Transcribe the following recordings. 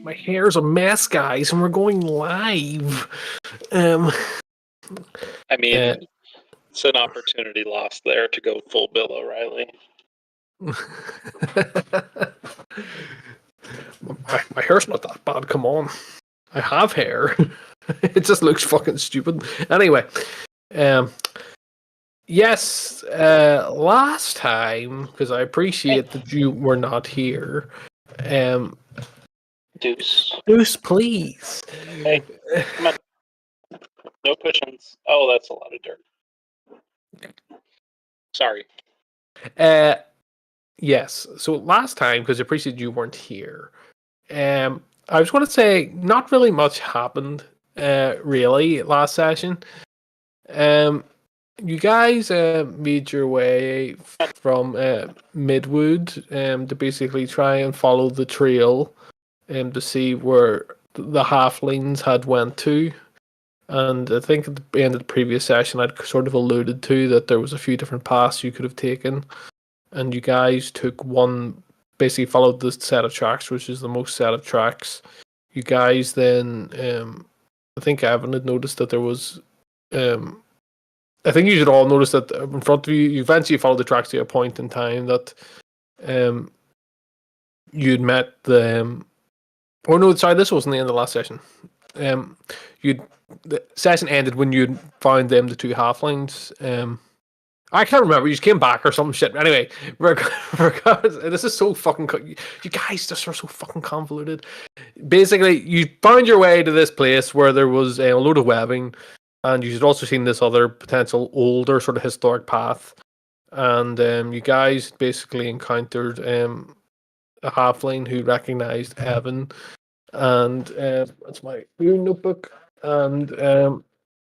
My hair's a mess, guys, and we're going live. Um, I mean, it's an opportunity lost there to go full Bill O'Reilly. my hair's not that bad. Come on, I have hair. It just looks fucking stupid. Anyway, yes, last time, because I appreciate that you were not here. Deuce, please. Hey, come on. No cushions. Oh, that's a lot of dirt. Sorry. Yes. So last time, because I appreciate you weren't here, I was going to say not really much happened, really, last session. You guys made your way from Midwood to basically try and follow the trail to see where the halflings had went to. And I think at the end of the previous session, I'd sort of alluded to that there was a few different paths you could have taken. And you guys took one, basically followed the set of tracks, which is the most set of tracks. You guys then, I think Evan had noticed that there was, I think you should all notice that in front of you, you eventually followed the tracks to a point in time that you'd met the, oh no, sorry, this wasn't the end of the last session. The session ended when you found them, the two halflings. I can't remember. You just came back or some shit. Anyway, regardless, this is so fucking. You guys just are so fucking convoluted. Basically, you found your way to this place where there was a load of webbing, and you had also seen this other potential older sort of historic path. And you guys basically encountered a halfling who recognized Evan, and that's my notebook. And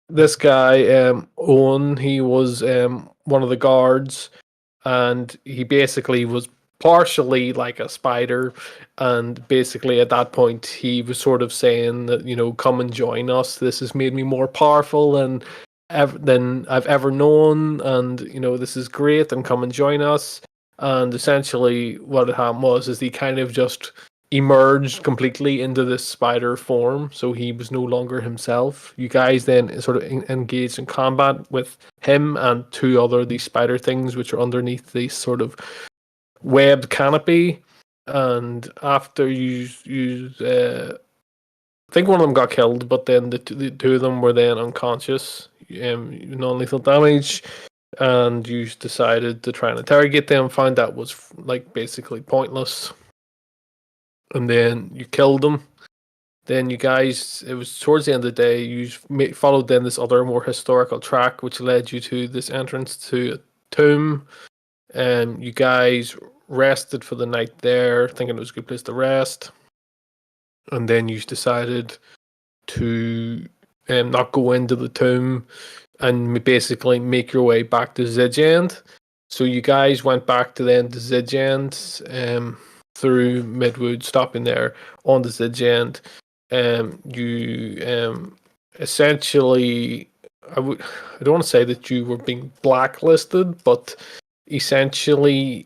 this guy, Owen, he was one of the guards, and he basically was partially like a spider, and basically at that point he was sort of saying that, you know, come and join us. This has made me more powerful than I've ever known, and you know, this is great, and come and join us. And essentially what had happened is he kind of just emerged completely into this spider form, so he was no longer himself. You guys then sort of engaged in combat with him and two other these spider things, which are underneath this sort of webbed canopy. And after you I think one of them got killed, but then the two of them were then unconscious, non-lethal damage, and you decided to try and interrogate them. Found that was like basically pointless, and then you killed them. Then you guys, it was towards the end of the day, you followed then this other more historical track, which led you to this entrance to a tomb. And you guys rested for the night there, thinking it was a good place to rest. And then you decided to not go into the tomb and basically make your way back to Zidgend. So you guys went back to then to Zidgend through Midwood, stopping there on the Zidgend. You essentially, I don't want to say that you were being blacklisted, but essentially,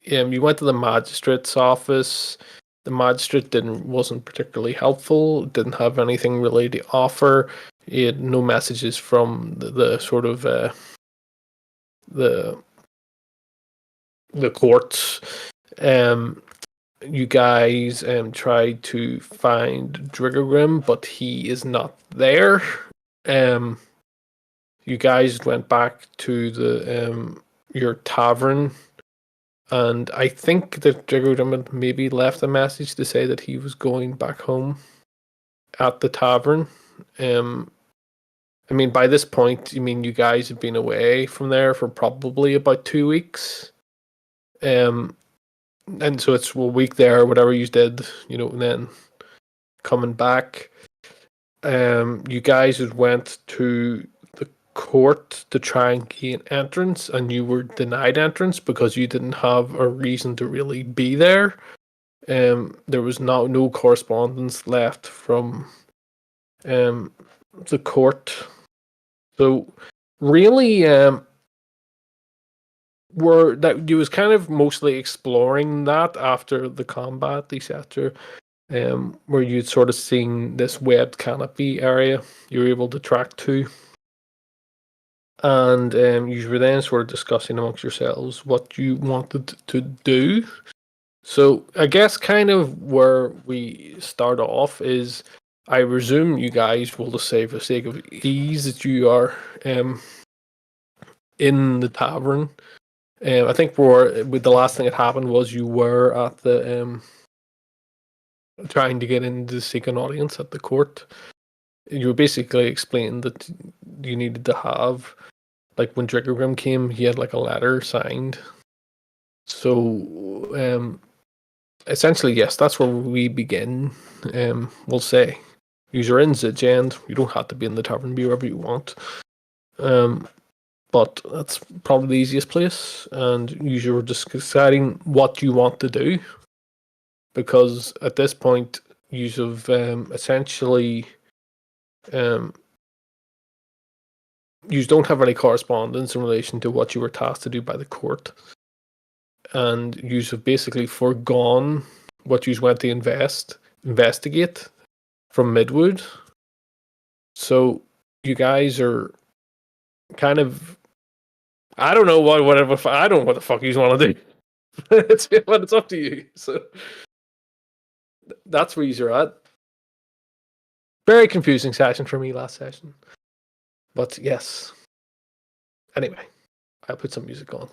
you went to the magistrate's office. The magistrate wasn't particularly helpful. Didn't have anything really to offer. He had no messages from the sort of the courts. You guys tried to find Driggergrim, but he is not there. You guys went back to the your tavern, and I think that Driggergrim had maybe left a message to say that he was going back home at the tavern. I mean, by this point, you guys have been away from there for probably about 2 weeks. And so it's a week there, whatever you did, and then coming back. You guys had went to the court to try and gain entrance, and you were denied entrance because you didn't have a reason to really be there. There was no correspondence left from the court. So really, that you was kind of mostly exploring that after the combat, etc. Where you'd sort of seen this webbed canopy area you were able to track to, and you were then sort of discussing amongst yourselves what you wanted to do. So I guess kind of where we start off is, I resume you guys will just say for the sake of ease that you are in the tavern. I think with the last thing that happened was you were at the trying to get in to seek an audience at the court. You were basically explaining that you needed to have, like when Driggergrim came, he had like a letter signed. So essentially, yes, that's where we begin. We'll say, you're in Zidgend. You don't have to be in the tavern, be wherever you want. But that's probably the easiest place, and you were just deciding what you want to do, because at this point you've essentially you don't have any correspondence in relation to what you were tasked to do by the court, and you have basically foregone what you went to investigate from Midwood. So you guys are kind of, I don't know I don't know what the fuck you want to do. But it's up to you. So that's where you're at. Very confusing session for me last session. But yes. Anyway, I'll put some music on.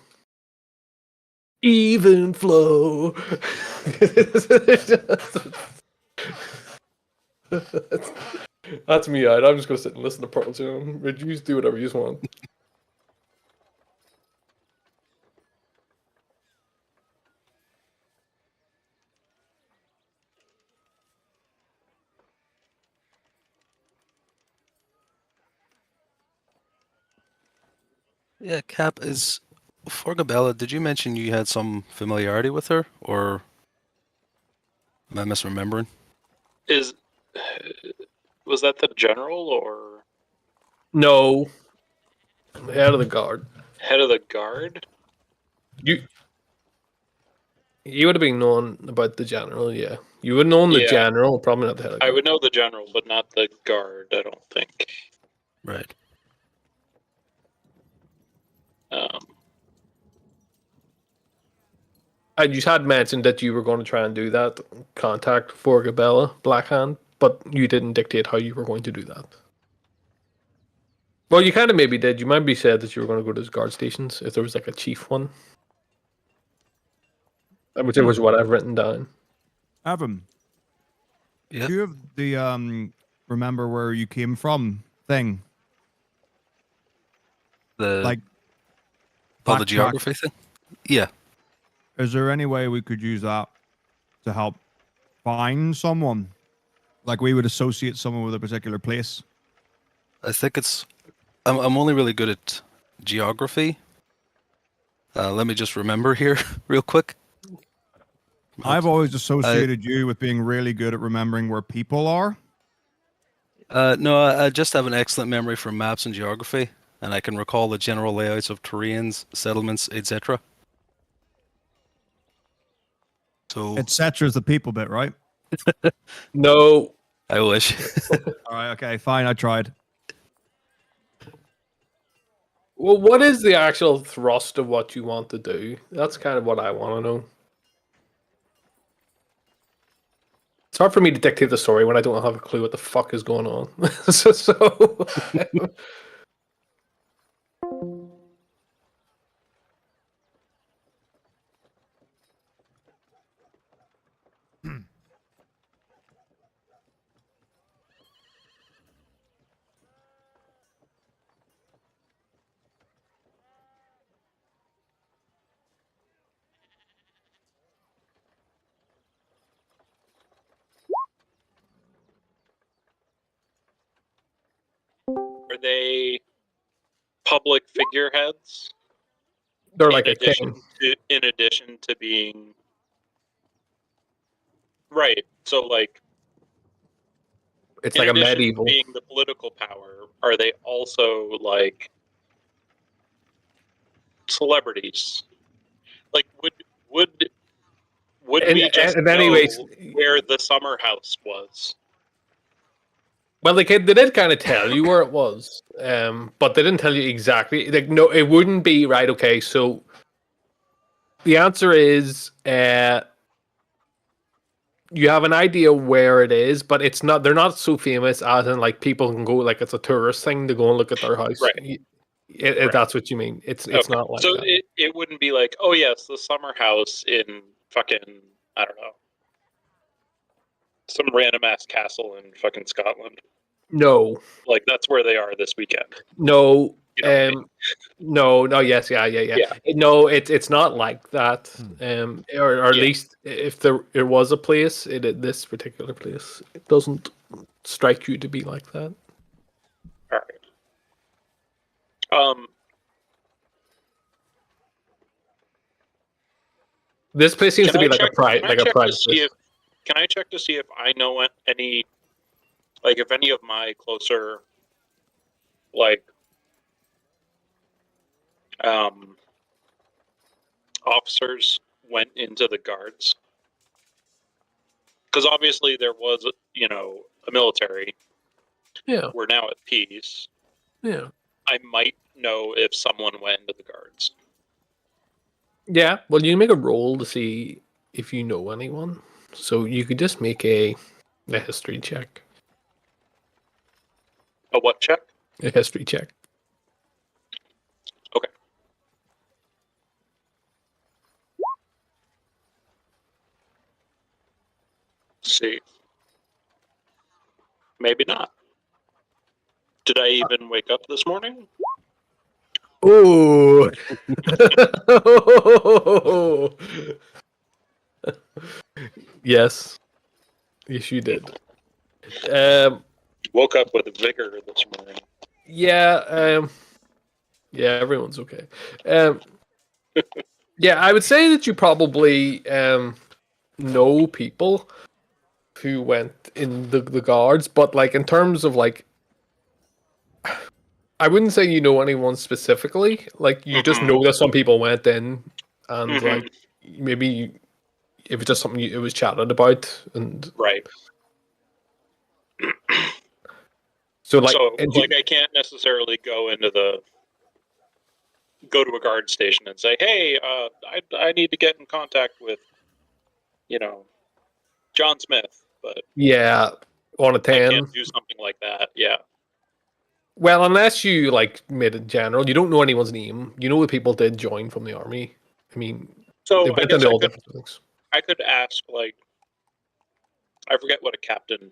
Even flow. That's me. I'm just gonna sit and listen to Pearl Jam. You just do whatever you just want. Yeah, Cap, is Forgabella, did you mention you had some familiarity with her, or am I misremembering? Was that the general or No. Head of the guard. head of the guard? You would have been known about the general, yeah. You would have known the Yeah. general, probably not the head of the I guard. would know the general, but not the guard, I don't think. Right. And you had mentioned that you were going to try and do that, contact Forgabella, Blackhand, but you didn't dictate how you were going to do that. Well, you kind of maybe did. You might be said that you were going to go to the guard stations if there was like a chief one. Which was what I've written down. Evan, Yeah. do you have the remember where you came from thing? The the backtrack. geography thing. Yeah. Is there any way we could use that to help find someone? Like we would associate someone with a particular place. I think it's. I'm only really good at geography. Let me just remember here real quick. I've always associated you with being really good at remembering where people are. No, I just have an excellent memory for maps and geography, and I can recall the general layouts of terrains, settlements, etc. So Etc. is the people bit, right? No. I wish. All right, okay, fine. I tried. Well, what is the actual thrust of what you want to do? That's kind of what I want to know. It's hard for me to dictate the story when I don't have a clue what the fuck is going on. so Are they public figureheads? they're like a king. In addition to being right, so like It's in like a addition medieval. to being the political power, are they also like celebrities? Like would we just and know anyways, where the summer house was? well, they did kind of tell you where it was, but they didn't tell you exactly. Like, no, it wouldn't be right. Okay, so the answer is, you have an idea where it is, but it's not. They're not so famous as in like people can go like it's a tourist thing to go and look at their house. Right. If that's what you mean. It's Okay. not like so that. it wouldn't be like, oh yes, the summer house in fucking, I don't know, some random ass castle in fucking Scotland. No, Like that's where they are this weekend. no, You know what I mean? no. Yes, yeah. No, it's not like that. Or at Yeah. least if there was a place, this particular place, it doesn't strike you to be like that. All right. This place seems to be like a private place. Can I check to see if I know any, like if any of my closer, like, officers went into the guards? Because obviously there was, a military. Yeah. We're now at peace. Yeah. I might know if someone went into the guards. Yeah. Well, you make a roll to see if you know anyone. So you could just make a history check. A what check? A history check. Okay. Let's see. Maybe not. Did I even wake up this morning? Oh. Yes. Yes, you did. Woke up with vigor this morning. Yeah. Yeah, everyone's okay. Yeah, I would say that you probably know people who went in the guards, but like in terms of like, I wouldn't say you know anyone specifically. Like you just know that some people went in, and like maybe if it's just something it was chatted about, and right. So like, I can't necessarily go to a guard station and say, hey, I need to get in contact with, John Smith. But yeah, on a I 10. can't do something like that. Yeah. Well, unless you like made it general, you don't know anyone's name. You know the people did join from the army. I mean, So they I went guess into I all could different things. ask, like, I forget what a captain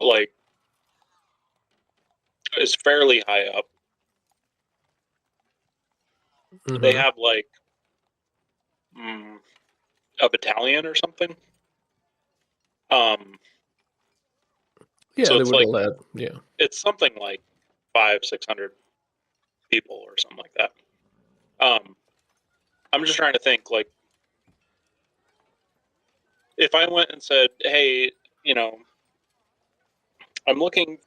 like is fairly high up. They Mhm. have like a battalion or something. Yeah, So they it's would like all had. Yeah. it's something like 500-600 people or something like that. I'm just trying to think, like, if I went and said, "Hey, you know, I'm looking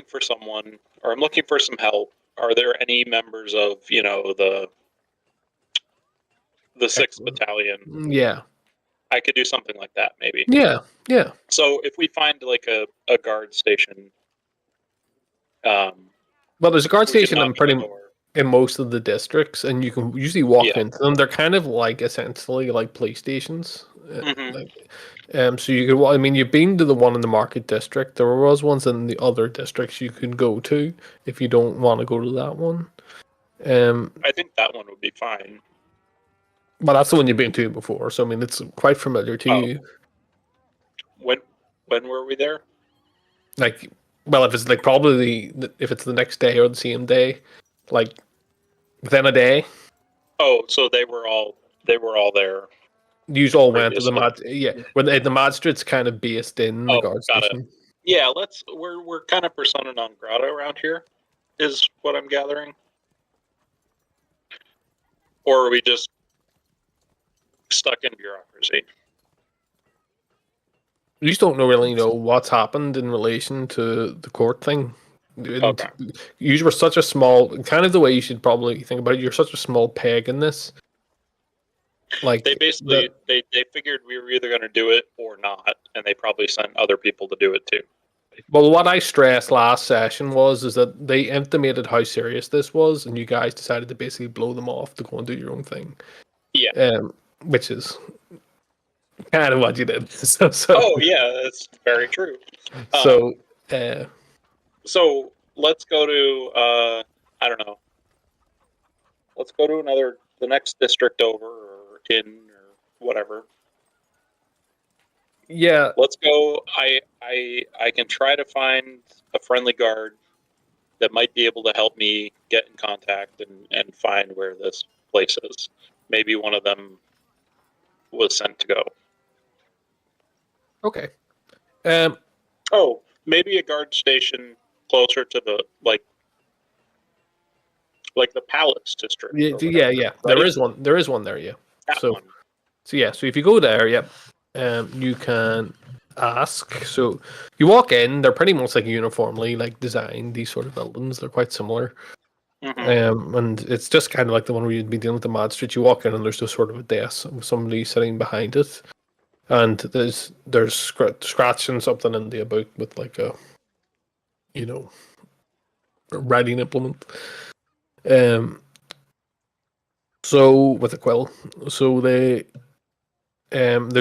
for someone, or I'm looking for some help. Are there any members of, you know, the 6th Excellent. Battalion?" Yeah. I could do something like that, maybe. Yeah. Yeah. So if we find like a guard station, um, Well, there's a guard we could station knock on the door. in most of the districts, and you can usually walk Yeah. into them. They're kind of like essentially like police stations. Mhm. Like, so you could. I mean, you've been to the one in the Market District. There was ones in the other districts you could go to if you don't want to go to that one. I think that one would be fine. But that's the one you've been to before, so I mean, it's quite familiar to Oh, you. when were we there? Like, well, if it's like probably if it's the next day or the same day, like within a day. Oh, so they were all there You all went to the previously. yeah, where the magistrate's kind of based in the Oh, guard got it. station. Yeah, we're kind of persona non grata around here, is what I'm gathering. Or are we just stuck in bureaucracy? You just don't really know what's happened in relation to the court thing. Okay. You were such a small, kind of the way you should probably think about it. You're such a small peg in this. Like They basically they figured we were either going to do it or not, and they probably sent other people to do it too. well, what I stressed last session is that they intimated how serious this was, and you guys decided to basically blow them off to go and do your own thing. Yeah. Which is kind of what you did. Oh yeah, that's very true. So, So let's go to I don't know. Let's go to the next district over, or in, or whatever. yeah, Let's go. I can try to find a friendly guard that might be able to help me get in contact and find where this place is. Maybe one of them was sent to go. okay. Oh, maybe a guard station closer to the like the Palace district. Yeah, Or whatever, yeah. right? There is one. There is one there. Yeah. That So, one. yeah. So if you go there, yep, you can ask. So you walk in. They're pretty much like uniformly like designed. These sort of buildings. They're quite similar. And it's just kind of like the one where you'd be dealing with the magistrate. You walk in and there's just sort of a desk with somebody sitting behind it, and there's scratching something in the about with like a, you know, a writing implement. So with a quill, so they're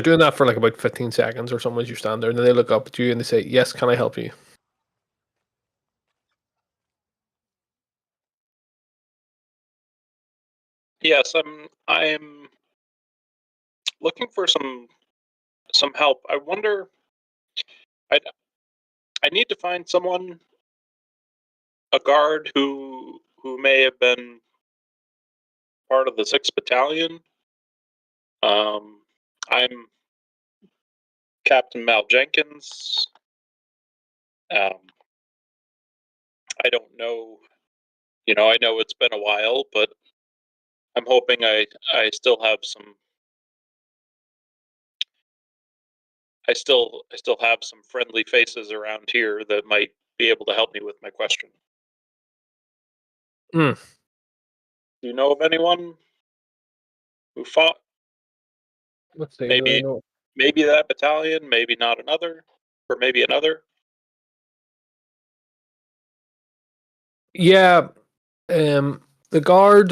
doing that for like about 15 seconds or something as you stand there, and then they look up at you and they say, "Yes, can I help you?" Yes, I'm looking for some help. I wonder. I I need to find someone, a guard who may have been part of the 6th Battalion. I'm Captain Mal Jenkins. Um, I don't know. You know, I know it's been a while, but I'm hoping I still have some. I still have some friendly faces around here that might be able to help me with my question. Hmm. Do you know of anyone who fought? Let's see. Maybe maybe that battalion, maybe not another, or maybe another. Yeah. The guard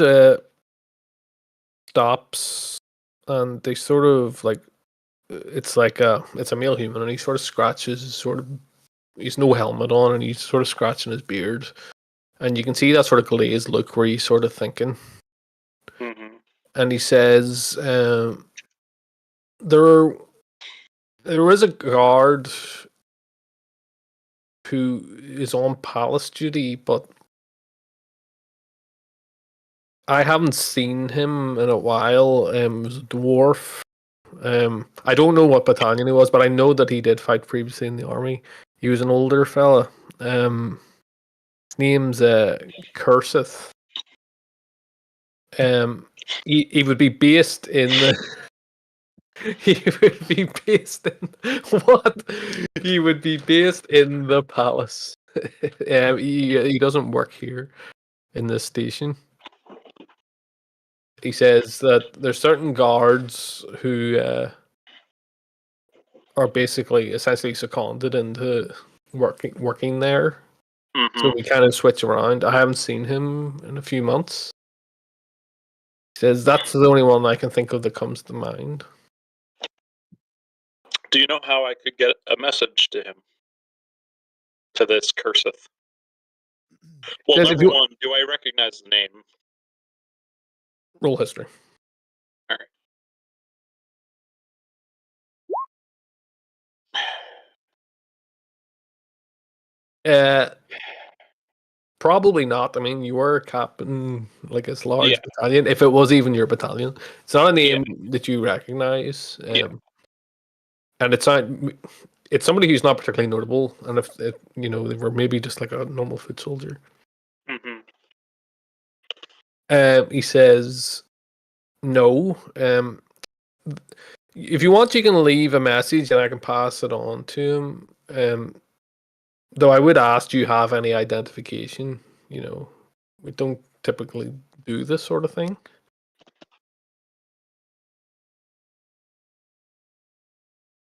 stops, and they sort of like it's like it's a male human, and he sort of scratches, he's no helmet on, and he's sort of scratching his beard, and you can see that sort of glazed look where he's sort of thinking. Mm-hmm. And he says, there is a guard who is on palace duty, but I haven't seen him in a while. It was a dwarf. I don't know what battalion he was, but I know that he did fight previously in the army. He was an older fella. His name's Curseth. He would be based in the. He would be based in what? He would be based in the palace. He doesn't work here in this station. He says that there's certain guards who are basically essentially seconded into working there. Mm-hmm. So we kind of switch around. I haven't seen him in a few months. He says that's the only one I can think of that comes to mind. Do you know how I could get a message to him? To this Curseth? Well, Says if number you- one, do I recognize the name? Roll history. All right. Probably not. I mean, you were a captain, like this large Yeah. battalion. If it was even your battalion, it's not a name that you recognize. And it's not. It's somebody who's not particularly notable, and if they were maybe just like a normal foot soldier. Mm-hmm. He says, "No. If you want, you can leave a message, and I can pass it on to him. Though I would ask, do you have any identification? We don't typically do this sort of thing."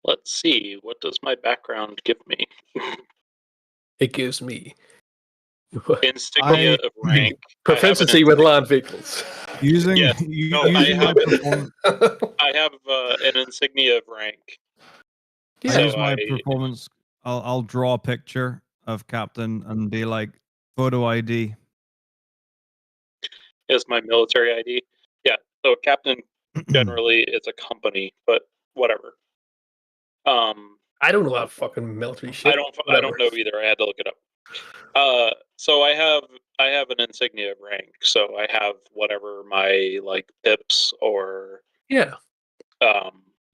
Let's see. What does my background give me? It gives me Insignia of rank. proficiency with land vehicles. Using Yes. No, I using my have it. performance. I have an insignia of rank. I So use my I- performance. I'll draw a picture of Captain and be like photo ID. Is my military ID. Yeah. So captain generally is a company, but whatever. I don't know that fucking military shit. I don't know either. I had to look it up. So I have an insignia of rank. So I have whatever my like pips or Yeah.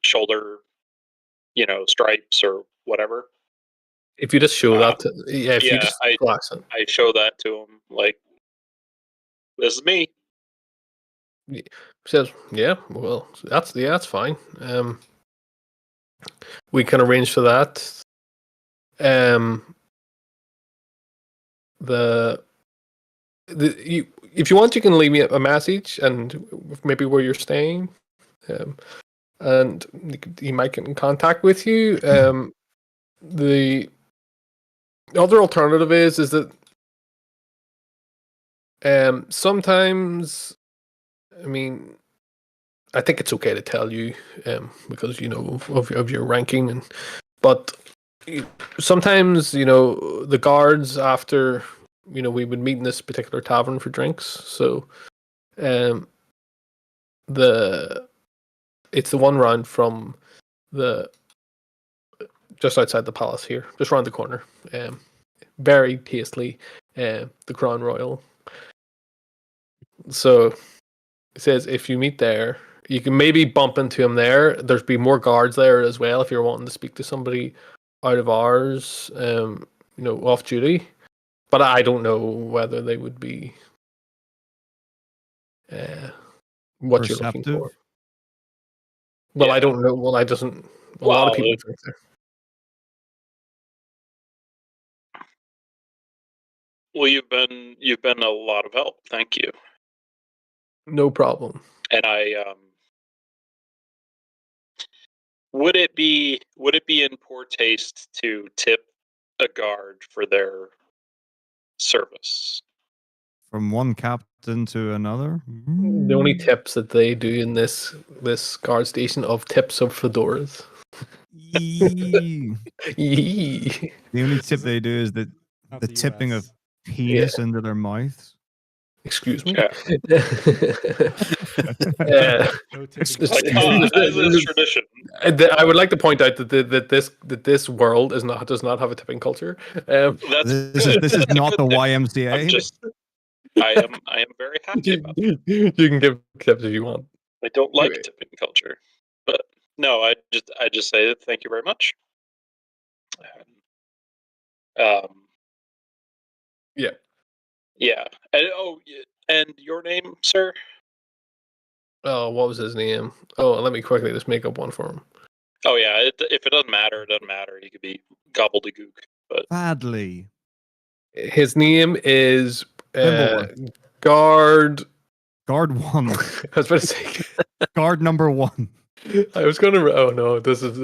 shoulder, stripes or whatever. If you just show that, you just flash it. I show that to him. Like, this is me. Says, yeah, well, that's fine. We can arrange for that. If you want, you can leave me a message and maybe where you're staying, and he might get in contact with you. The other alternative is that sometimes, I mean, I think it's okay to tell you because of your ranking, but sometimes the guards after we would meet in this particular tavern for drinks, so it's the one round from the just outside the palace here, just around the corner. Very tastily, the Crown Royal. So it says if you meet there, you can maybe bump into him there. There's be more guards there as well if you're wanting to speak to somebody out of hours, off duty. But I don't know whether they would be what you're looking Perceptive? for. Well, Yeah. I don't know. Well, I doesn't. A lot of Well, people drink there. Well, you've been a lot of help. Thank you. No problem. And I would it be in poor taste to tip a guard for their service? From one captain to another. The only tips that they do in this guard station of tips of fedoras. Eee. Yee. The only tip they do is the Not the the tipping of US. penis into their mouths. Excuse me. Yeah. No tipping It's Like, culture. as is tradition. I would like to point out that this world does not have a tipping culture. That's This good. is That's a not good the thing. YMCA. I'm just, I am very happy about it. You can give tips if you want. I don't like Anyway. tipping culture, but no, I just say thank you very much. Yeah. Yeah. And and your name, sir? Oh, what was his name? Oh, let me quickly just make up one for him. Oh yeah. If it doesn't matter, it doesn't matter. He could be gobbledygook. But Badly. His name is Thimblewort. Guard. Guard 1. I was about to say. Guard number 1. I was gonna. Oh no, this is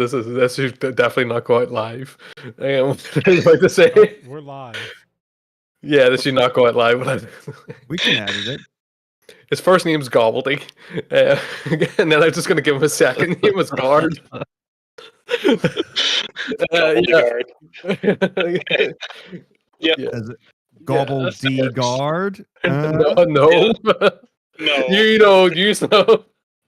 definitely not quite live. I was about to say. Oh, we're live. Yeah, this should not go out live. But We can edit it. his first name's Gobbledy, and then I'm just gonna give him a second name as Guard. gobbledygook. Yeah. Yeah. Yeah. As Gobble that's D works. guard. No, no. No. You know.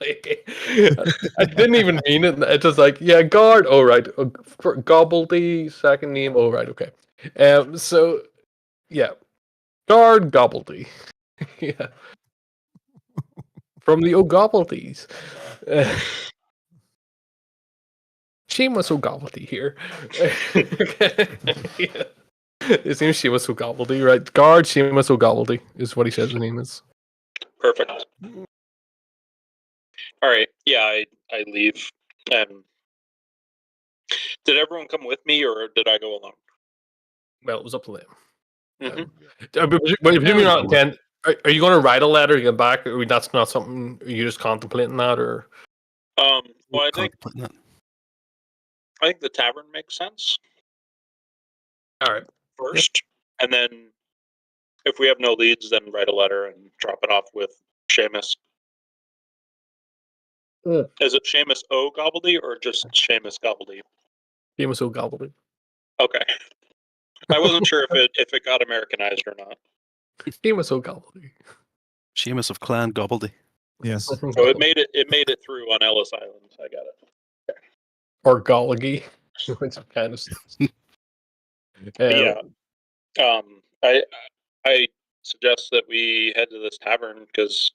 I didn't even mean it. It's just like, yeah, Guard. Oh, right. Gobbledy, second name. Oh, right. Okay. So, yeah. Guard Gobbledy. Yeah. From the O'Gobbledies. Seamus O'Gobbledy here. Yeah. His name's Seamus O'Gobbledy, right? Guard Seamus O'Gobbledy is what he says his name is. Perfect. All right. Yeah, I leave. And did everyone come with me, or did I go alone? Well, it was up to them. Mhm. But if you're not intent, are you going to write a letter to get back? Or that's not something you're just contemplating that, or Well, I think Contemplating that. the tavern makes sense all right. first, and then if we have no leads, then write a letter and drop it off with Seamus. Mm. Is it Seamus O Gobbledy or just Seamus Gobbledy? Seamus O'Gobbledy. Okay, I wasn't sure if it got Americanized or not. Seamus O'Gobbledy. Seamus of Clan Gobbledy. Yes. So it made it through on Ellis Island. I got it. Or Golligy, which kind of. Yeah. I suggest that we head to this tavern because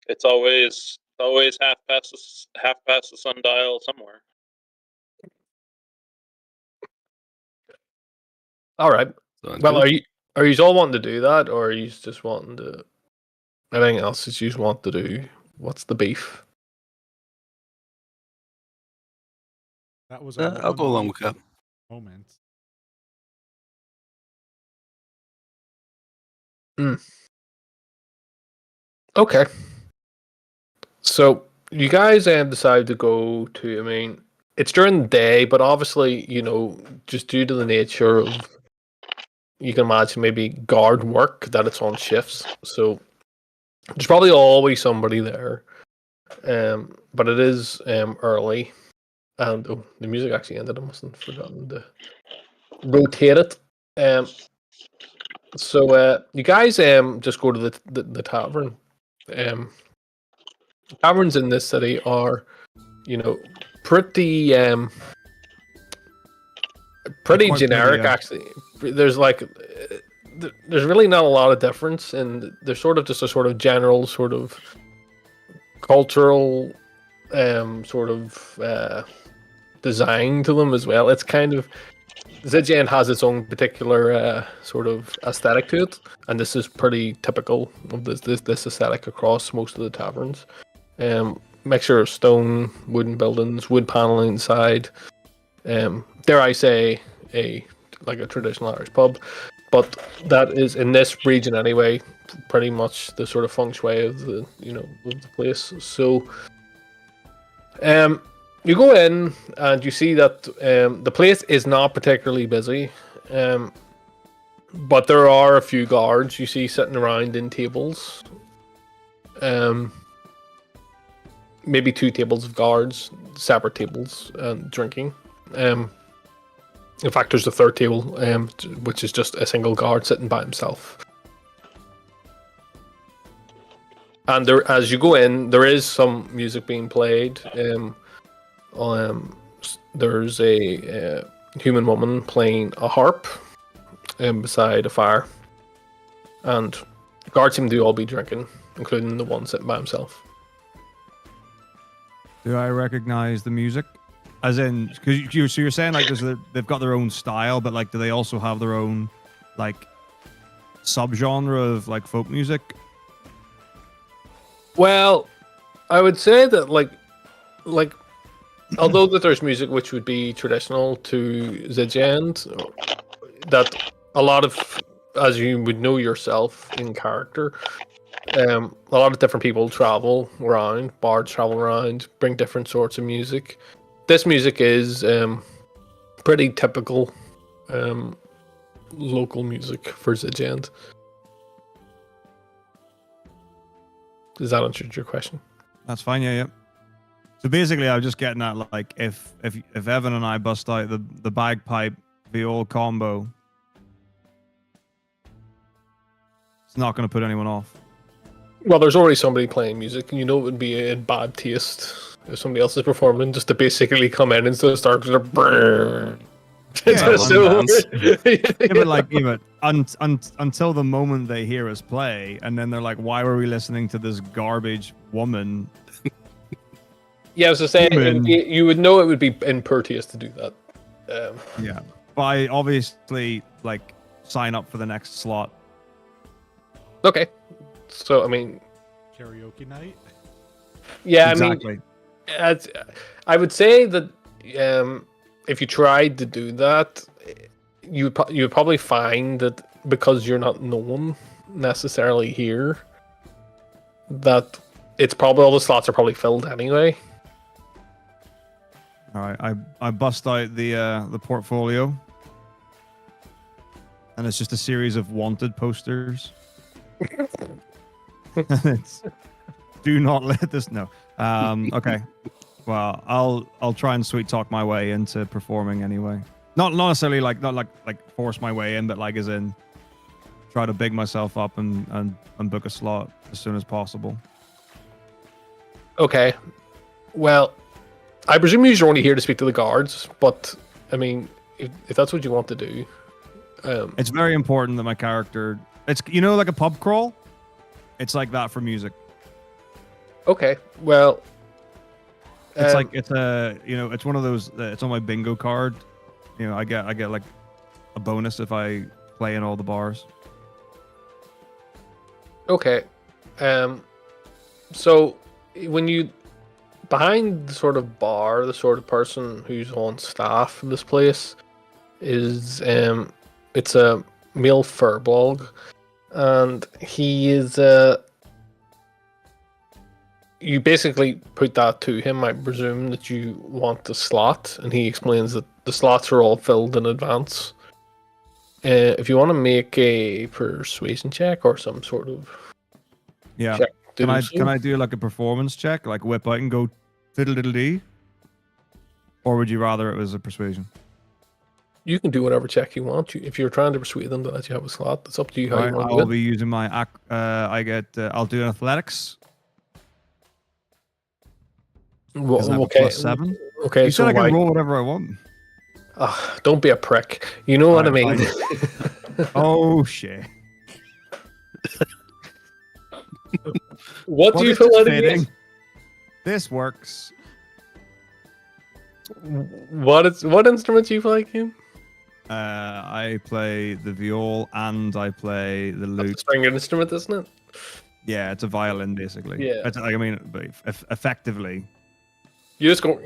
it's always half past the sundial somewhere. All right. Sounds Well, good. are you all wanting to do that, or are you just wanting to? Anything else that you want to do? What's the beef? That was a I'll go along with that. moment. Okay. So you guys decide to go to. I mean, it's during the day, but obviously, just due to the nature of, you can imagine maybe guard work that it's on shifts. So there's probably always somebody there. But it is early, and the music actually ended. I mustn't have forgotten to rotate it. So you guys just go to the tavern. Taverns in this city are, pretty pretty quite generic. pretty, Actually, there's really not a lot of difference, and there's sort of just a sort of general sort of cultural sort of design to them as well. It's kind of, Zidjan has its own particular sort of aesthetic to it, and this is pretty typical of this aesthetic across most of the taverns. Mixture of stone, wooden buildings, wood paneling inside. Dare I say, like a traditional Irish pub, but that is, in this region anyway, pretty much the sort of feng shui of the of the place. So, you go in and you see that the place is not particularly busy, but there are a few guards you see sitting around in tables. maybe 2 tables of guards, separate tables, and drinking. In fact, there's a third table, which is just a single guard sitting by himself. And there, as you go in, there is some music being played. There's a human woman playing a harp beside a fire. And the guards seem to all be drinking, including the one sitting by himself. Do I recognize the music? As in, because you're saying like they've got their own style, but like, do they also have their own like subgenre of like folk music? Well, I would say that like, although that there's music which would be traditional to Zidjand, that a lot of, as you would know yourself in character, a lot of different people travel around, bards travel around, bring different sorts of music. This music is pretty typical local music for Zidjand. Does that answer your question? That's fine, yeah. So basically, I was just getting at like if Evan and I bust out the bagpipe viol combo, it's not going to put anyone off. Well, there's already somebody playing music, and you know it would be in bad taste if somebody else is performing just to basically come in and start to brrrr. Yeah, So- Yeah, but like even until the moment they hear us play, and then they're like, "Why were we listening to this garbage woman?" Yeah, I was just saying, Human. you would know it would be in poor taste to do that. Yeah, but I obviously like sign up for the next slot. Okay, so I mean, Karaoke night. yeah, Exactly. I mean, I would say that if you tried to do that, you would probably find that because you're not known necessarily here, that it's probably all the slots are probably filled anyway. All right, I bust out the portfolio, and it's just a series of wanted posters. And it's do not let this no. Okay, well I'll try and sweet talk my way into performing anyway. Not necessarily like force my way in, but like as in try to big myself up and book a slot as soon as possible. Okay, well, I presume you're only here to speak to the guards, but I mean, if that's what you want to do, It's very important that my character. It's like a pub crawl. It's like that for music. okay, well, It's like it's it's one of those. It's on my bingo card. I get like a bonus if I play in all the bars. okay, so when you behind the sort of bar, the sort of person who's on staff in this place is it's a male furbolg, and he is you basically put that to him. I presume that you want the slot, and he explains that the slots are all filled in advance. If you want to make a persuasion check or some sort of Yeah. check, to Can do I so. can I do like a performance check, like whip out and go fiddle diddle dee? Or would you rather it was a persuasion? You can do whatever check you want. If you're trying to persuade them to let you have a slot, it's up to you how Right, you want I'll to do it. be using my I'll do an athletics. Well, 'Cause I have a okay, +7. okay. You So said I why? can roll whatever I want. Don't be a prick. You know what I Alright, mean. Oh shit. What Well, do you this feel is out of fitting. this? This works. What instruments you play, Kim? I play the viol and I play the That's a lute. stringed instrument, isn't it? Yeah, it's a violin basically. Yeah. It's like, I mean, but effectively. You just go.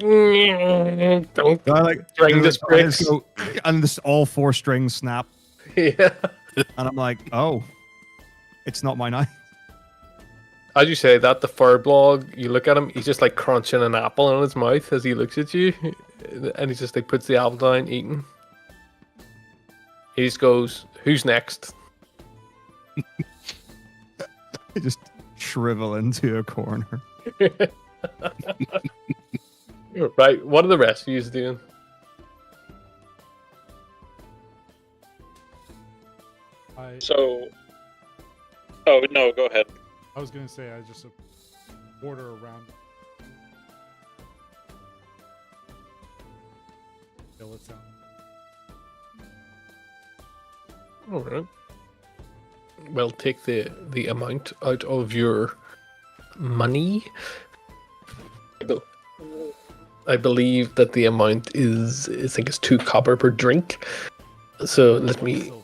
Don't I like string I this just breaks. go, and this all 4 strings snap, Yeah. and I'm like, oh, it's not my night. As you say that, the fur blog, you look at him, he's just like crunching an apple in his mouth as he looks at you, and he just like puts the apple down, eating. He just goes, "Who's next?" I just shrivel into a corner. Right, what are the rest of you doing? So, oh no, go ahead. I was gonna say I just border around. Kill it sound. All right. Well, take the amount out of your money. I believe that the amount is, I think it's 2 copper per drink. So let One me. silver.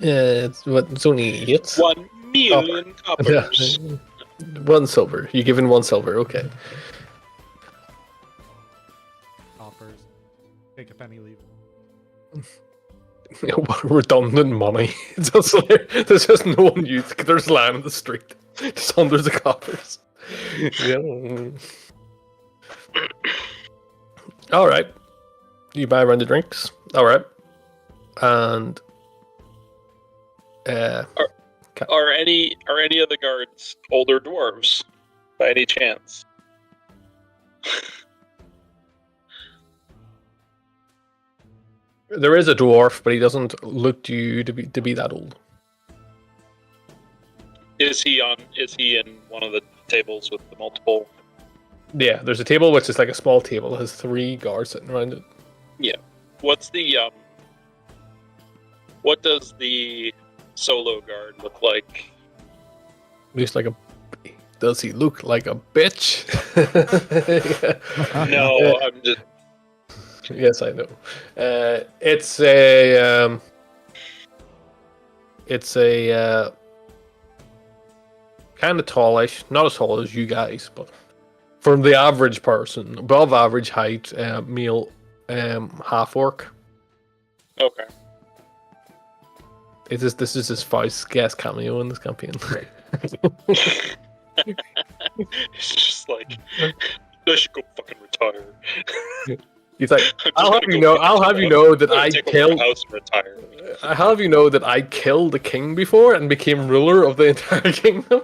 It's only 8. 1 million coppers. 1 silver. You're given 1 silver. Okay. Coppers. Take a penny, leave it. What redundant money. There's just no one used. There's land in the street. Just hundreds of coppers. Yeah. All right. You buy a round of drinks. All right. And Are any of the guards older dwarves by any chance? there is a dwarf, but he doesn't look to you to be that old. Is he in one of the tables with the multiple? Yeah, there's a table which is like a small table. It has 3 guards sitting around it. Yeah. What's the what does the solo guard look like? Looks like a. Does he look like a bitch? No, I'm just Yes, I know. It's a kind of tallish, not as tall as you guys, but from the average person, above average height, male, half orc. okay. This is his first guest cameo in this campaign. It's just like I should go fucking retire. He's like, I'm just I'll have gonna you go know, get I'll this have you one. know that I'm gonna I take over killed. the house and retire. I'll have you know that I killed the king before and became ruler of the entire kingdom.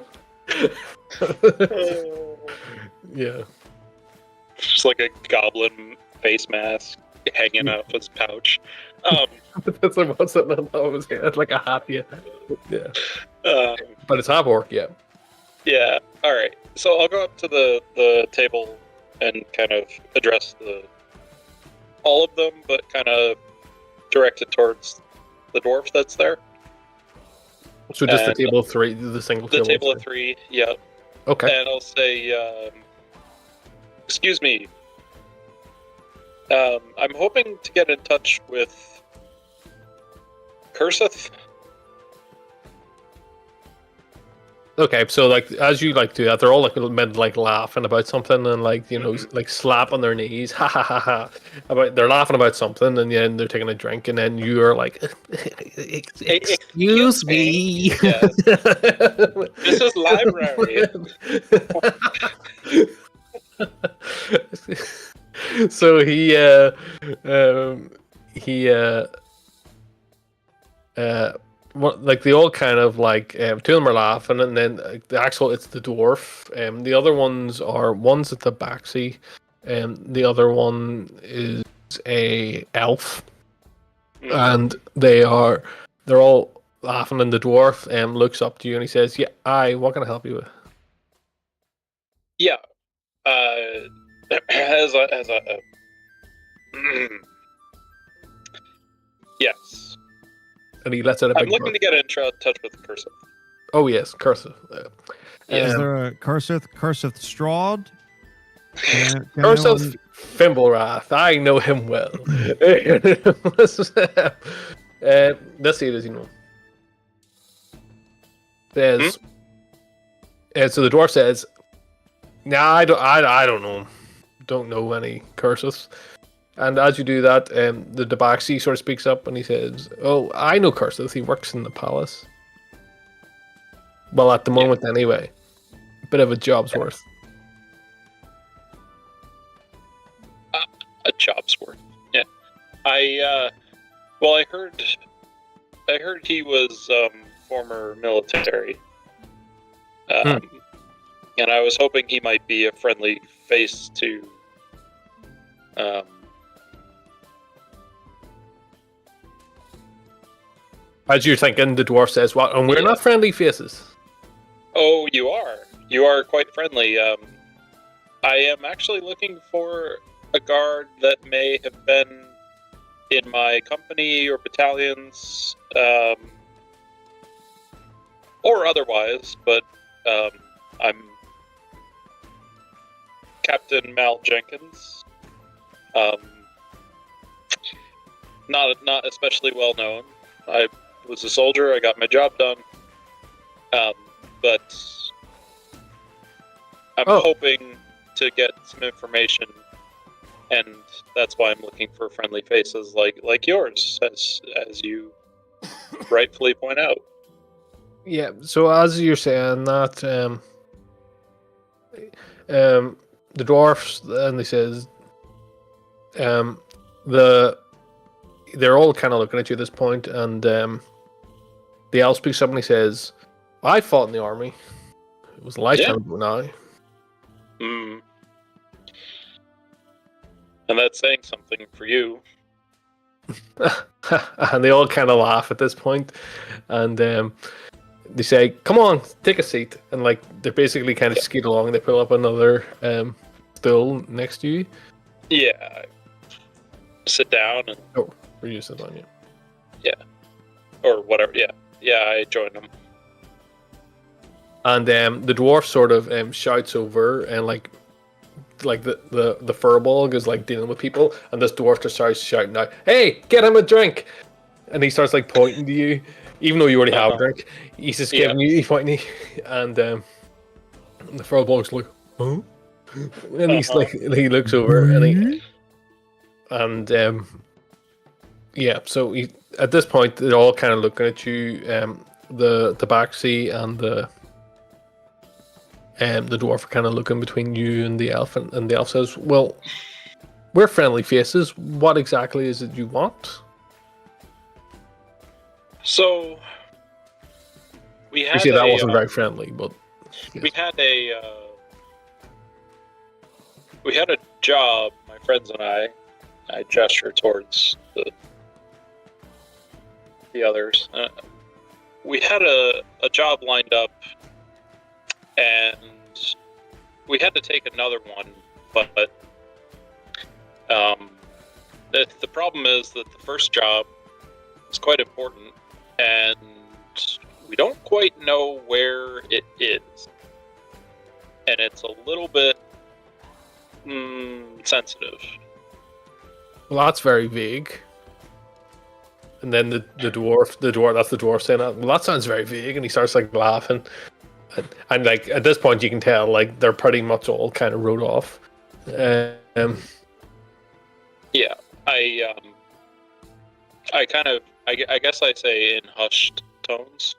Yeah. Just like a goblin face mask hanging out of his pouch. That's like what's sitting on top of his head, like a hat, yeah. Yeah. But it's half orc, yeah. Yeah. All right. So I'll go up to the table and kind of address all of them, but kind of direct it towards the dwarf that's there. So just the And table of 3, the single The table. table of 3. Yeah. Okay. And I'll say, excuse me. I'm hoping to get in touch with Curseth. Okay, so like as you like do that, they're all like little men like laughing about something and like like slap on their knees, ha ha ha ha. They're laughing about something and then they're taking a drink and then you are like, excuse me. Yes. This is library. So like they all kind of like 2 of them are laughing and then the actual it's the dwarf. The other one's at the backseat and the other one is a elf. And they're all laughing and the dwarf looks up to you and he says, yeah, what can I help you with? Yeah. As a yes. And he lets out a big I'm looking to get in touch with Curseth. Oh yes, Curseth. Is there a Curseth Strahd? Curseth Fimbulrath. I know him well. Let's see, does he know? Says, so the dwarf says, "Nah, I don't know. Don't know any Curseths." And as you do that, the Tabaxi sort of speaks up and he says, "Oh, I know Curseth. He works in the palace. Well, at the moment, anyway. Bit of a job's worth." A job's worth. Yeah. I heard he was former military. And I was hoping he might be a friendly face to As you're thinking, the dwarf says, "What? And we're Yeah. not friendly faces." Oh, you are. You are quite friendly. I am actually looking for a guard that may have been in my company or battalions, or otherwise, but I'm Captain Mal Jenkins. Not especially well known. I was a soldier. I got my job done. But I'm hoping to get some information, and that's why I'm looking for friendly faces like yours, as you rightfully point out. Yeah. So as you're saying that, the dwarfs, and he says, they're all kind of looking at you at this point, and the elf speaks up and he says, "I fought in the army. It was a lifetime ago now." Mm. And that's saying something for you. And they all kind of laugh at this point, and they say, "Come on, take a seat." And like they're basically kind of skate along. And they pull up another stool next to you. Yeah. Sit down and. Oh, where you sit down? Yeah. Yeah. Or whatever. Yeah. Yeah. I joined them. And the dwarf sort of shouts over, and like the furball is like dealing with people, and this dwarf just starts shouting out, "Hey, get him a drink!" And he starts like pointing to you, even though you already have a drink. He's just giving you, he's pointing, and the furball's like, "Huh?" And he's like, he looks over, and yeah. So at this point, they're all kind of looking at you. The Tabaxi and the dwarf are kind of looking between you and the elf, and the elf says, "Well, we're friendly faces. What exactly is it you want?" So we had Actually, that wasn't very friendly, but yes. we had a job. My friends and I gesture towards the others. We had a job lined up, and we had to take another one, but the problem is that the first job is quite important, and we don't quite know where it is, and it's a little bit sensitive. Well, that's very vague. And then the dwarf, that's the dwarf saying that. Well, that sounds very vague, and he starts like laughing. And like at this point, you can tell like they're pretty much all kind of wrote off. Yeah, I guess I say in hushed tones.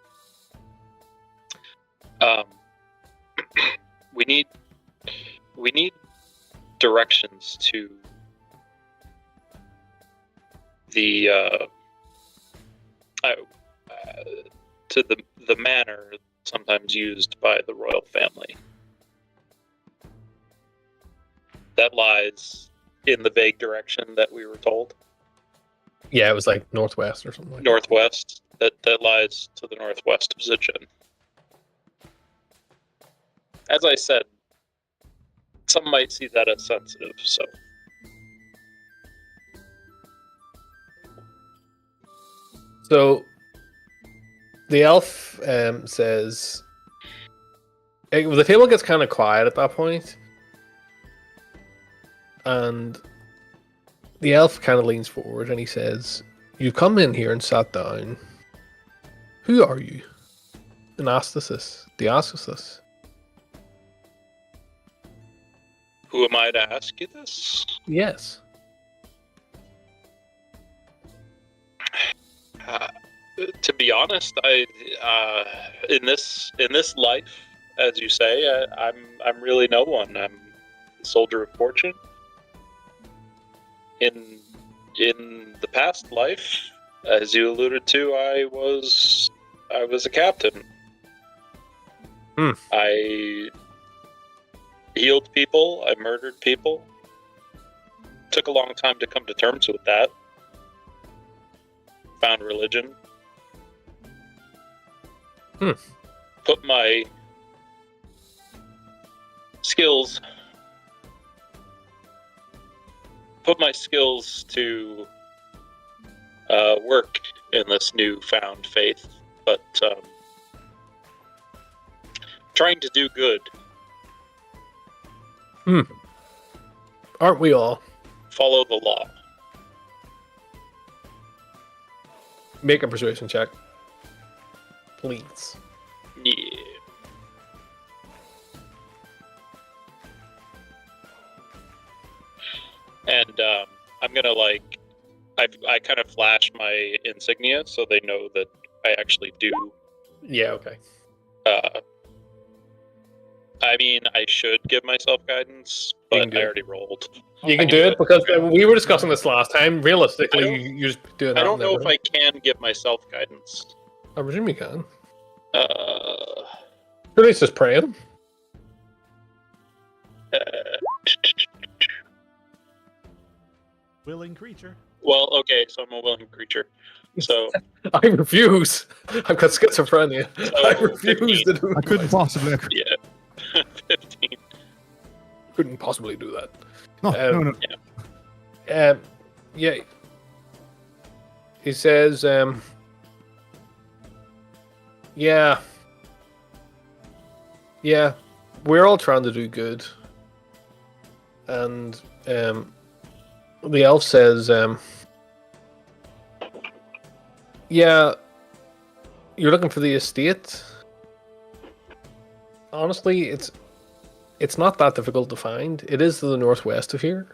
We need directions to the manor sometimes used by the royal family that lies in the vague direction that we were told. Yeah, it was like northwest or something like northwest. That lies to the northwest of Zichen. As I said, some might see that as sensitive, so. So the elf says, the table gets kind of quiet at that point, and the elf kind of leans forward and he says, "You come in here and sat down. Who are you?" And asked us this. They asked us this. Who am I to ask you this? Yes. To be honest, I in this life, as you say, I'm really no one. I'm a soldier of fortune. In the past life, as you alluded to, I was a captain. Hmm. I healed people. I murdered people. Took a long time to come to terms with that. Found religion. Put my skills to work in this newfound faith, but trying to do good. Aren't we all? Follow the law. Make a persuasion check, please. Yeah. And I'm gonna I kind of flash my insignia so they know that I actually do. Yeah. Okay. I mean, I should give myself guidance, You but can do I it. already rolled. You can I do do it it. because Okay. we were discussing this last time. I Realistically, don't- you just do it. I don't know if I can give myself guidance. I presume you can. Uh, At least just praying. Willing creature. well, okay, so I'm a willing creature. So, I refuse. I've got schizophrenia. I So, refuse to do I couldn't it. possibly agree. yeah. 15. Couldn't possibly do that. No, no. Yeah. He says, yeah, we're all trying to do good. And the elf says, yeah, you're looking for the estate. Honestly, it's not that difficult to find. It is to the northwest of here.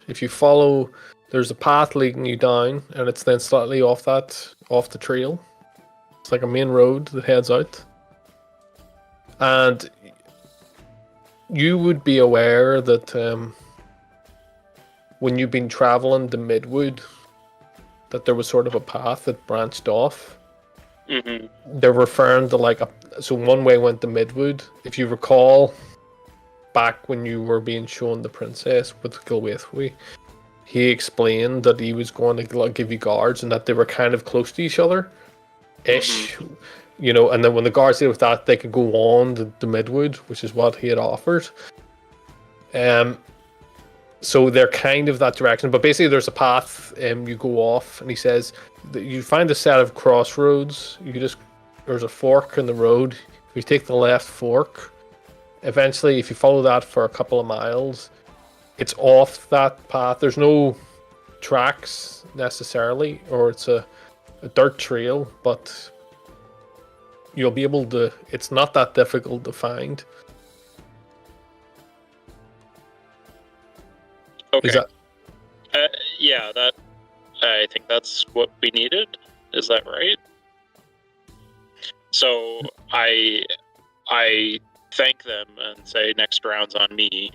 If you follow, there's a path leading you down, and it's then slightly off the trail. It's like a main road that heads out. And you would be aware that when you've been traveling to Midwood, that there was sort of a path that branched off. Mm-hmm. They're referring to so one way went to Midwood. If you recall, back when you were being shown the princess with Gilwaithwy, he explained that he was going to give you guards and that they were kind of close to each other, ish. And then when the guards did with that, they could go on to Midwood, which is what he had offered. So they're kind of that direction, but basically there's a path. You go off, and he says that you find a set of crossroads. There's a fork in the road. If you take the left fork, eventually, if you follow that for a couple of miles, it's off that path. There's no tracks necessarily, or it's a dirt trail, but you'll be able to. It's not that difficult to find. Okay. Is that yeah, I think that's what we needed. Is that right? So I thank them and say next round's on me.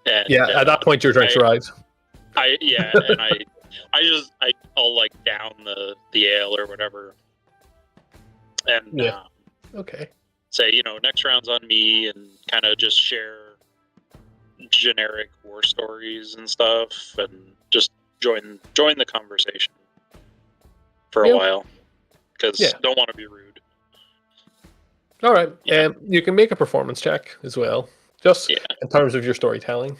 And yeah? At that point, your drinks arrive. and I'll down the ale or whatever, and Yeah. Okay. say next round's on me, and kind of just share generic war stories and stuff, and just join the conversation for a while, because don't want to be rude. All right. Yeah. You can make a performance check as well, just in terms of your storytelling.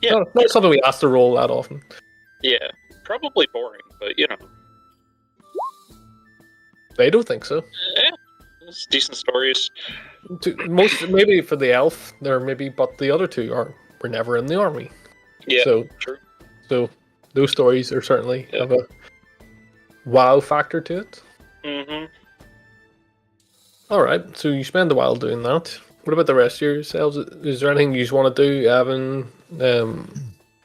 Yeah, not something we ask to roll that often. Yeah, probably boring, but They don't think so. it's decent stories. Most maybe for the elf, but the other two were never in the army. Yeah, So true. So those stories are certainly have a wow factor to it. Mm-hmm. All right, so you spend a while doing that. What about the rest of yourselves? Is there anything you just want to do, Evan,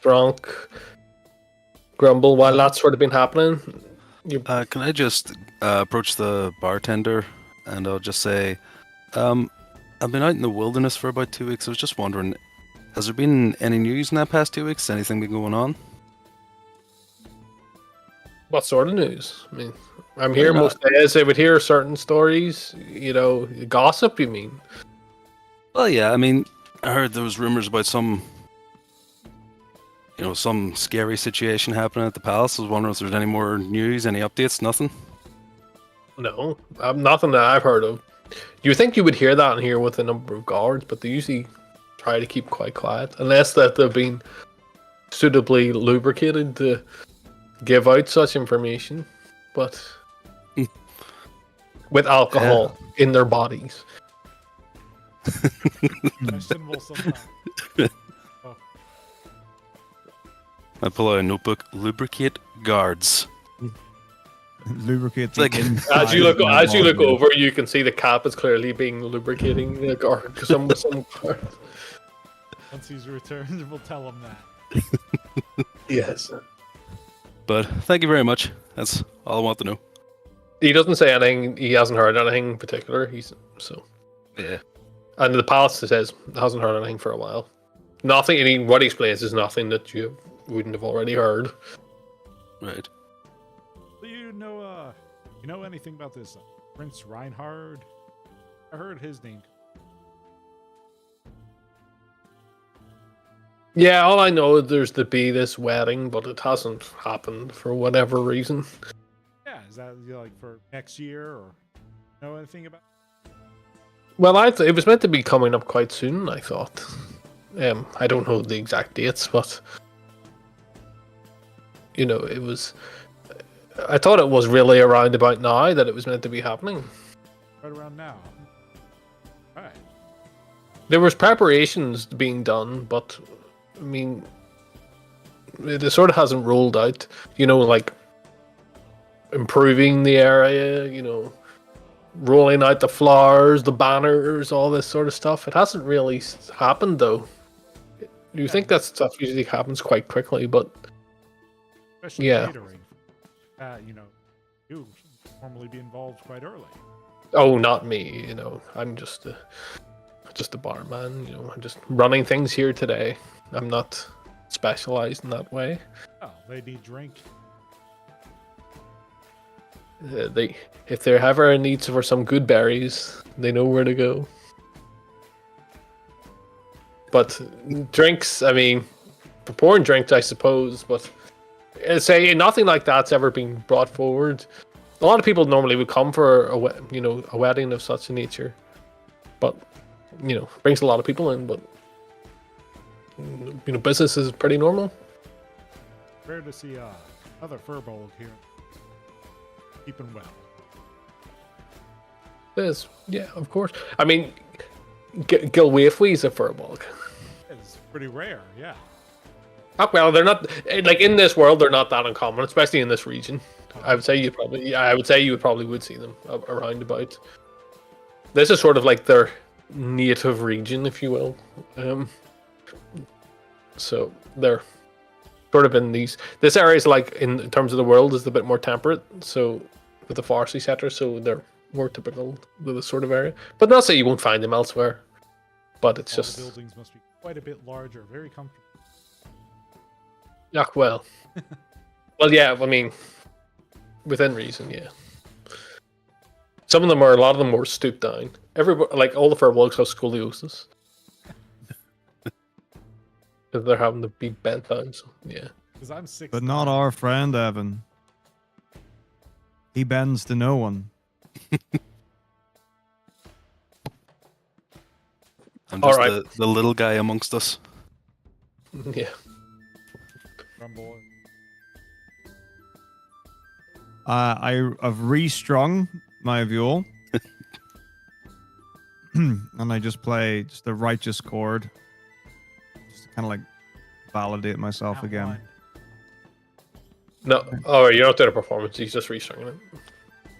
Bronk, Grumble, while that's sort of been happening? Can I just approach the bartender and I'll just say, I've been out in the wilderness for about 2 weeks. I was just wondering, has there been any news in that past 2 weeks? Anything been going on? What sort of news? I mean, I'm here most days. I would hear certain stories, gossip, you mean? Well, yeah, I mean, I heard there was rumors about some scary situation happening at the palace. I was wondering if there's any more news, any updates, nothing? No, nothing that I've heard of. You would think you would hear that in here with the number of guards, but they usually try to keep quite quiet, unless that they've been suitably lubricated to give out such information. But with alcohol in their bodies. Questionable sometimes. Oh, I pull out a notebook. Lubricate guards. Lubricate. Like- As you look over, you can see the cap is clearly being lubricating the guard. Some guard. once he's returned, we'll tell him that. Yes. But thank you very much. That's all I want to know. He doesn't say anything. He hasn't heard anything in particular. Yeah. And the palace says hasn't heard anything for a while. Nothing. What he explains is nothing that you wouldn't have already heard. Right. Do you know anything about this Prince Reinhard? I heard his name. Yeah, all I know is there's to be this wedding, but it hasn't happened for whatever reason. Yeah, is that like for next year or know anything about? Well, it was meant to be coming up quite soon, I thought. I don't know the exact dates, but it was. I thought it was really around about now that it was meant to be happening. Right around now. All right. There was preparations being done, but I mean, it sort of hasn't rolled out. Like improving the area. Rolling out the flowers, the banners, all this sort of stuff. It hasn't really happened though. You think that stuff usually happens quite quickly, but Especially yeah. catering. You normally be involved quite early. Oh, not me. I'm just a barman. I'm just running things here today. I'm not specialized in that way. Oh, they need drink. If they're ever in need for some good berries, they know where to go. But drinks, I mean, for pouring drinks, I suppose. But say nothing like that's ever been brought forward. A lot of people normally would come for a wedding of such a nature, but brings a lot of people in. But business is pretty normal. Rare to see another furbolg here. Keeping well. Yes, yeah, of course. I mean, Gilwaifwe is a furbolg. It's pretty rare, yeah. Oh, well, they're not like in this world. They're not that uncommon, especially in this region. I would say you probably would see them around about. This is sort of like their native region, if you will. So they're sort of in these. This area is like in terms of the world is a bit more temperate. So with the forestry sector, so they're more typical of this sort of area. But not say you won't find them elsewhere. But it's All just the buildings must be quite a bit larger, very comfortable. yeah, well, yeah. I mean, within reason, yeah. A lot of them are stooped down. Everybody, like all the furbolgs, have scoliosis. Because they're having to be bent down, so yeah. Because I'm 6. But not our friend Evan. He bends to no one. I'm All just right. the little guy amongst us. Yeah. Rumble. I've restrung my viol. And I just play just the righteous chord. Just to kind of like validate myself again. Outlined. No, oh, you're not doing a performance. He's just restringing it.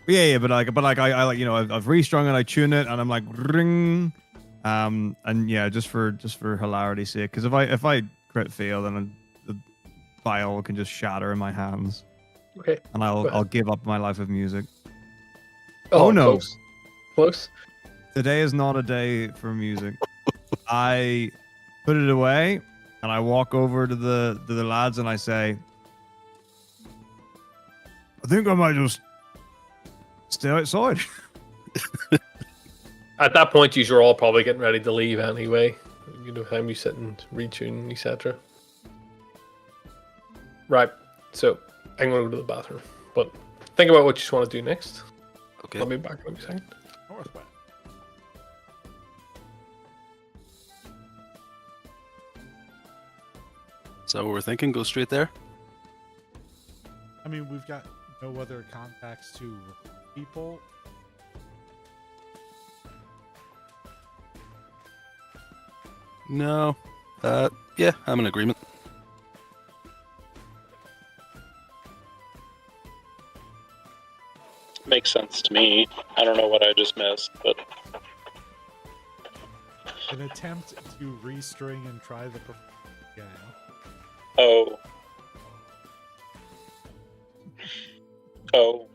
Yeah, but I like I've restrung it, I tune it, and I'm like ring, and yeah, just for hilarity's sake, because if I crit fail, then the viol can just shatter in my hands, Okay. and I'll give up my life of music. Oh, no. Close. Today is not a day for music. I put it away, and I walk over to the lads, and I say, I think I might just stay outside. At that point, you're all probably getting ready to leave anyway. Time you sit and retune, etc. Right. So I'm gonna go to the bathroom, but think about what you want to do next. Okay. I'll be back in a second. Northwest. So we're thinking go straight there. I mean, we've got no other contacts to people. No. Yeah, I'm in agreement. Makes sense to me. I don't know what I just missed, but An attempt to restring and try the again. oh. Oh.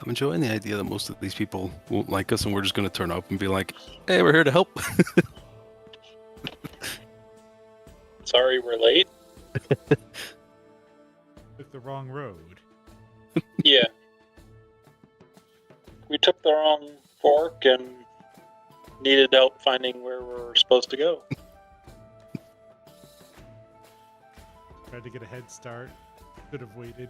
I'm enjoying the idea that most of these people won't like us and we're just going to turn up and be like, hey, we're here to help. Sorry we're late. Took the wrong road. Yeah. We took the wrong fork and needed help finding where we're supposed to go. Tried to get a head start. Could have waited.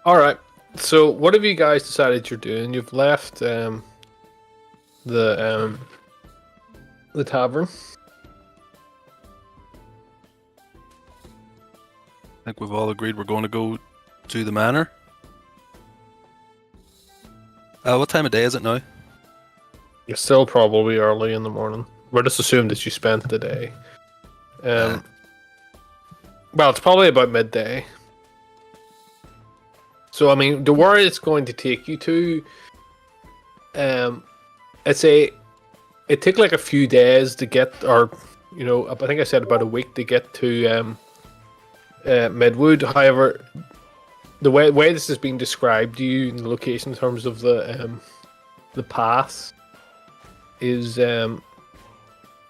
All right. So, what have you guys decided you're doing? You've left the tavern. I think we've all agreed we're going to go to the manor. What time of day is it now? You're still probably early in the morning. We're just assumed that you spent the day. Well, it's probably about midday. So, I mean, the where it's going to take you to, I'd say it took like a few days to get, or I think I said about a week to get to Midwood. However, the way this is being described to you in the location in terms of the path is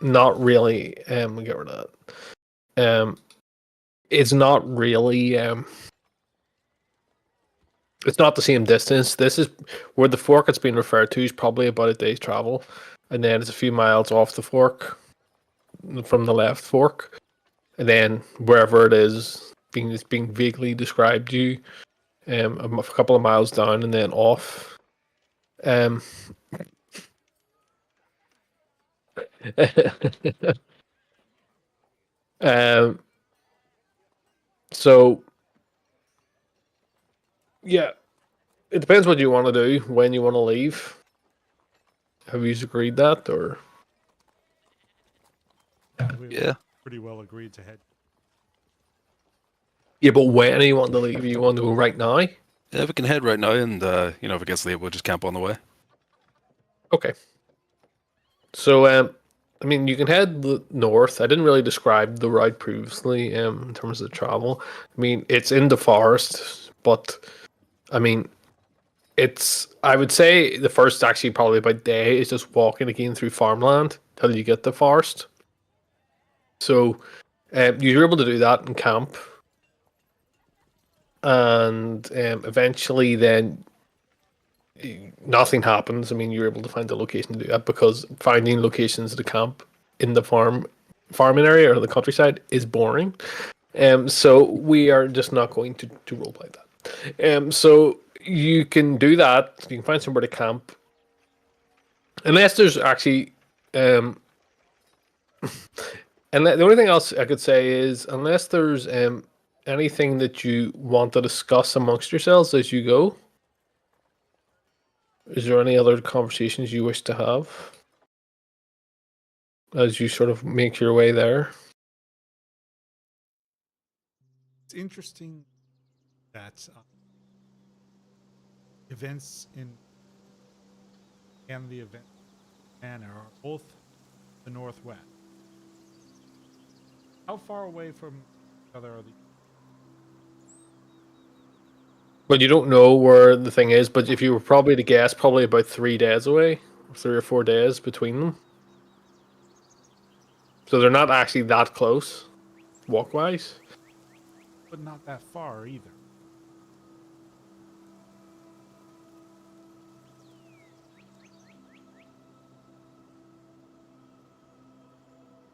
not really. We'll get rid of that. It's not really. It's not the same distance. This is where the fork it's being referred to is probably about a day's travel, and then it's a few miles off the fork from the left fork, and then wherever it is it's being vaguely described to you, a couple of miles down and then off. So yeah, it depends what you want to do, when you want to leave. Have you agreed that, or? We Yeah. pretty well agreed to head. Yeah, but when do you want to leave? You want to go right now? Yeah, we can head right now, and if it gets late, we'll just camp on the way. Okay. So, I mean, you can head north. I didn't really describe the route previously, in terms of travel. I mean, it's in the forest, but I mean, I would say the first actually probably about day is just walking again through farmland till you get the forest. So, you're able to do that in camp, and eventually then nothing happens. I mean, you're able to find the location to do that, because finding locations to camp in the farming area or the countryside is boring. So we are just not going to roleplay that. So you can do that. You can find somewhere to camp, unless there's actually and the only thing else I could say is, unless there's anything that you want to discuss amongst yourselves as you go. Is there any other conversations you wish to have as you sort of make your way there? It's interesting that events and the event manor are both the northwest. How far away from each other are these? Well, you don't know where the thing is, but if you were probably to guess, probably about 3 days away, 3 or 4 days between them. So they're not actually that close, walk-wise. But not that far either.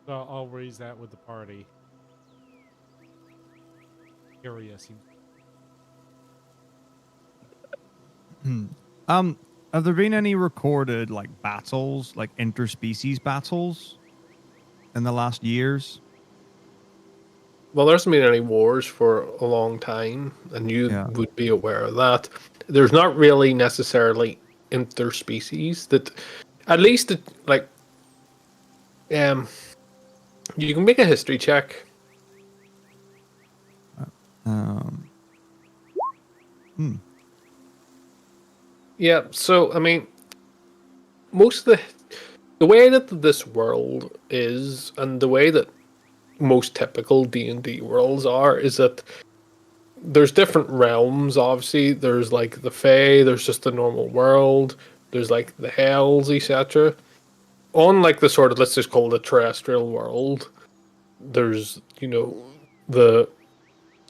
So I'll raise that with the party. Area seems. Have there been any recorded battles, like interspecies battles, in the last years? Well, there hasn't been any wars for a long time, and you would be aware of that. There's not really necessarily interspecies that, at least, you can make a history check. Yeah, so I mean, most of the way that this world is, and the way that most typical D&D worlds are, is that there's different realms. Obviously, there's like the Fae, there's just the normal world, there's like the Hells, etc. On like the sort of, let's just call it the terrestrial world, there's the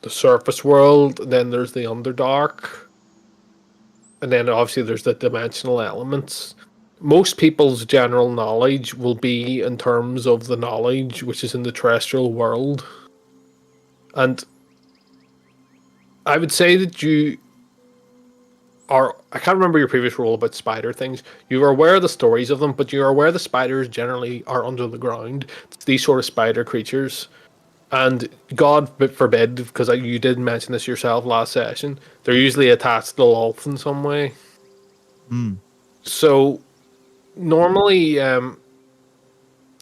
surface world, then there's the Underdark, and then obviously there's the dimensional elements. Most people's general knowledge will be in terms of the knowledge which is in the terrestrial world. And I would say that are, I can't remember your previous rule about spider things. You are aware of the stories of them, but you are aware the spiders generally are under the ground. It's these sort of spider creatures. And God forbid, because you did mention this yourself last session, they're usually attached to Lolth in some way. Hmm. So normally,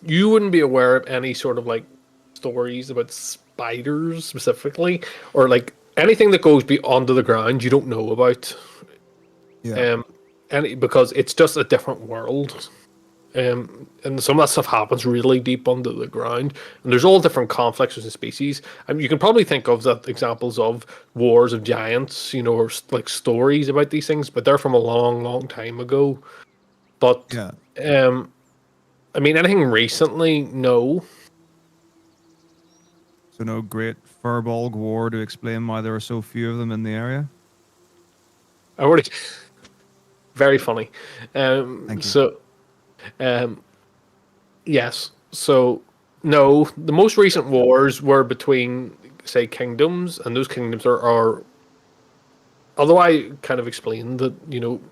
you wouldn't be aware of any sort of like stories about spiders specifically, or like anything that goes under the ground. You don't know about, Yeah. because it's just a different world. And some of that stuff happens really deep under the ground, and there's all different conflicts within species. I mean, you can probably think of that examples of wars of giants, or like stories about these things, but they're from a long, long time ago. But Yeah. I mean, anything recently? No. So no great Furbolg war to explain why there are so few of them in the area. I already. Very funny. Thank you. So, yes. So, no, the most recent wars were between, say, kingdoms, and those kingdoms are. Although I kind of explained that,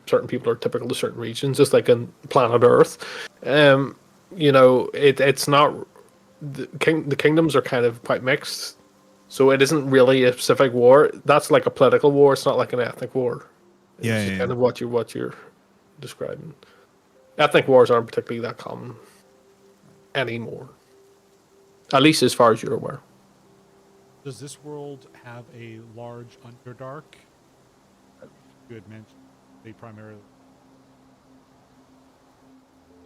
certain people are typical to certain regions, just like in planet Earth, it's not. The kingdoms are kind of quite mixed, so it isn't really a specific war. That's like a political war. It's not like an ethnic war. It's Yeah, just yeah, kind yeah. of what you're describing. Ethnic wars aren't particularly that common anymore, at least as far as you're aware. Does this world have a large Underdark? You had mentioned they primarily.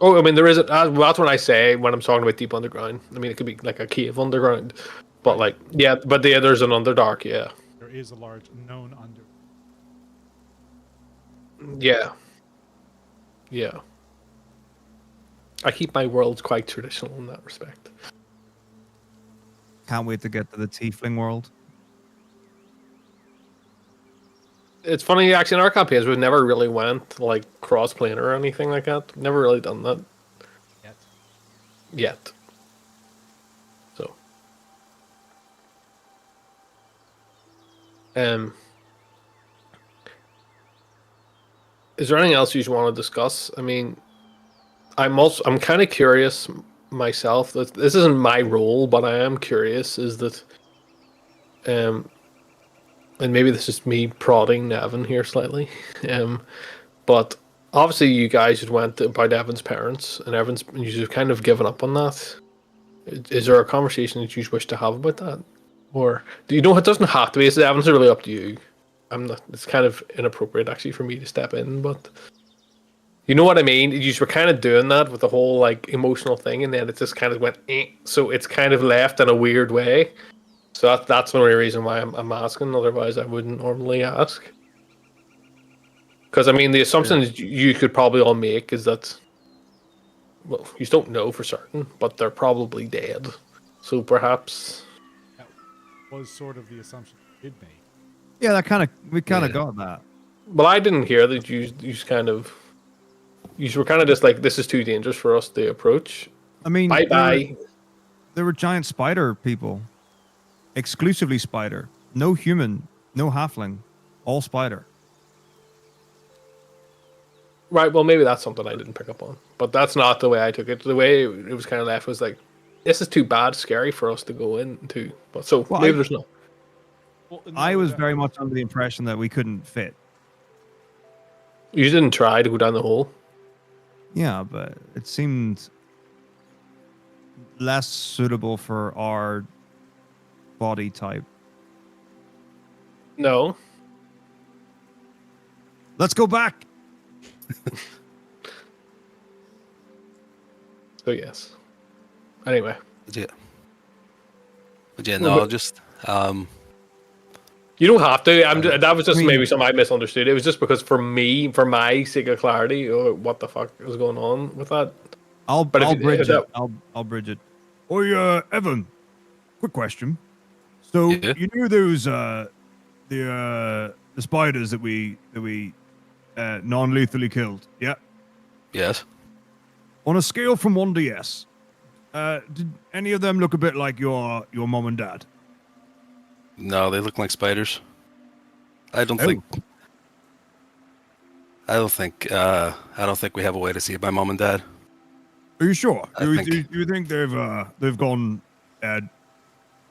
Oh, I mean, there isn't. That's what I say when I'm talking about deep underground. I mean, it could be like a cave underground, but Right. there's an underdark. Yeah, There is a large known under. yeah, yeah. I keep my worlds quite traditional in that respect. Can't wait to get to the Tiefling world. It's funny, actually, in our campaigns, we never really went like cross-plane or anything like that. Never really done that yet. So, is there anything else you want to discuss? I mean, I'm kind of curious myself. That this isn't my role, but I am curious. Is that, and maybe this is me prodding Nevin here slightly, but obviously you guys had went about Evan's parents, and you've kind of given up on that. Is there a conversation that you wish to have about that, or do you know it doesn't have to be? Evan's really up to you. I'm not. It's kind of inappropriate actually for me to step in, but you know what I mean. You were kind of doing that with the whole like emotional thing, and then it just kind of went. So it's kind of left in a weird way. So that's the only reason why I'm asking. Otherwise, I wouldn't normally ask. Because I mean, the assumption that you could probably all make is that, well, you don't know for certain, but they're probably dead. So perhaps. That was sort of the assumption we did make. Yeah, we kind of Yeah. got that. Well, I didn't hear that you were kind of just like, this is too dangerous for us to approach. I mean, Bye. There were giant spider people, exclusively spider. No human, no halfling, all spider. Right, well, maybe that's something I didn't pick up on. But that's not the way I took it. The way it was kind of left was like, this is too bad, scary for us to go into. But so Well, maybe there's no. Well, I no, was that- very much under the impression that we couldn't fit. You didn't try to go down the hole. Yeah, but it seemed less suitable for our body type. No. Let's go back. So yes. Anyway. But yeah, Well, no, but- just You don't have to. That was just I mean- maybe something I misunderstood. It was just because for my sake of clarity, what the fuck is going on with that? I'll But if I'll you- bridge if it. that- I'll bridge it. Oh, Evan. Quick question. So Yeah? you knew those the spiders that we non-lethally killed? Yeah. yes. On a scale from 1 to yes, did any of them look a bit like your mom and dad? No, they look like spiders. I don't Oh. think. I don't think we have a way to see my mom and dad. Are you sure? I Do think- you think they've gone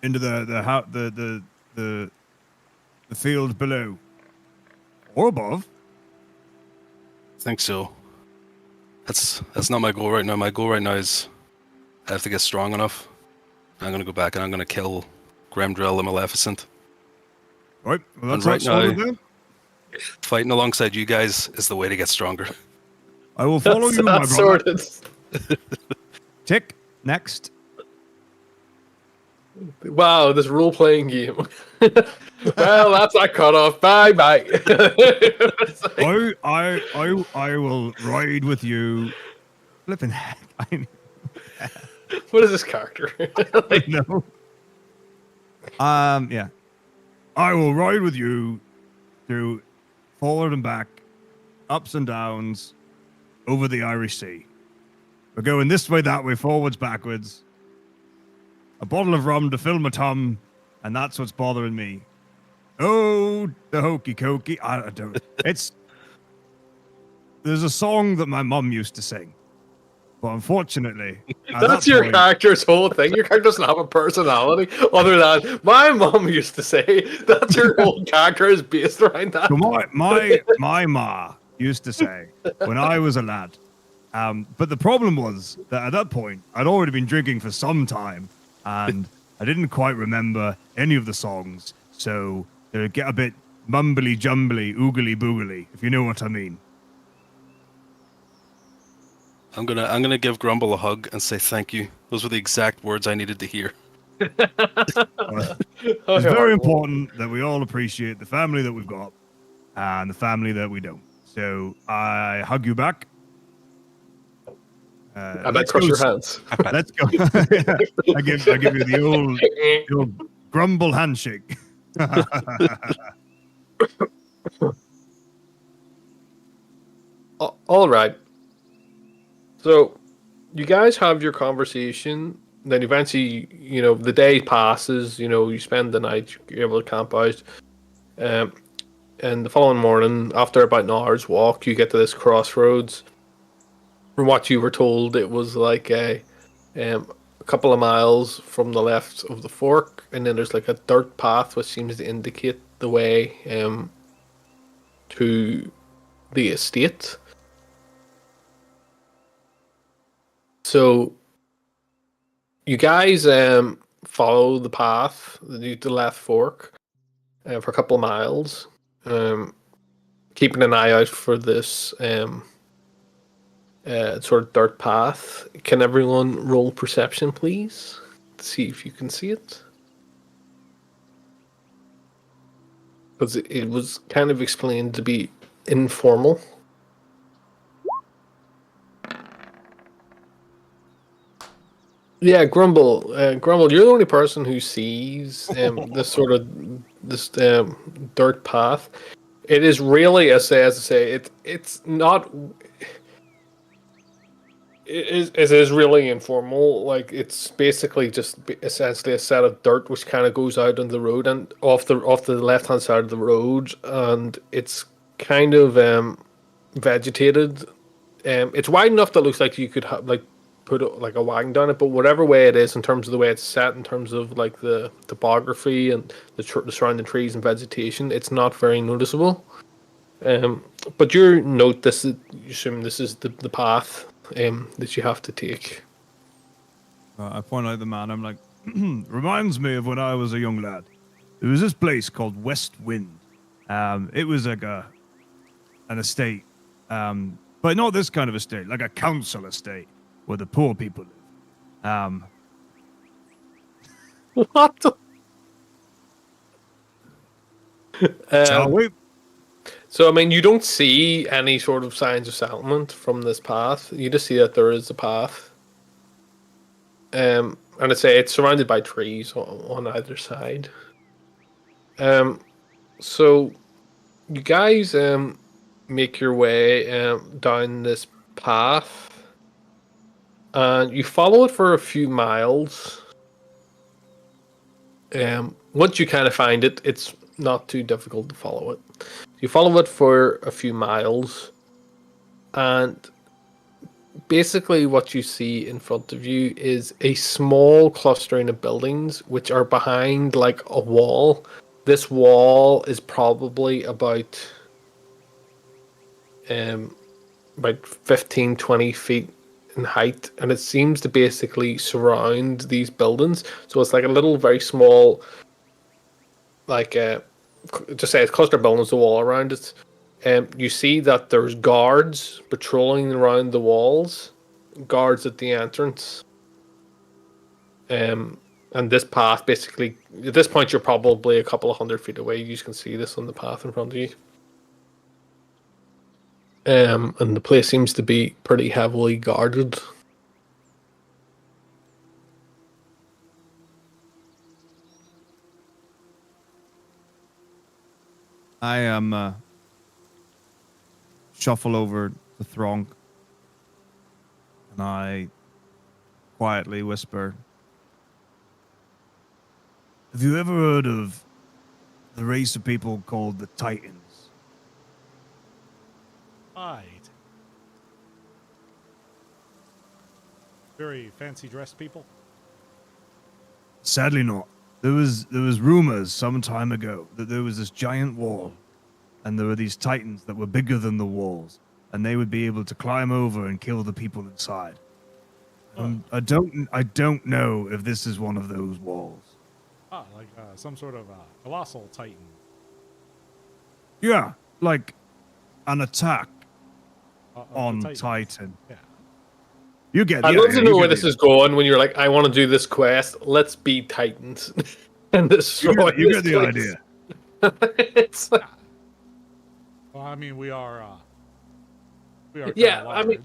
into the field below or above? I think so. That's not my goal right now. My goal right now is I have to get strong enough. I'm gonna go back and I'm gonna kill Gremdrill and Maleficent. Right. Well, And that's right sorted now- then. Fighting alongside you guys is the way to get stronger. I will follow you, my That's brother. sorted. Tick. Next. Wow, this role playing game. Well, that's a cut off. Bye bye. It's like, I will ride with you. Flipping heck. I what is this character? Like, know. Yeah. I will ride with you through forward and back, ups and downs, over the Irish Sea. We're going this way, that way, forwards, backwards. A bottle of rum to fill my tum, and that's what's bothering me. Oh, the hokey cokey. I don't. It's. There's a song that my mum used to sing, but unfortunately, at that's that your point- character's whole thing. Your character doesn't have a personality other than my mom used to say. That's your whole character is based around that. So my ma used to say when I was a lad. But the problem was that at that point I'd already been drinking for some time, and I didn't quite remember any of the songs, so they would get a bit mumbly jumbly, oogly boogly, if you know what I mean. I'm gonna give Grumble a hug and say thank you. Those were the exact words I needed to hear. It's very important that we all appreciate the family that we've got and the family that we don't. So I hug you back. I bet Let's crush go your s- hands. Let's go. I give you the old grumble handshake. All right. So, you guys have your conversation. Then eventually, the day passes. You spend the night. You're able to camp out. And the following morning, after about an hour's walk, you get to this crossroads. From what you were told, it was like a couple of miles from the left of the fork, and then there's like a dirt path which seems to indicate the way to the estate. So you guys follow the path, the left fork, for a couple of miles, keeping an eye out for this sort of dirt path. Can everyone roll perception, please? See if you can see it. Because it was kind of explained to be informal. Yeah, Grumble. Grumble, you're the only person who sees this dirt path. It is really, as I say, it's not. It is really informal. Like, it's basically just essentially a set of dirt which kind of goes out on the road and off the left hand side of the road, and it's kind of vegetated. It's wide enough that it looks like you could put like a wagon down it, but whatever way it is in terms of the way it's set, in terms of like the topography and the surrounding trees and vegetation, it's not very noticeable. But you assume this is the path that you have to take. I point out the man. I'm like, reminds me of when I was a young lad. There was this place called West Wind. It was like an estate, but not this kind of estate, like a council estate where the poor people live. What the? Shall we? So, I mean, you don't see any sort of signs of settlement from this path. You just see that there is a path. And I'd say it's surrounded by trees on either side. So, you guys make your way down this path. And you follow it for a few miles. Once you kind of find it, it's not too difficult to follow it. You follow it for a few miles, and basically what you see in front of you is a small clustering of buildings which are behind like a wall. This wall is probably about 15, 20 feet in height, and it seems to basically surround these buildings. So it's like a little very small, like just say it's cluster of buildings, the wall around it. You see that there's guards patrolling around the walls, guards at the entrance. And this path, basically, at this point, you're probably a couple of 100 feet away. You can see this on the path in front of you. And the place seems to be pretty heavily guarded. I shuffle over the throng, and I quietly whisper, "Have you ever heard of the race of people called the Titans?" Right. Very fancy dressed people. Sadly not. There was rumors some time ago that there was this giant wall, and there were these Titans that were bigger than the walls, and they would be able to climb over and kill the people inside. I don't know if this is one of those walls. Like some sort of colossal titan. Yeah, like an attack Of the on Titans. Titan. Yeah. You get. I'd yeah, love yeah, to you know where get this the- is going when you're like, I want to do this quest. Let's be Titans and destroy You this get the place. idea. It's like- Well, I mean, we are kind Yeah, of I large. mean-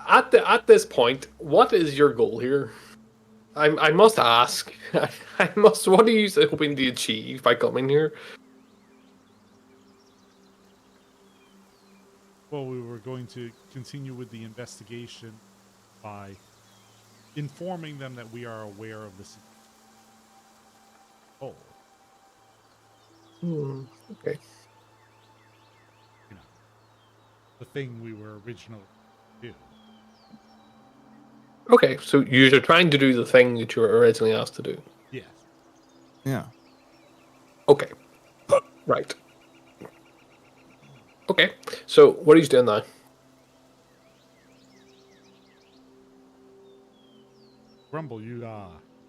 at this point, what is your goal here? I must ask. I must. What are you hoping to achieve by coming here? Well, we were going to continue with the investigation by informing them that we are aware of this. Oh, Okay. you know, the thing we were originally to do. Okay, so you're trying to do the thing that you were originally asked to do. Yes. Yeah. Okay. Right. Okay. So what are you doing now? Grumble, you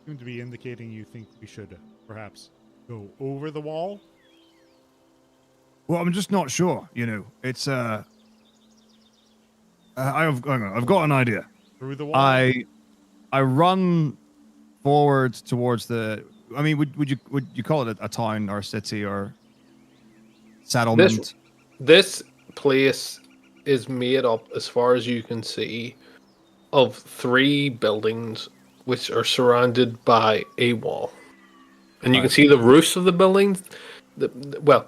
seem to be indicating you think we should perhaps go over the wall. Well, I'm just not sure. You know, it's I've got an idea. Through the wall. I run forward towards the. I mean, would you call it a town or a city or settlement? This place is made up, as far as you can see, of 3 buildings which are surrounded by a wall. And you can Right. see the roofs of the buildings. Well,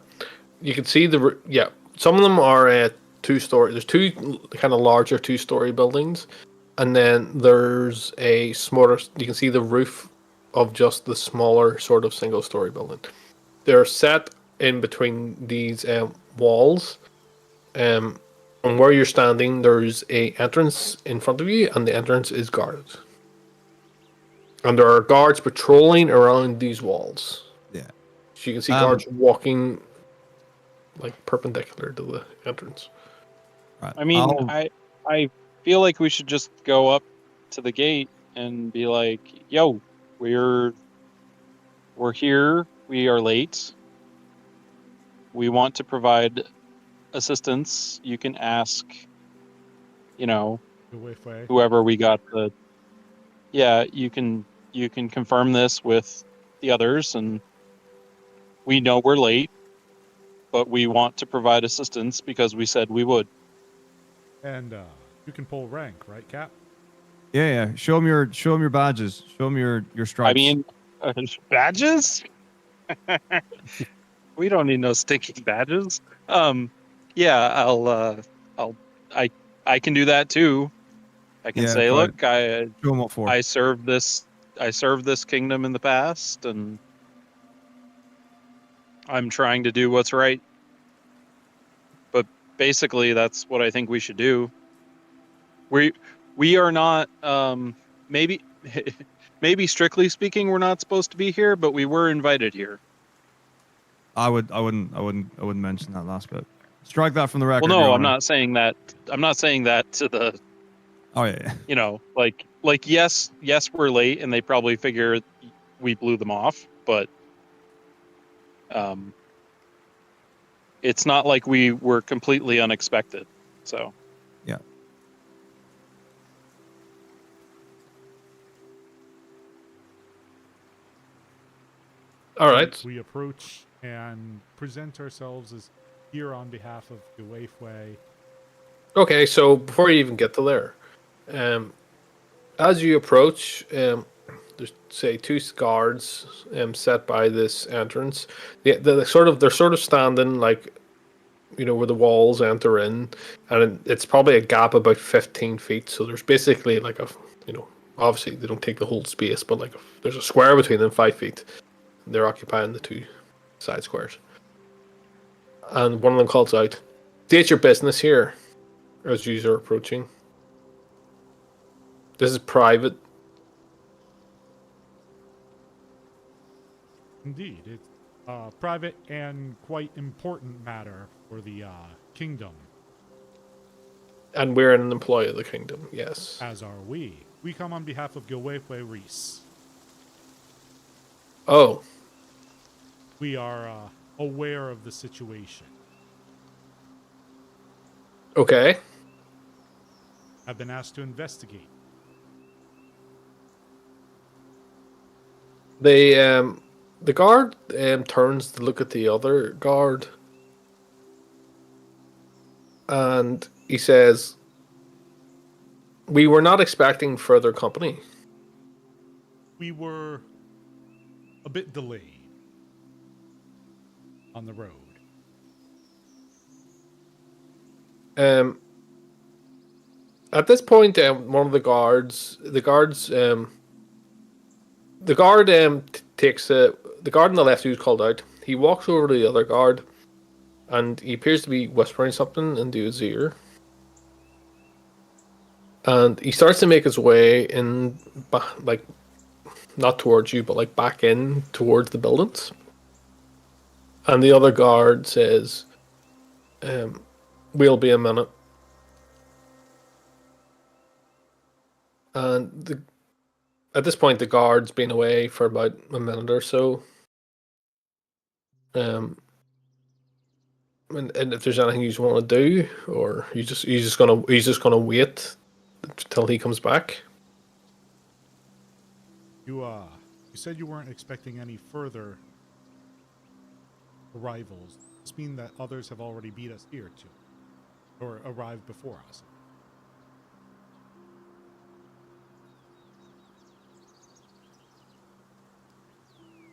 you can see some of them are 2-story. There's 2 kind of larger 2-story buildings, and then there's a smaller. You can see the roof of just the smaller sort of single-story building. They're set in between these walls. And where you're standing, there's a entrance in front of you, and the entrance is guarded. And there are guards patrolling around these walls. Yeah. So you can see guards walking like perpendicular to the entrance. Right. I mean, I'll- I feel like we should just go up to the gate and be like, "Yo, we're here. We are late. We want to provide assistance. You can ask, The way. whoever we got the. Yeah, you can confirm this with the others, and we know we're late, but we want to provide assistance because we said we would." And you can pull rank, right, Cap? yeah. Show them your badges. Show them your stripes. I mean, badges? We don't need no stinking badges. Yeah, I can do that too. I can Yeah, say, go look, show them what for. I served this kingdom in the past, and I'm trying to do what's right. But basically that's what I think we should do. We are not maybe maybe strictly speaking we're not supposed to be here, but we were invited here. I wouldn't mention that last bit. Strike that from the record. Well, no, Your I'm Honor. not saying that. I'm not saying that to the Oh yeah. like yes we're late and they probably figure we blew them off, but it's not like we were completely unexpected. So Yeah. All right. We approach and present ourselves as here on behalf of the Wayfway. Okay, so before you even get to there, as you approach, there's say two guards set by this entrance. They're sort of standing like, where the walls enter in, and it's probably a gap about 15 feet. So there's basically like obviously they don't take the whole space, but like there's a square between them 5 feet. They're occupying the two side squares, and one of them calls out, "State your business here," as you are approaching. This is private. Indeed, it's a private and quite important matter for the kingdom, And we're an employee of the kingdom, yes. as are we. We come on behalf of Gilwayfwe Reese. Oh, We are aware of the situation. okay. Have been asked to investigate. The guard turns to look at the other guard, and he says, "We were not expecting further company." We were a bit delayed on the road. At this point, one of the guard takes the guard on the left who's called out. He walks over to the other guard, and he appears to be whispering something into his ear. And he starts to make his way in, like, not towards you, but like back in towards the buildings. And the other guard says, "We'll be a minute." And at this point, the guard's been away for about a minute or so. And if there's anything you want to do, or he's just gonna wait till he comes back. You said you weren't expecting any further arrivals. Does this mean that others have already beat us here too, or arrived before us?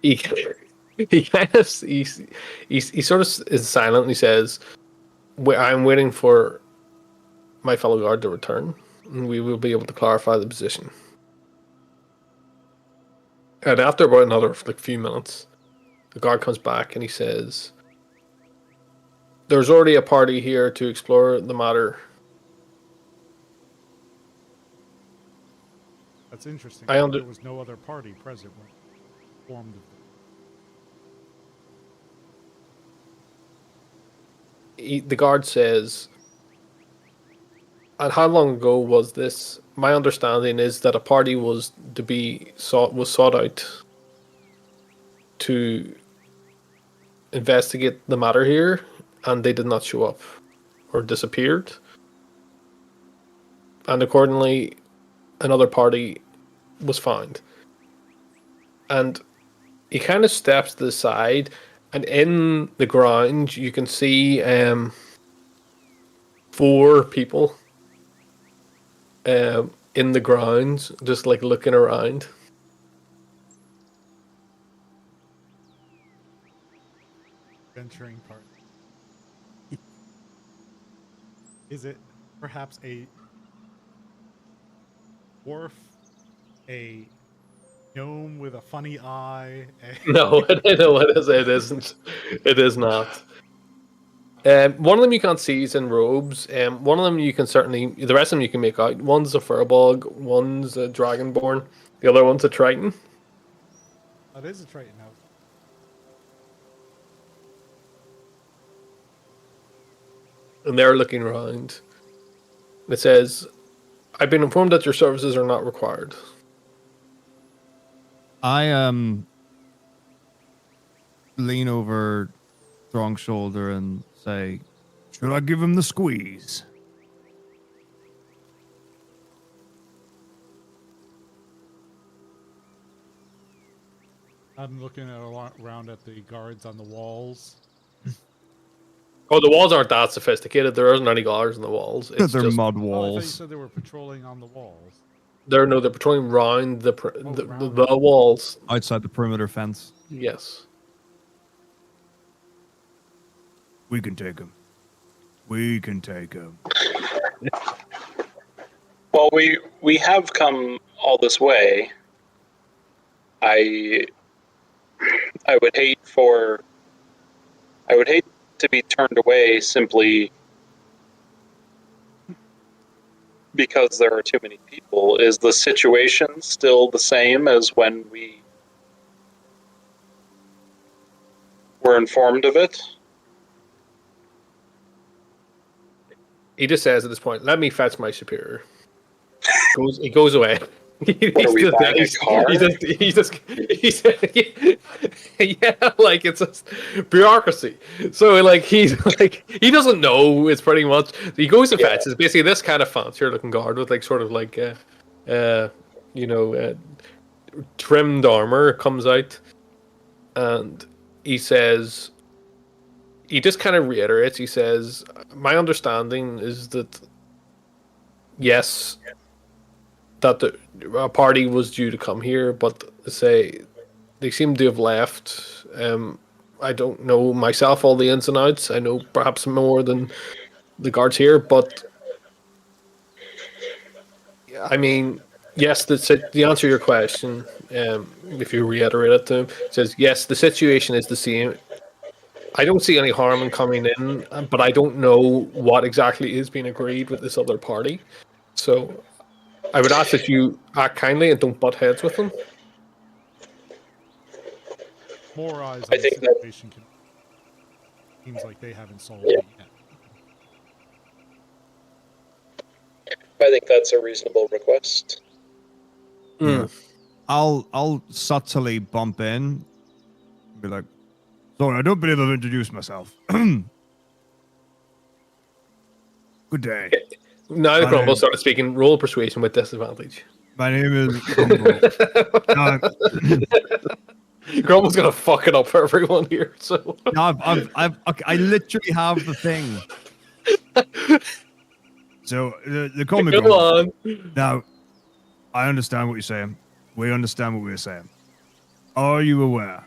He kind of he sort of is silent. And he says, "I'm waiting for my fellow guard to return, and we will be able to clarify the position." And after about another few minutes, the guard comes back and he says, "There's already a party here to explore the matter." That's interesting. There There was no other party present when formed. The guard says, "And how long ago was this? My understanding is that a party was sought out to investigate the matter here, and they did not show up or disappeared. And accordingly, another party was found." And he kind of steps to the side, and in the ground you can see 4 people in the grounds, just like looking around. Venturing part. Is it perhaps a dwarf, a gnome with a funny eye? No, it isn't. It is not. One of them you can't see is in robes. One of them you can certainly. The rest of them you can make out. One's a furbog. One's a dragonborn. The other one's a triton. That is a Triton house. And they're looking around. It says, "I've been informed that your services are not required." I lean over Strong's shoulder and say, "Should I give him the squeeze?" I'm looking around at the guards on the walls. Oh, the walls aren't that sophisticated. There isn't any guards on the walls. It's They're just mud Oh, I thought you walls. said they were patrolling on the walls. they're patrolling round the round the walls. Outside the perimeter fence. Yes. We can take him. We can take him. Well, we have come all this way. I would hate to be turned away simply because there are too many people. Is the situation still the same as when we were informed of it? He just says at this point, "Let me fetch my superior." He goes away. Are we buying a car? Yeah, like it's just bureaucracy. So like he's like he doesn't know. It's pretty much he goes to fetch. It's basically this kind of fancier looking guard with like sort of like trimmed armor comes out, and he says. He just kind of reiterates. He says, "My understanding is that yes, that a party was due to come here, but say they seem to have left. I don't know myself all the ins and outs. I know perhaps more than the guards here, but I mean, yes, the answer to your question, if you reiterate it to him, says yes, the situation is the same. I don't see any harm in coming in, but I don't know what exactly is being agreed with this other party. So I would ask that you act kindly and don't butt heads with them." More eyes on I the think that- situation. Seems like they haven't solved it yet. I think that's a reasonable request. Yeah. I'll subtly bump in. Be like, "Sorry, I don't believe I've introduced myself." Good day. Now the My Grumble name- started speaking. Roll persuasion with disadvantage. My name is Grumble. Grumble's gonna fuck it up for everyone here. So No, I literally have the thing. So the call me go Grumble. on. Now, I understand what you're saying. We understand what we're saying. Are you aware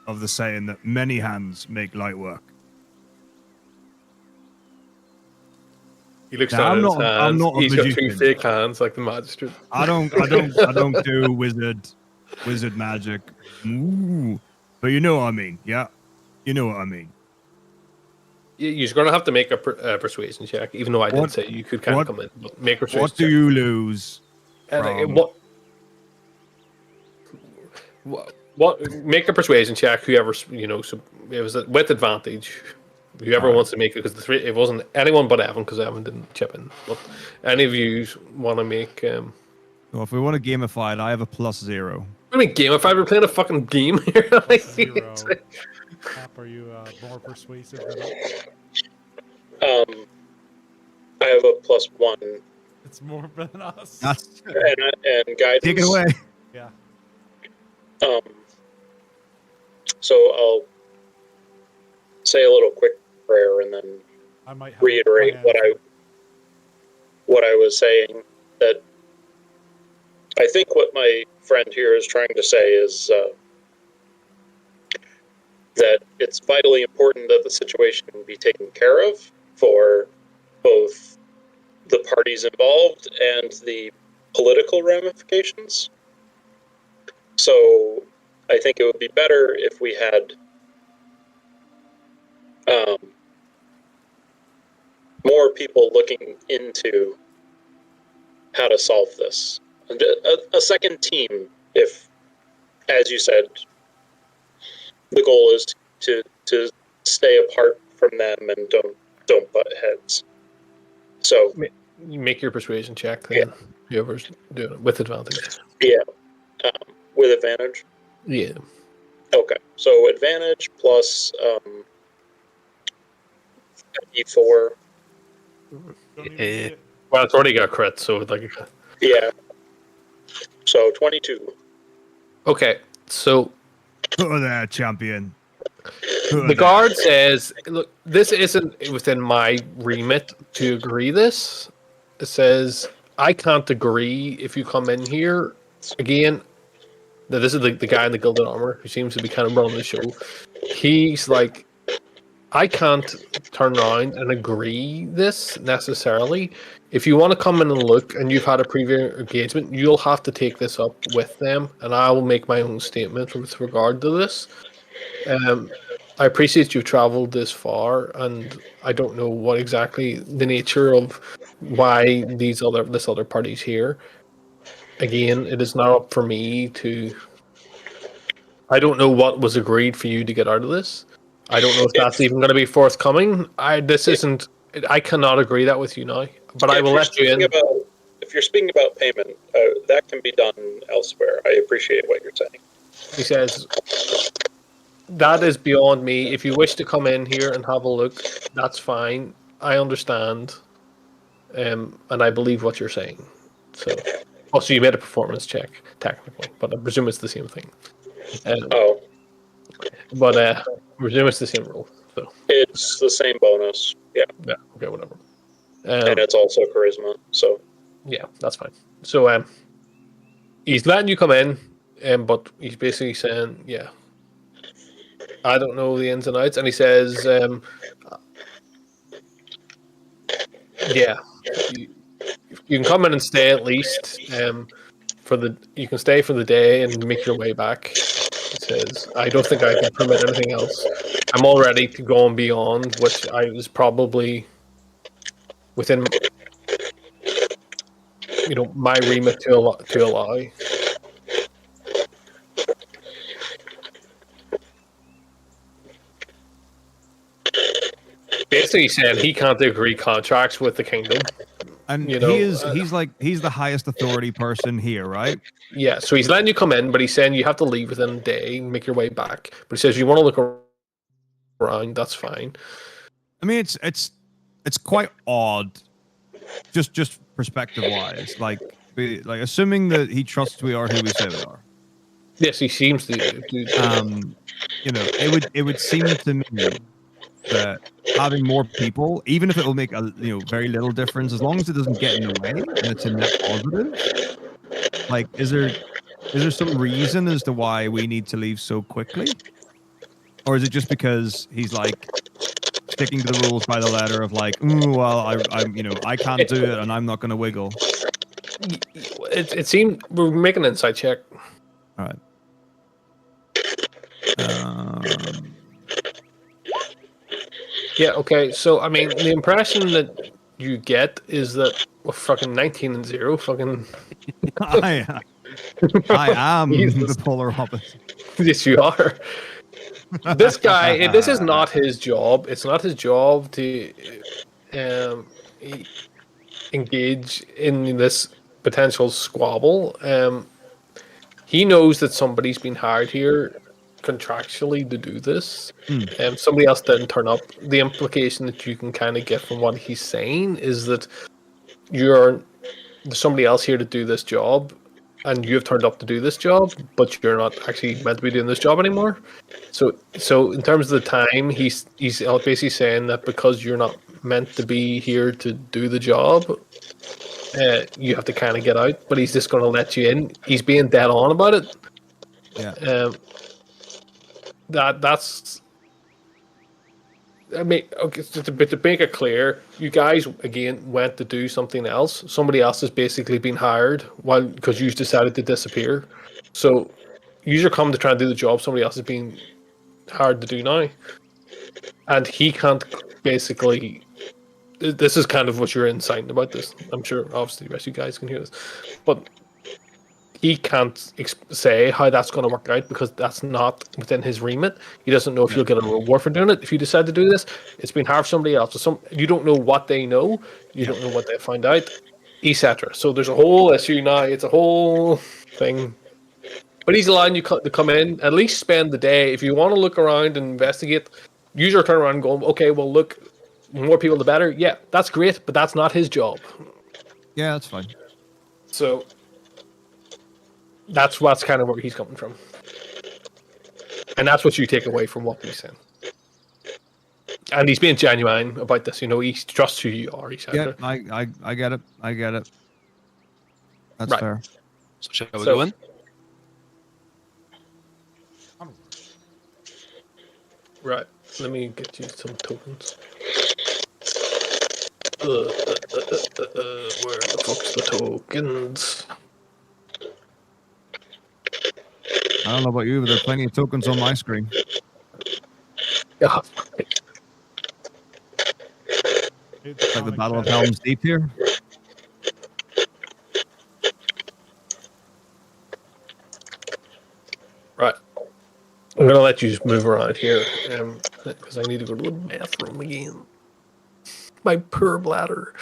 of the saying that many hands make light work? He looks Now, down I'm at his not- hands. I'm not a He's got two magician. fake hands like the magistrate. I don't do wizard magic. Ooh. But you know what I mean, yeah? You know what I mean. You're gonna have to make a persuasion check, even though I did What- say you could kind of what- come in. But make a persuasion What do check. you lose? from- What? Make a persuasion check. Whoever so it was with advantage. Whoever wants to make it, because it wasn't anyone but Evan, because Evan didn't chip in. But any of you want to make? Well, if we want to gamify it, I have a +0. I mean, game. If I were playing a fucking game here, like, +0. Cap, are you more persuasive than us? I have a +1, It's more than us. That's and guidance. take it away. Yeah. So I'll say a little quick prayer and then I might have reiterate a what plan. I was saying. That I think what my friend here is trying to say is that it's vitally important that the situation be taken care of for both the parties involved and the political ramifications. So I think it would be better if we had people looking into how to solve this. A second team, if, as you said, the goal is to stay apart from them and don't butt heads. So You make your persuasion check, then whoever's doing it with advantage. yeah, with advantage. Yeah. Okay, so advantage plus D4. Don't even Yeah. need it. Well, it's already got crit, so like. Yeah. So 22. Okay, so Oh, there, champion. the guard says, "Look, this isn't within my remit to agree this." It says, "I can't agree if you come in here again." Now, this is the guy in the gilded armor who seems to be kind of running the show. He's like, I can't turn around and agree this necessarily. If you want to come in and look and you've had a previous engagement, you'll have to take this up with them, and I will make my own statement with regard to this. I appreciate you've traveled this far, and I don't know what exactly the nature of why this other party's here. Again, it is not up for me to. I don't know what was agreed for you to get out of this. I don't know if that's even going to be forthcoming. Isn't. I cannot agree that with you now, but I will let you in. If you're speaking about payment, that can be done elsewhere. I appreciate what you're saying. He says, that is beyond me. If you wish to come in here and have a look, that's fine. I understand. And I believe what you're saying. So, also, you made a performance check, technically, but I presume it's the same thing. But I presume it's the same rule. So It's the same bonus. Yeah. Yeah, okay, whatever. And it's also charisma, so. Yeah, that's fine. So he's letting you come in, but he's basically saying, yeah, I don't know the ins and outs. And he says, yeah, you can come in and stay at least you can stay for the day and make your way back. He says, I don't think I can permit anything else. I'm all ready to go and beyond, which I was probably within my remit to allow. Basically saying he can't agree contracts with the kingdom. And he's the highest authority person here, right? Yeah, so he's letting you come in, but he's saying you have to leave within a day and make your way back. But he says you want to look around, that's fine. I mean, it's quite odd, just perspective wise. Like assuming that he trusts we are who we say we are. Yes, he seems to. It would seem to me that having more people, even if it will make a very little difference, as long as it doesn't get in the way and it's a net positive. Like, is there some reason as to why we need to leave so quickly, or is it just because he's like sticking to the rules by the letter of like, well, I can't do it and I'm not going to wiggle. It seemed we're making an insight check. All right. Yeah. Okay. So I mean, the impression that you get is that we're fucking 19-0. Fucking. I am Jesus. the polar opposite. Yes, you are. This guy. This is not his job. It's not his job to engage in this potential squabble. He knows that somebody's been hired here contractually to do this. Somebody else didn't turn up. The implication that you can kind of get from what he's saying is that there's somebody else here to do this job, and you've turned up to do this job, but you're not actually meant to be doing this job anymore. So in terms of the time, he's basically saying that because you're not meant to be here to do the job, you have to kind of get out. But he's just going to let you in. He's being dead on about it. Yeah. That's. I mean, okay, to make it clear, you guys again went to do something else. Somebody else has basically been hired because you decided to disappear. So, you come to try and do the job somebody else has been hired to do now, and he can't basically this is kind of what you're inciting about this. I'm sure, obviously, the rest of you guys can hear this, but he can't say how that's going to work out because that's not within his remit. He doesn't know if you'll get a reward for doing it. If you decide to do this, it's been hard for somebody else. So you don't know what they know. You don't know what they find out, etc. So there's a whole issue now. It's a whole thing. But he's allowing you to come in, at least spend the day. If you want to look around and investigate, use your turnaround and go, okay, well, look, more people the better. Yeah, that's great, but that's not his job. Yeah, that's fine. So that's kind of where he's coming from. And that's what you take away from what he's saying. And he's being genuine about this. You know, he trusts who you are, etc. Yeah, I get it. I get it. That's Right. fair. So shall we go in? Right. Let me get you some tokens. Where the fuck's the tokens? I don't know about you, but there are plenty of tokens on my screen. Yeah. It's like the Battle of Helm's Deep here. Right. I'm gonna let you just move around here, because I need to go to the bathroom again. My poor bladder.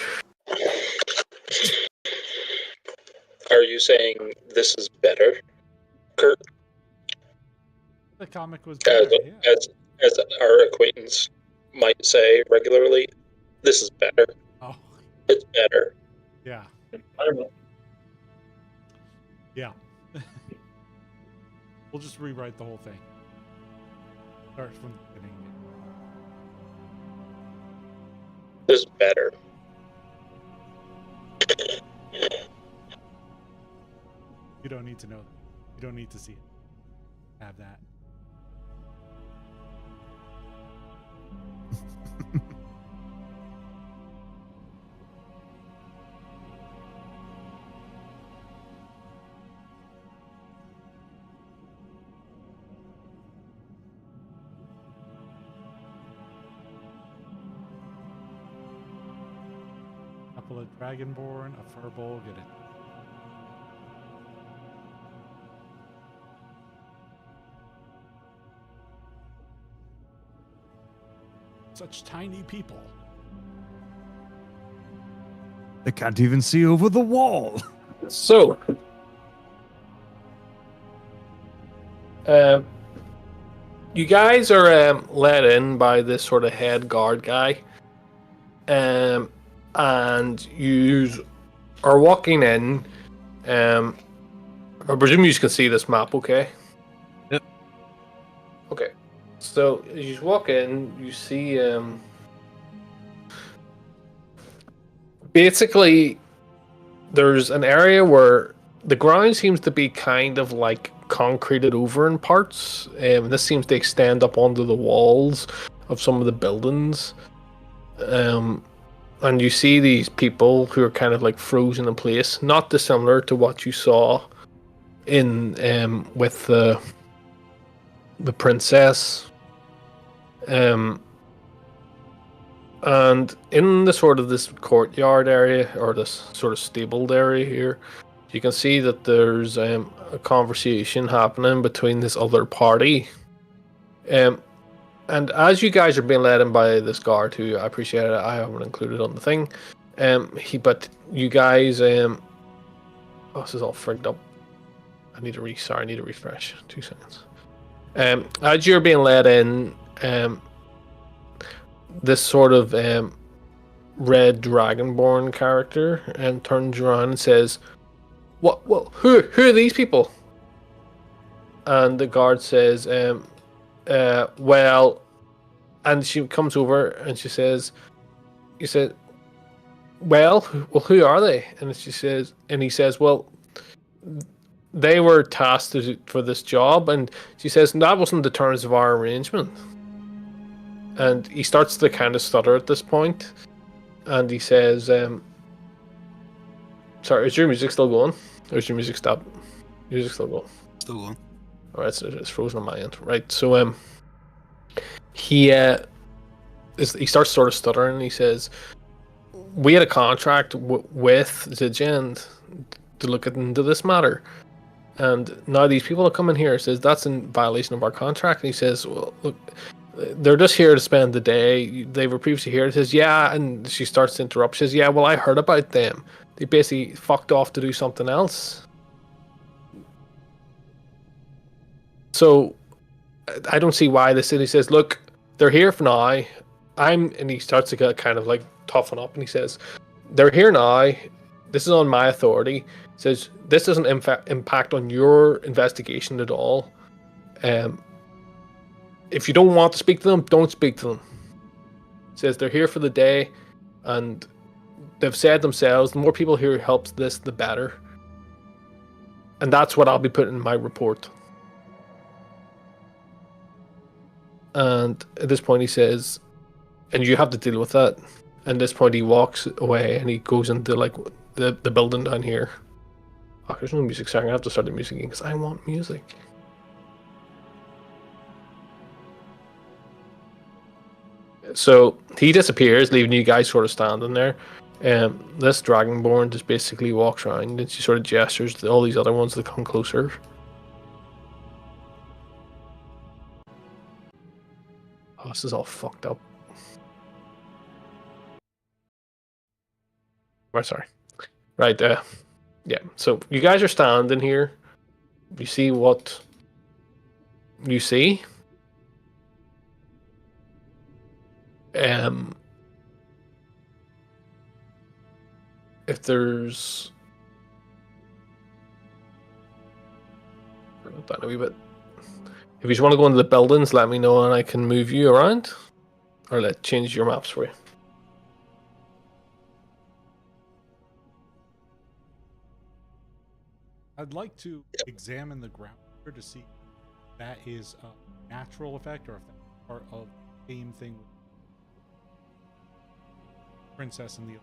Are you saying this is better, Kurt? The comic was As, better, yeah. as our acquaintance might say regularly, this is better. Oh, It's better. yeah. I don't know. Yeah. We'll just rewrite the whole thing. Start from the beginning. This is better. You don't need to know that. You don't need to see it. Have that. Couple of Dragonborn, a Furbolg, and a such tiny people. They can't even see over the wall. So, you guys are let in by this sort of head guard guy, and you are walking in. I presume you can see this map, okay? Yep. Okay. So as you walk in, you see basically there's an area where the ground seems to be kind of like concreted over in parts. This seems to extend up onto the walls of some of the buildings. And you see these people who are kind of like frozen in place, not dissimilar to what you saw in with the princess. And in the sort of this courtyard area, or this sort of stabled area here, you can see that there's a conversation happening between this other party. And as you guys are being led in by this guard, who I appreciate it, I haven't included on the thing, but you guys, oh, this is all frigged up. I need to refresh. 2 seconds. As you're being led in, this sort of red dragonborn character turns around and says, "What? Well, who are these people?" And the guard says, well, and she comes over and she says, "You said, well, who are they?" And he says, "Well, they were tasked for this job," and she says, "That wasn't the terms of our arrangement." And he starts to kind of stutter at this point, and he says, "Sorry, is your music still going? Or is your music stopped? Music still going?" Still going. All right, so it's frozen on my end. Right, so he starts sort of stuttering. And he says, we had a contract with Zigend to look into this matter. And now these people are coming here says that's in violation of our contract. And he says, well, look, they're just here to spend the day. They were previously here. He says, yeah. And she starts to interrupt. She says, yeah, well, I heard about them. They basically fucked off to do something else. So I don't see why the city says, look, they're here for now. And he starts to get kind of like toughen up. And he says, they're here now. This is on my authority. He says, this doesn't impact on your investigation at all. If you don't want to speak to them, don't speak to them. He says they're here for the day, and they've said themselves, the more people here helps this, the better. And that's what I'll be putting in my report. And at this point he says, and you have to deal with that. And at this point he walks away and he goes into like the building down here. Oh, there's no music starting. I have to start the music again because I want music. So he disappears, leaving you guys sort of standing there. This Dragonborn just basically walks around and she sort of gestures to all these other ones that come closer. Oh, this is all fucked up. Oh, sorry. Right, yeah, so you guys are standing here. You see what you see. If there's down a wee bit. If you just want to go into the buildings, let me know and I can move you around. Or let change your maps for you. I'd like to examine the ground here to see if that is a natural effect or if that's part of the same thing with Princess and the...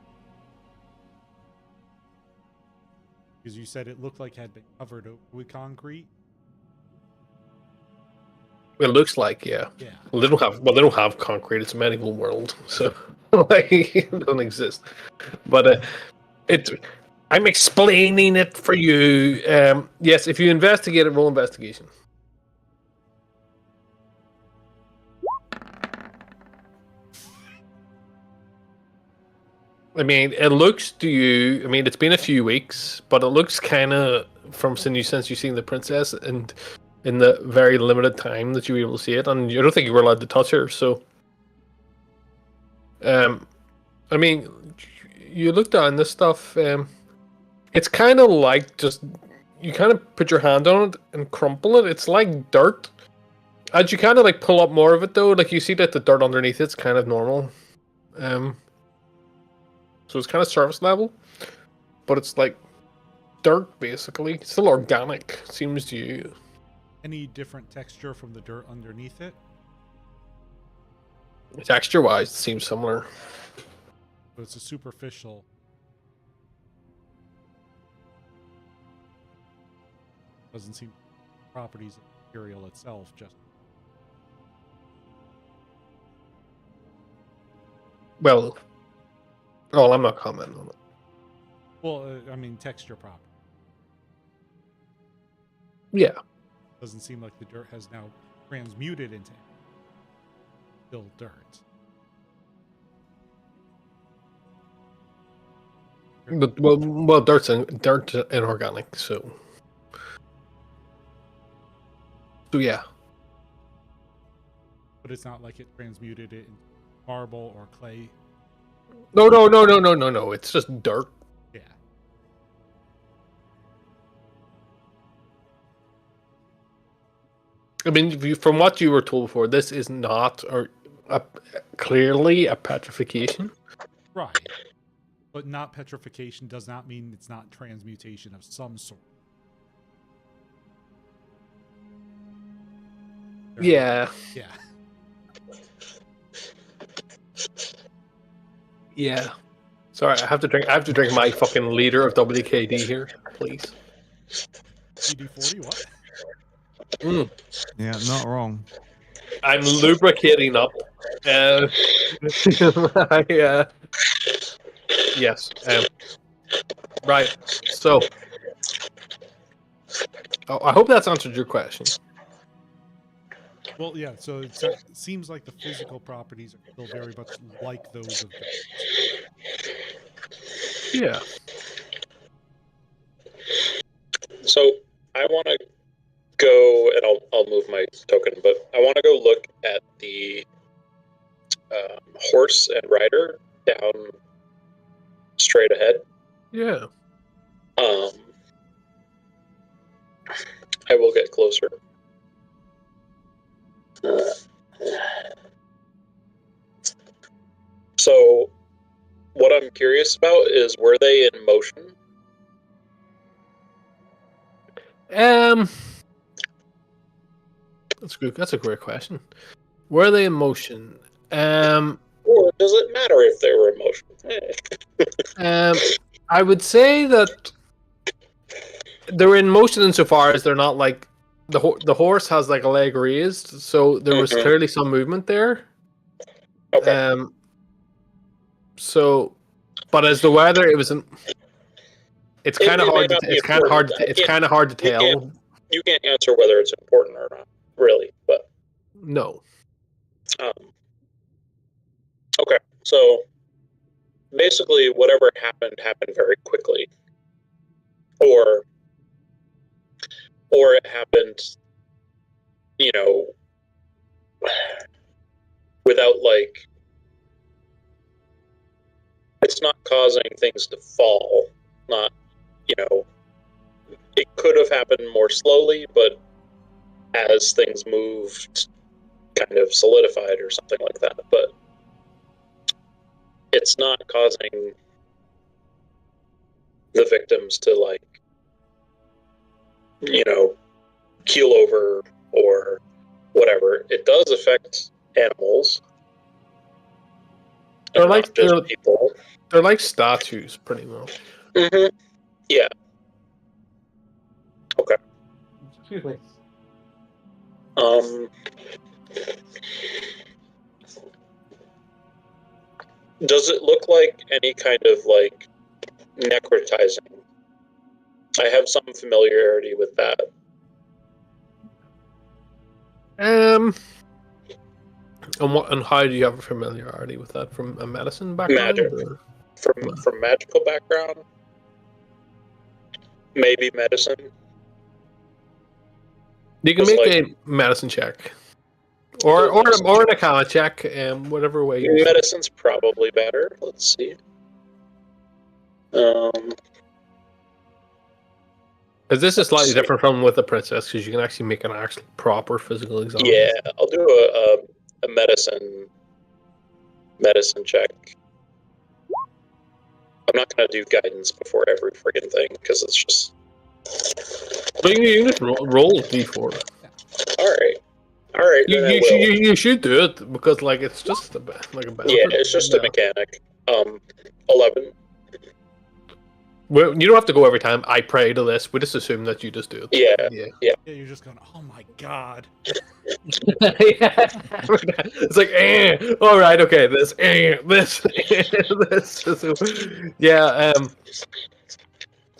Because you said it looked like it had been covered with concrete. It looks like, yeah. Yeah. Well, they don't have concrete. It's a medieval world, so like it doesn't exist. But I'm explaining it for you. Yes, if you investigate it, roll investigation. I mean, it looks to you. I mean, it's been a few weeks, but it looks kind of from since you've seen the princess and in the very limited time that you were able to see it, and I don't think you were allowed to touch her. So, I mean, you look down this stuff. It's kind of like just you kind of put your hand on it and crumple it. It's like dirt. As you kind of like pull up more of it, though, like you see that the dirt underneath it's kind of normal. So it's kind of surface level, but it's like dirt basically. It's still organic, seems to you. Any different texture from the dirt underneath it? Texture-wise, it seems similar. But it's a superficial. Doesn't seem properties of the material itself, just. Well, I'm not commenting on it. Well, I mean, texture property. Yeah. Doesn't seem like the dirt has now transmuted into still dirt. But well, dirt's inorganic, so yeah. But it's not like it transmuted it into marble or clay. No. It's just dirt. Yeah. I mean, from what you were told before, this is not clearly a petrification. Right. But not petrification does not mean it's not transmutation of some sort. Yeah. Yeah. Yeah. Sorry, I have to drink my fucking liter of WKD here, please. CD40, what? Yeah, not wrong. I'm lubricating up. Yes. Right. So, I hope that's answered your question. Well, yeah. So it seems like the physical properties are still very much like those of ghosts. Yeah. So I want to go, and I'll move my token, but I want to go look at the horse and rider down straight ahead. Yeah. I will get closer. So, what I'm curious about is, were they in motion? That's good. That's a great question. Were they in motion? Or does it matter if they were in motion? I would say that they're in motion insofar as they're not like the horse has like a leg raised, so there was clearly some movement there. Okay. So, but as the weather, it was. It's kind of hard. It's kind of hard. It's kind of hard to tell. You can't answer whether it's important or not, really. But no. Okay, so basically, whatever happened very quickly, or it happened, you know, without like, it's not causing things to fall. Not, you know, it could have happened more slowly, but as things moved, kind of solidified or something like that. But it's not causing the victims to, like, you know, keel over or whatever. It does affect animals. They're like just people. They're like statues, pretty much. Mm-hmm. Yeah. Okay. Excuse me. Does it look like any kind of like necrotizing? I have some familiarity with that. And how do you have a familiarity with that from a medicine background? Magic. From magical background? Maybe medicine. You can make a medicine check. Or an arcana check, whatever way you medicine's probably better. Let's see. Because this is slightly different from with the princess, because you can actually make an actual proper physical exam. Yeah, I'll do a medicine check. I'm not gonna do guidance before every friggin' thing because it's just. But you can just roll d4. All right. You should do it because like it's just like a benefit. Yeah, it's just a mechanic. 11. Well, you don't have to go every time. I pray to this. We just assume that you just do it. Yeah. You're just going, oh my god. It's like, all right, okay, this. Yeah.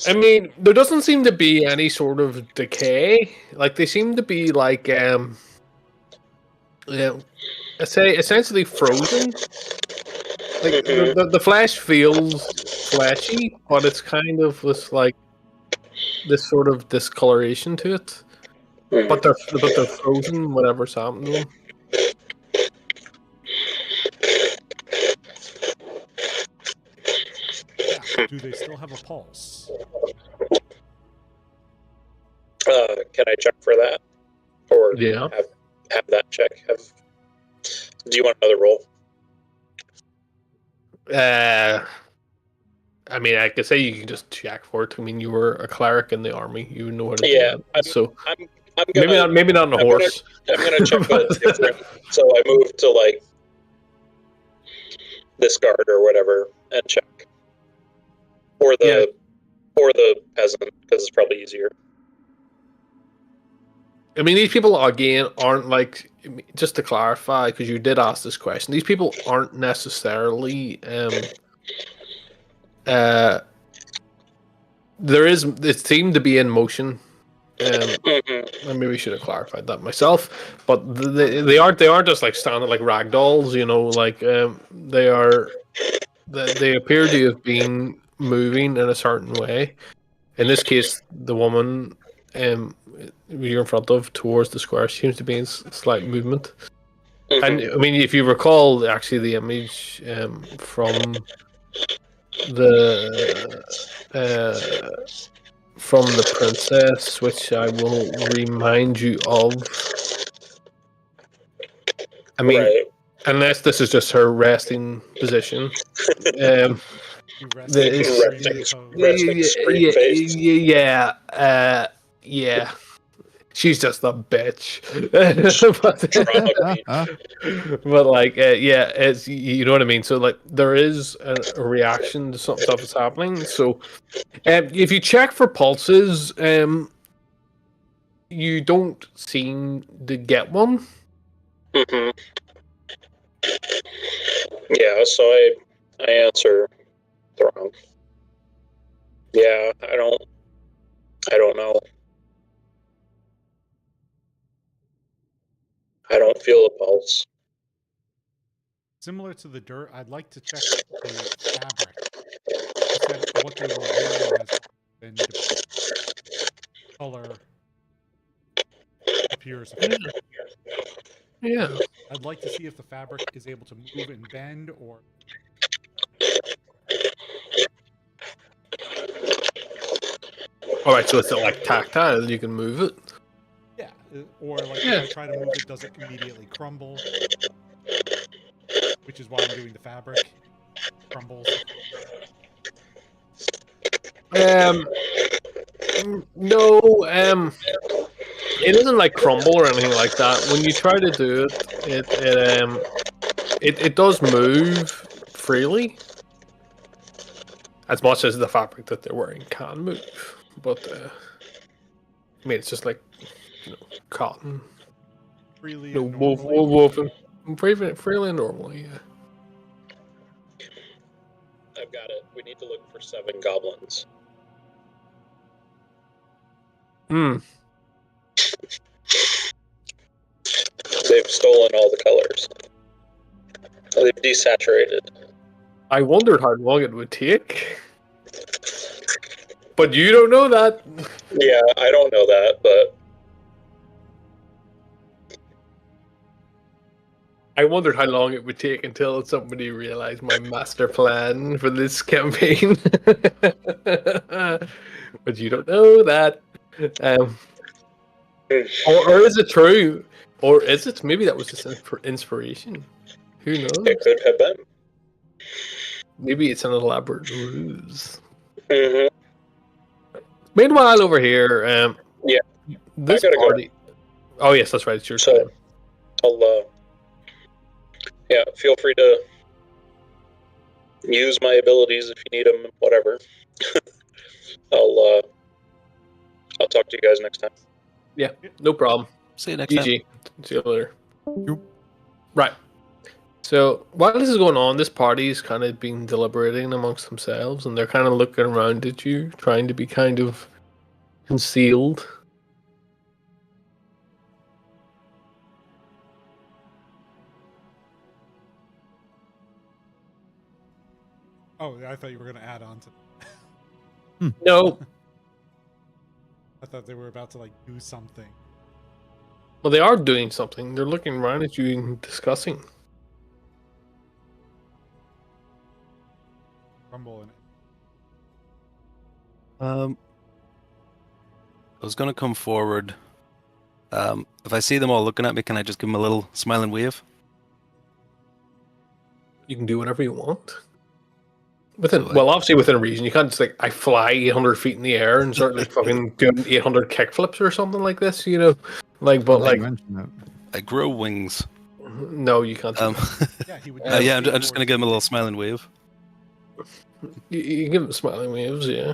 I mean, there doesn't seem to be any sort of decay. Like they seem to be like, I say essentially frozen. Like the flesh feels fleshy, but it's kind of this sort of discoloration to it. But they're frozen. Whatever's happened to them. Yeah. Do they still have a pulse? Can I check for that, or Yeah, have that check? Do you want another roll? I mean, I could say you can just check for it. I mean, you were a cleric in the army; you know what to do. So I'm gonna, maybe not on a horse. I'm gonna check both different. So I move to like this guard or whatever and check, or the peasant because it's probably easier. I mean, these people again aren't like, just to clarify, because you did ask this question. These people aren't necessarily there is. It seemed to be in motion. Mhm. I maybe should have clarified that myself, but they aren't just like standing like rag dolls, you know. Like they are. They appear to have been moving in a certain way. In this case, the woman you're in front of towards the square seems to be in slight movement. And Mhm. I mean, if you recall, actually, the image the uh, from the princess, which I will remind you of. I mean, Right. unless this is just her resting position. Um, You there resting is, screaming pose. Resting scream face. yeah. She's just a bitch. Drama queen. But like, yeah, it's you know what I mean. So like, there is a reaction to some stuff that's happening. So, if you check for pulses, you don't seem to get one. Mhm. Yeah, so I answer Throng. Yeah, I don't know. I don't feel a pulse. Similar to the dirt, I'd like to check the fabric. You said what they were wearing has been color appears Yeah, affected. yeah. I'd like to see if the fabric is able to move and bend, or All right, so it's like tactile. You can move it. yeah, or like if Yeah. I try to move it, does it immediately crumble? Which is why I'm doing the fabric crumbles. No. It doesn't like crumble or anything like that. When you try to do it does move freely, as much as the fabric that they're wearing can move. But I mean, it's just like cotton, Freely no and normally. woven, freely and normally. Yeah. I've got it. We need to look for 7 goblins. Hmm. They've stolen all the colors. They've desaturated. I wondered how long it would take, but you don't know that. Yeah, I don't know that, but I wondered how long it would take until somebody realized my master plan for this campaign. But you don't know that. Um, or is it true? Or is it? Maybe that was just inspiration. Who knows? it could have been. Maybe it's an elaborate ruse. Mhm. Meanwhile, over here, Yeah, this gotta go. party. Oh yes, that's right. It's your So- time. I'll yeah, feel free to use my abilities if you need them, whatever. I'll talk to you guys next time. Yeah, no problem. See you next time. GG. See you later. Yep. Right. So while this is going on, this party's kind of been deliberating amongst themselves, and they're kind of looking around at you, trying to be kind of concealed. Oh, I thought you were going to add on to. No, I thought they were about to like do something. well, they are doing something. They're looking around at you and discussing. Crumble in it. I was gonna come forward. If I see them all looking at me, can I just give them a little smiling wave? You can do whatever you want. Within, Like- well, obviously within reason. You can't just like I fly 800 feet in the air and start like fucking doing 800 kickflips or something like this, you know. Like, but Now like, you mention that. I grow wings. no, you can't. Do Um, that. Yeah, he would. yeah, I'm just gonna give them a little smiling wave. You give them smiling waves, yeah.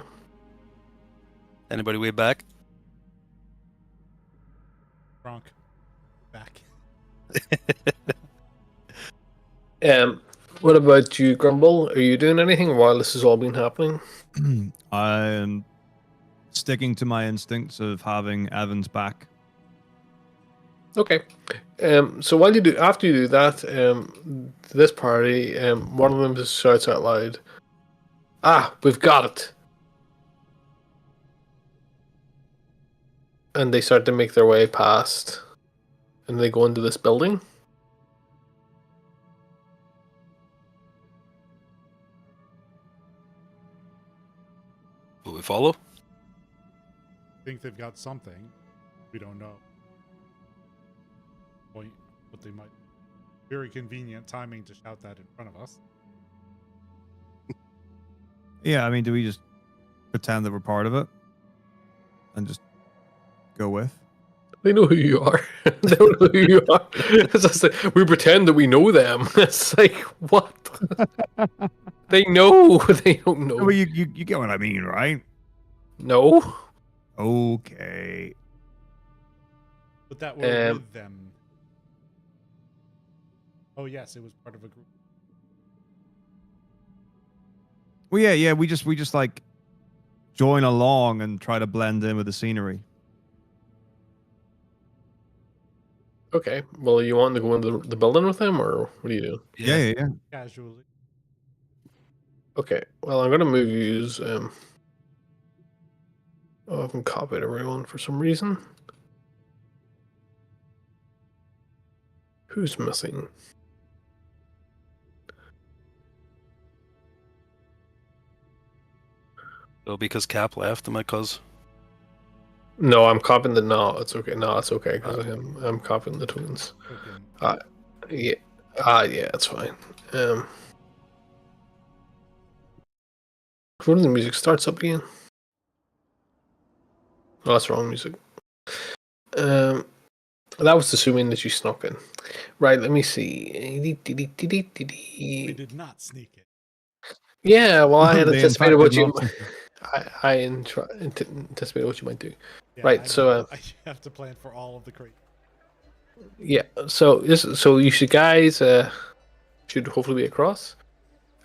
Anybody wave back? Drunk. Back. What about you, Grumble? Are you doing anything while this has all been happening? I am sticking to my instincts of having Evans back. Okay. So while you do, after you do that, this party, one of them just shouts out loud, "Ah, we've got it!" And they start to make their way past, and they go into this building. Will we follow? Think they've got something. We don't know. Point, but they might. Very convenient timing to shout that in front of us. Yeah, I mean, do we just pretend that we're part of it and just go with? They know who you are. They don't know who you are. It's just like, we pretend that we know them. It's like, what? They know. They don't know. Well, you get what I mean, right? No. Okay. But that we're Um, with them. Oh yes, it was part of a group. Well, yeah. We just like join along and try to blend in with the scenery. Okay. Well, you want to go into the building with them, or what do you do? Yeah. Casually. Okay. Well, I'm gonna move yous. Oh, I haven't copied everyone for some reason. Who's missing? So because Cap left, am I cause? No, I'm copying the. No, it's okay. No, it's okay because I'm copying the twins. Token. Yeah. Yeah, it's fine. When the music starts up again. Oh, that's wrong music. That was assuming that you snuck in. Right, let me see. We did not sneak it. Yeah, well, I had They, in anticipated fact, what did you. not sneak I anticipated what you might do. Yeah, Right, I so, know. I have to plan for all of the crate. Yeah, so you should guys should hopefully be across.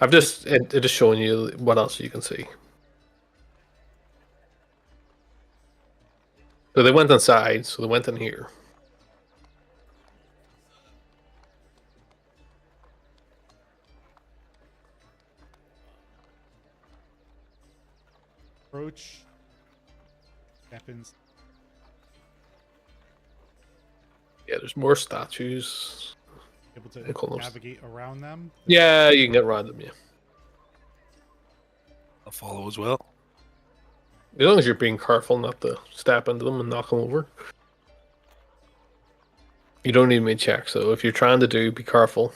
I've just just showing you what else you can see. So they went inside, so they went in here. Approach. Weapons. Yeah, there's more statues. Able They call to them- navigate around them. Yeah, you can get around them, yeah. I'll follow as well. As long as you're being careful not to step into them and knock them over. You don't need me to check, so if you're trying to be careful.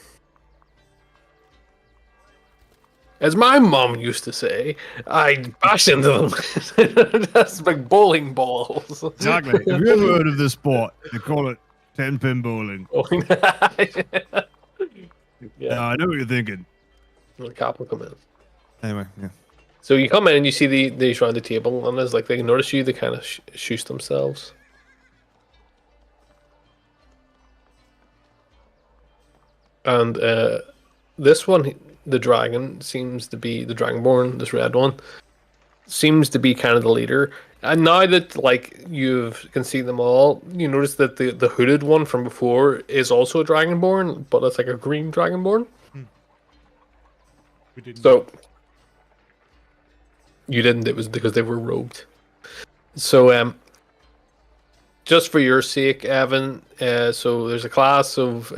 As my mom used to say, I bash into them. That's like bowling balls. Exactly. Have you ever heard of this sport? They call it 10-pin bowling. Yeah, I know what you're thinking. the cop will come in. Anyway, yeah. So you come in and you see these around the table, and as like they notice you, they kind of shoot themselves. And this one, the dragon seems to be the Dragonborn. This red one seems to be kind of the leader. And now that like you can see them all, you notice that the hooded one from before is also a Dragonborn, but it's like a green Dragonborn. We didn't. So you didn't. It was because they were robed. So just for your sake, Evan. So there's a class of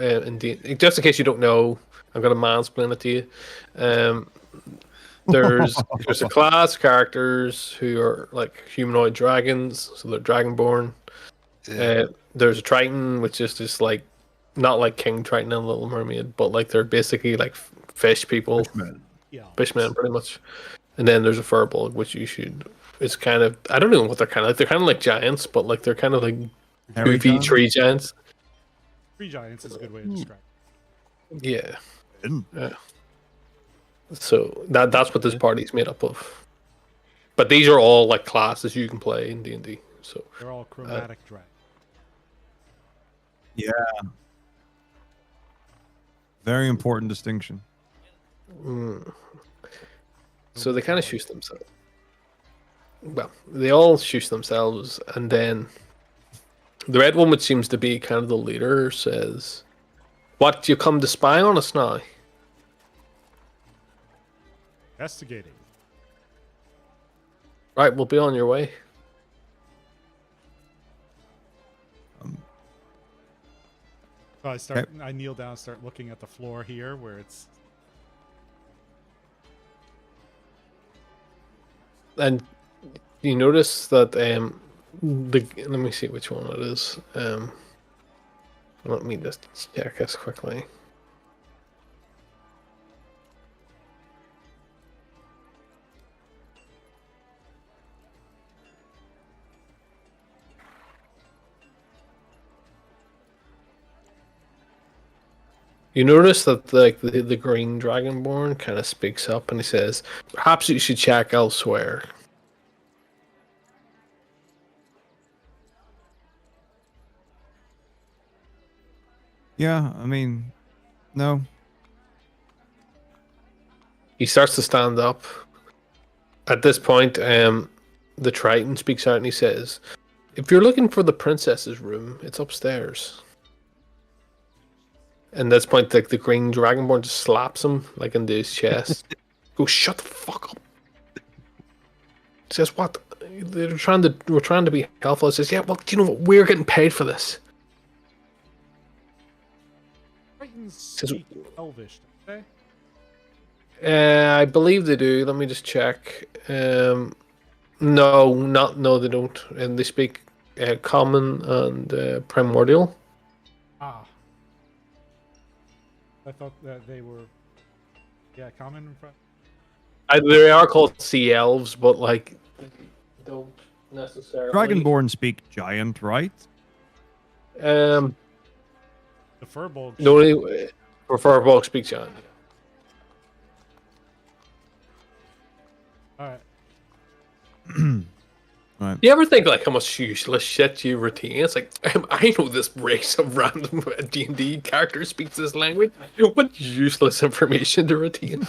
just in case you don't know, I'm gonna mansplain it to you. There's a class of characters who are like humanoid dragons, so they're dragonborn. Yeah. There's a Triton, which is just like not like King Triton and Little Mermaid, but like they're basically like fish people, Yeah. fishmen pretty much. And then there's a Firbolg, which you should. It's kind of I don't know what they're kind of like. They're kind of like giants, but like they're kind of like Hairy goofy giants? tree giants. Tree giants is a good way to describe it. Yeah. Mm. So that's what this party's made up of. But these are all like classes you can play in D&D. So They're all chromatic dragons. Yeah. Very important distinction. Mm. So they kind of shoot themselves. Well, they all shoot themselves, and then the red one, which seems to be kind of the leader, says, "What, you come to spy on us now?" Investigating. Right, we'll be on your way. So I kneel down, start looking at the floor here, where it's. And you notice that let me see which one it is. Let me just check this quickly. You notice that like the green dragonborn kind of speaks up and he says, "Perhaps you should check elsewhere." Yeah, I mean, no. He starts to stand up. At this point, the Triton speaks out and he says, "If you're looking for the princess's room, it's upstairs." And at this point, like the green dragonborn just slaps him like into his chest. Go, shut the fuck up. He says, "What? We're trying to be helpful." He says, "Yeah, well, do you know what? We're getting paid for this." Titans Says- speak Elvish, don't they? I believe they do. Let me just check. No, they don't. And they speak Common and Primordial. Ah. I thought that they were. Yeah, common in front. They are called Sea Elves, but like they don't necessarily. Dragonborn speak giant, right? The The Furbolg. only prefer bulk speak giant. All right. Right. You ever think like how much useless shit you retain? It's like I know this race of random D&D characters speaks this language. What useless information to retain?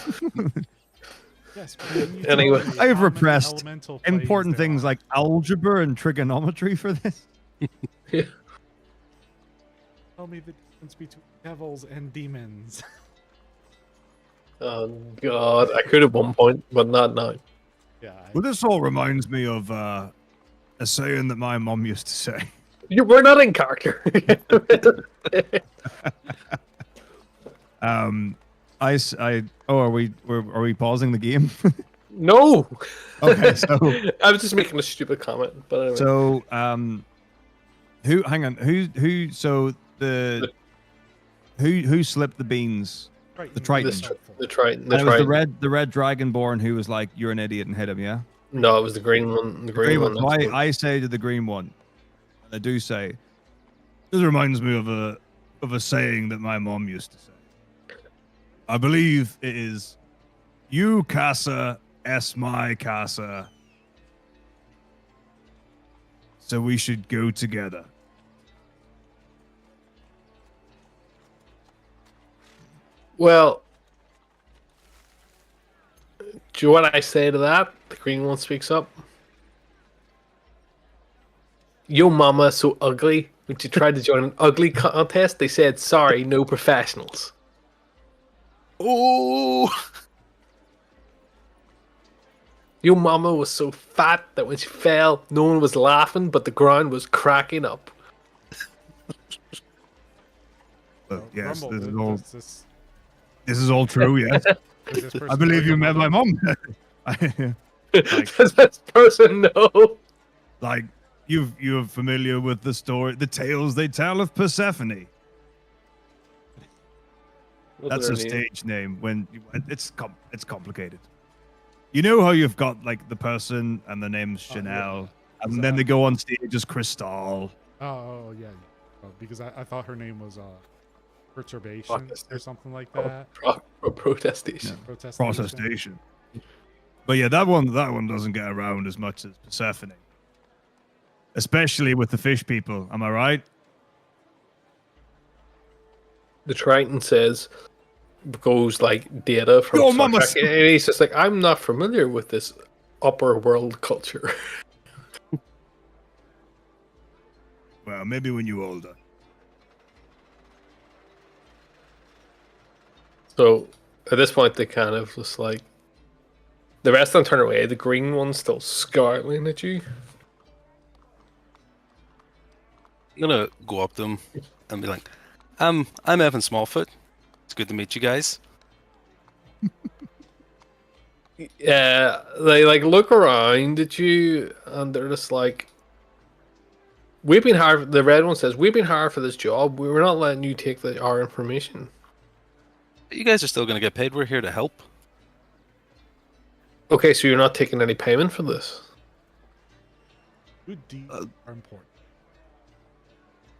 Yes. but when you Anyway. tell me I've how many repressed elemental planes Important there things are, like algebra and trigonometry for this. Tell me the difference between devils and demons. Oh god, I could at one point, but not now. Yeah. Well, this all reminds me of a saying that my mom used to say. We're not in character. Are we pausing the game? No. Okay, so I was just making a stupid comment, but anyway. so who slipped the beans? Triton The Triton. is helpful. the Triton. And it was the red dragonborn who was like, "You're an idiot," and hit him. Yeah. No, it was the green one. The green one. So I say to the green one, and I do say, this reminds me of a saying that my mom used to say. I believe it is, "You casa es my casa, so we should go together." Well, do you know what I say to that? The green one speaks up. Yo mama so ugly. When she tried to join an ugly contest, they said, "Sorry, no professionals." Oh, Your mama was so fat that when she fell, no one was laughing, but the ground was cracking up. But yes, Rumble, this is all true. Yes, does this I person believe know you your met my mother? mom. Does this person know? Like you're familiar with the tales they tell of Persephone. That's a stage name. It's complicated. You know how you've got like the person and the name's Chanel, and then they go on stage as Cristal. Oh yeah. Oh, because I thought her name was Perturbation or something like that. Protestation. Protestation. But yeah, that one doesn't get around as much as Persephone, especially with the fish people. Am I right? The Triton says, goes like data from Yo, Star mama Trek, and he's just like, I'm not familiar with this upper world culture. Well, maybe when you're older. So at this point, they kind of just like the rest of them turn away. The green one's still scowling at you. I'm gonna go up to him and be like, I'm Evan Smallfoot. It's good to meet you guys. Yeah, they like look around at you, and they're just like, "We've been hired." The red one says, "We've been hired for this job. We were not letting you take our information." You guys are still gonna get paid. We're here to help. Okay, so you're not taking any payment for this. Good deeds are important.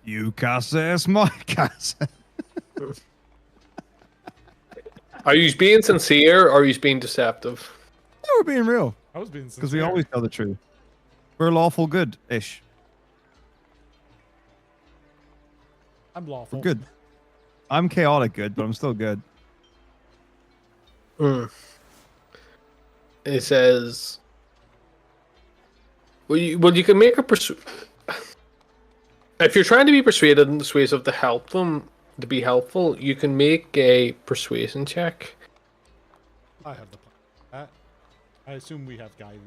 You casa es my casa. Are you being sincere or are you being deceptive? Yeah, we're being real. I was being sincere. Because we always tell the truth. We're lawful good-ish. I'm lawful. We're good. I'm chaotic good, but I'm still good. It says, well, you can make a if you're trying to be persuaded and persuasive to help them, to be helpful, you can make a persuasion check. I have the plan. I assume we have guidance.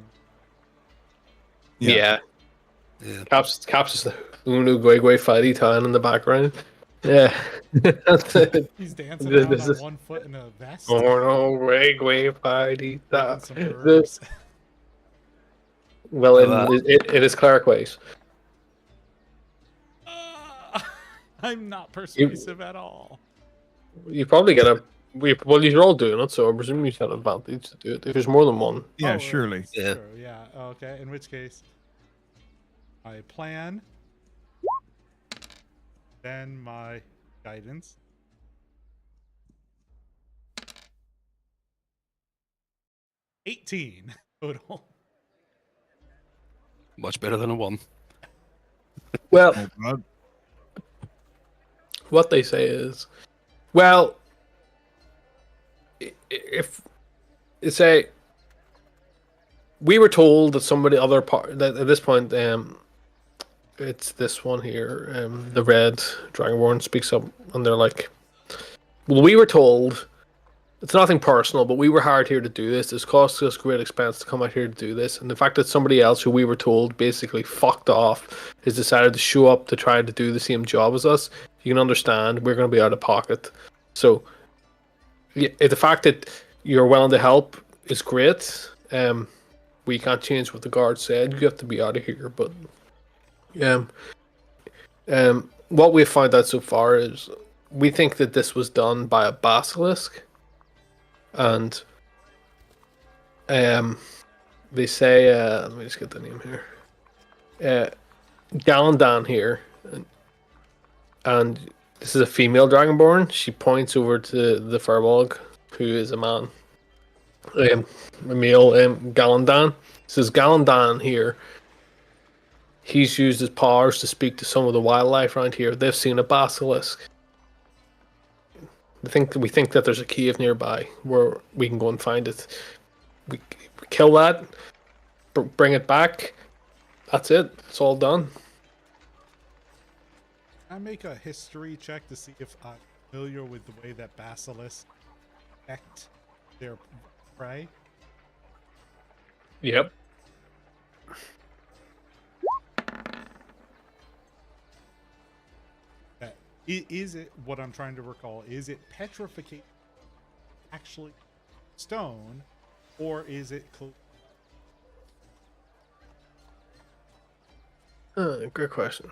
Yeah. Yeah. Caps is the Unu Gui Gui Fighty Town in the background. Yeah. He's dancing This around on is- one foot in a vest. Oh no, Gui Gui Fighty making Town. some herbs. Well, Uh, it is Clark ways. I'm not persuasive at all. You probably get well, you're all doing it, so I presume you have an advantage to do it. If there's more than one. Yeah, Oh, surely. Yeah. Sure, yeah. Okay. In which case, my plan, then my guidance. $18 total. Much better than a 1. Well, Oh, God. what they say is, well, if it's a, we were told that somebody other part that at this point, it's this one here, the red Dragonborn speaks up, and they're like, well, we were told. It's nothing personal, but we were hired here to do this. It's cost us great expense to come out here to do this. And the fact that somebody else who we were told basically fucked off has decided to show up to try to do the same job as us, you can understand we're going to be out of pocket. So the fact that you're willing to help is great. We can't change what the guard said. You have to be out of here. But what we've found out so far is we think that this was done by a basilisk. And they say, let me just get the name here. Galandan here, and this is a female dragonborn. She points over to the Firbolg, who is a man, a male. Galandan says, Galandan here. He's used his powers to speak to some of the wildlife around here. They've seen a basilisk. We think that there's a cave nearby where we can go and find it. We kill that, bring it back. That's it. It's all done. I make a history check to see if I'm familiar with the way that basilisks affect their prey. Yep. Is it what I'm trying to recall? Is it petrification actually stone, or is it? Good question.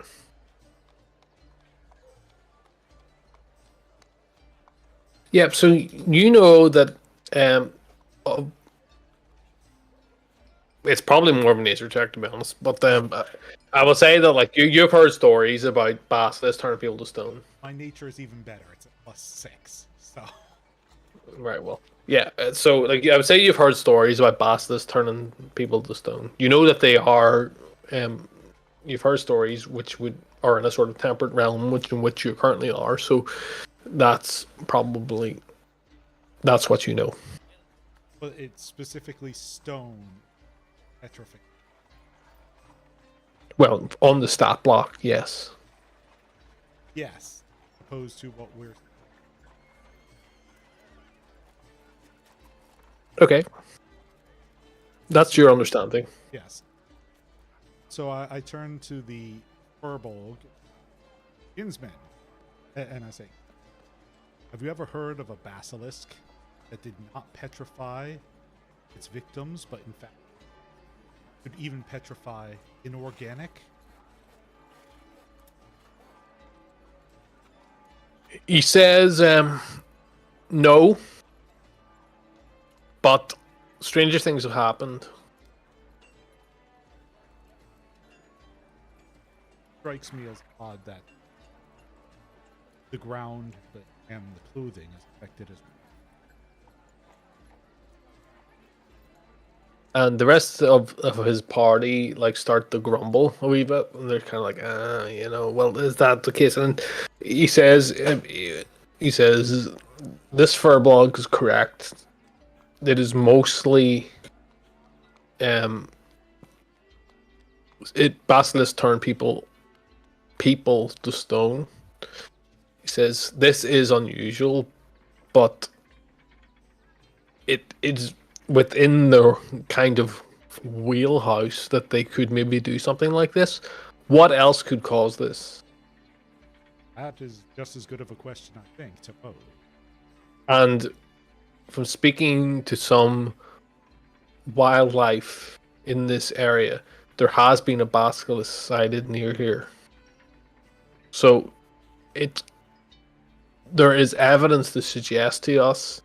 Yep. So you know that it's probably more of a nature check, to be honest. But I will say that like you've heard stories about basilisks turning people to stone. My nature is even better. It's a +6. So Right. Well. Yeah. So like I would say you've heard stories about basilisks turning people to stone. You know that they are. You've heard stories which are in a sort of temperate realm, in which you currently are. So that's probably That's what you know. But it's specifically stone petrification. Well, on the stat block, yes. Yes, opposed to what we're. Okay. That's your understanding. Yes. So I turn to the Furbolg kinsman, and I say, "Have you ever heard of a basilisk that did not petrify its victims, but in fact could even petrify inorganic?" He says, no, but stranger things have happened. Strikes me as odd that the ground and the clothing is affected as well. And the rest of his party like start to grumble a wee bit, and they're kind of like, well, is that the case? And he says, this Furbolg is correct. It is mostly, basilisks turn people to stone. He says this is unusual, but it's within their kind of wheelhouse that they could maybe do something like this. What else could cause this? That is just as good of a question, I think, to pose. And from speaking to some wildlife in this area, there has been a basilisk sighted near here. So there is evidence to suggest to us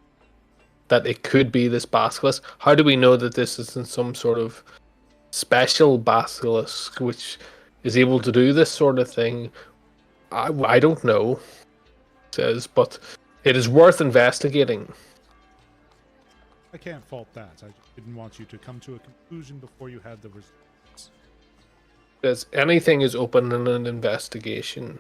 that it could be this basilisk. How do we know that this isn't some sort of special basilisk which is able to do this sort of thing? I don't know, says, but it is worth investigating. I can't fault that. I just didn't want you to come to a conclusion before you had the results. Says anything is open in an investigation.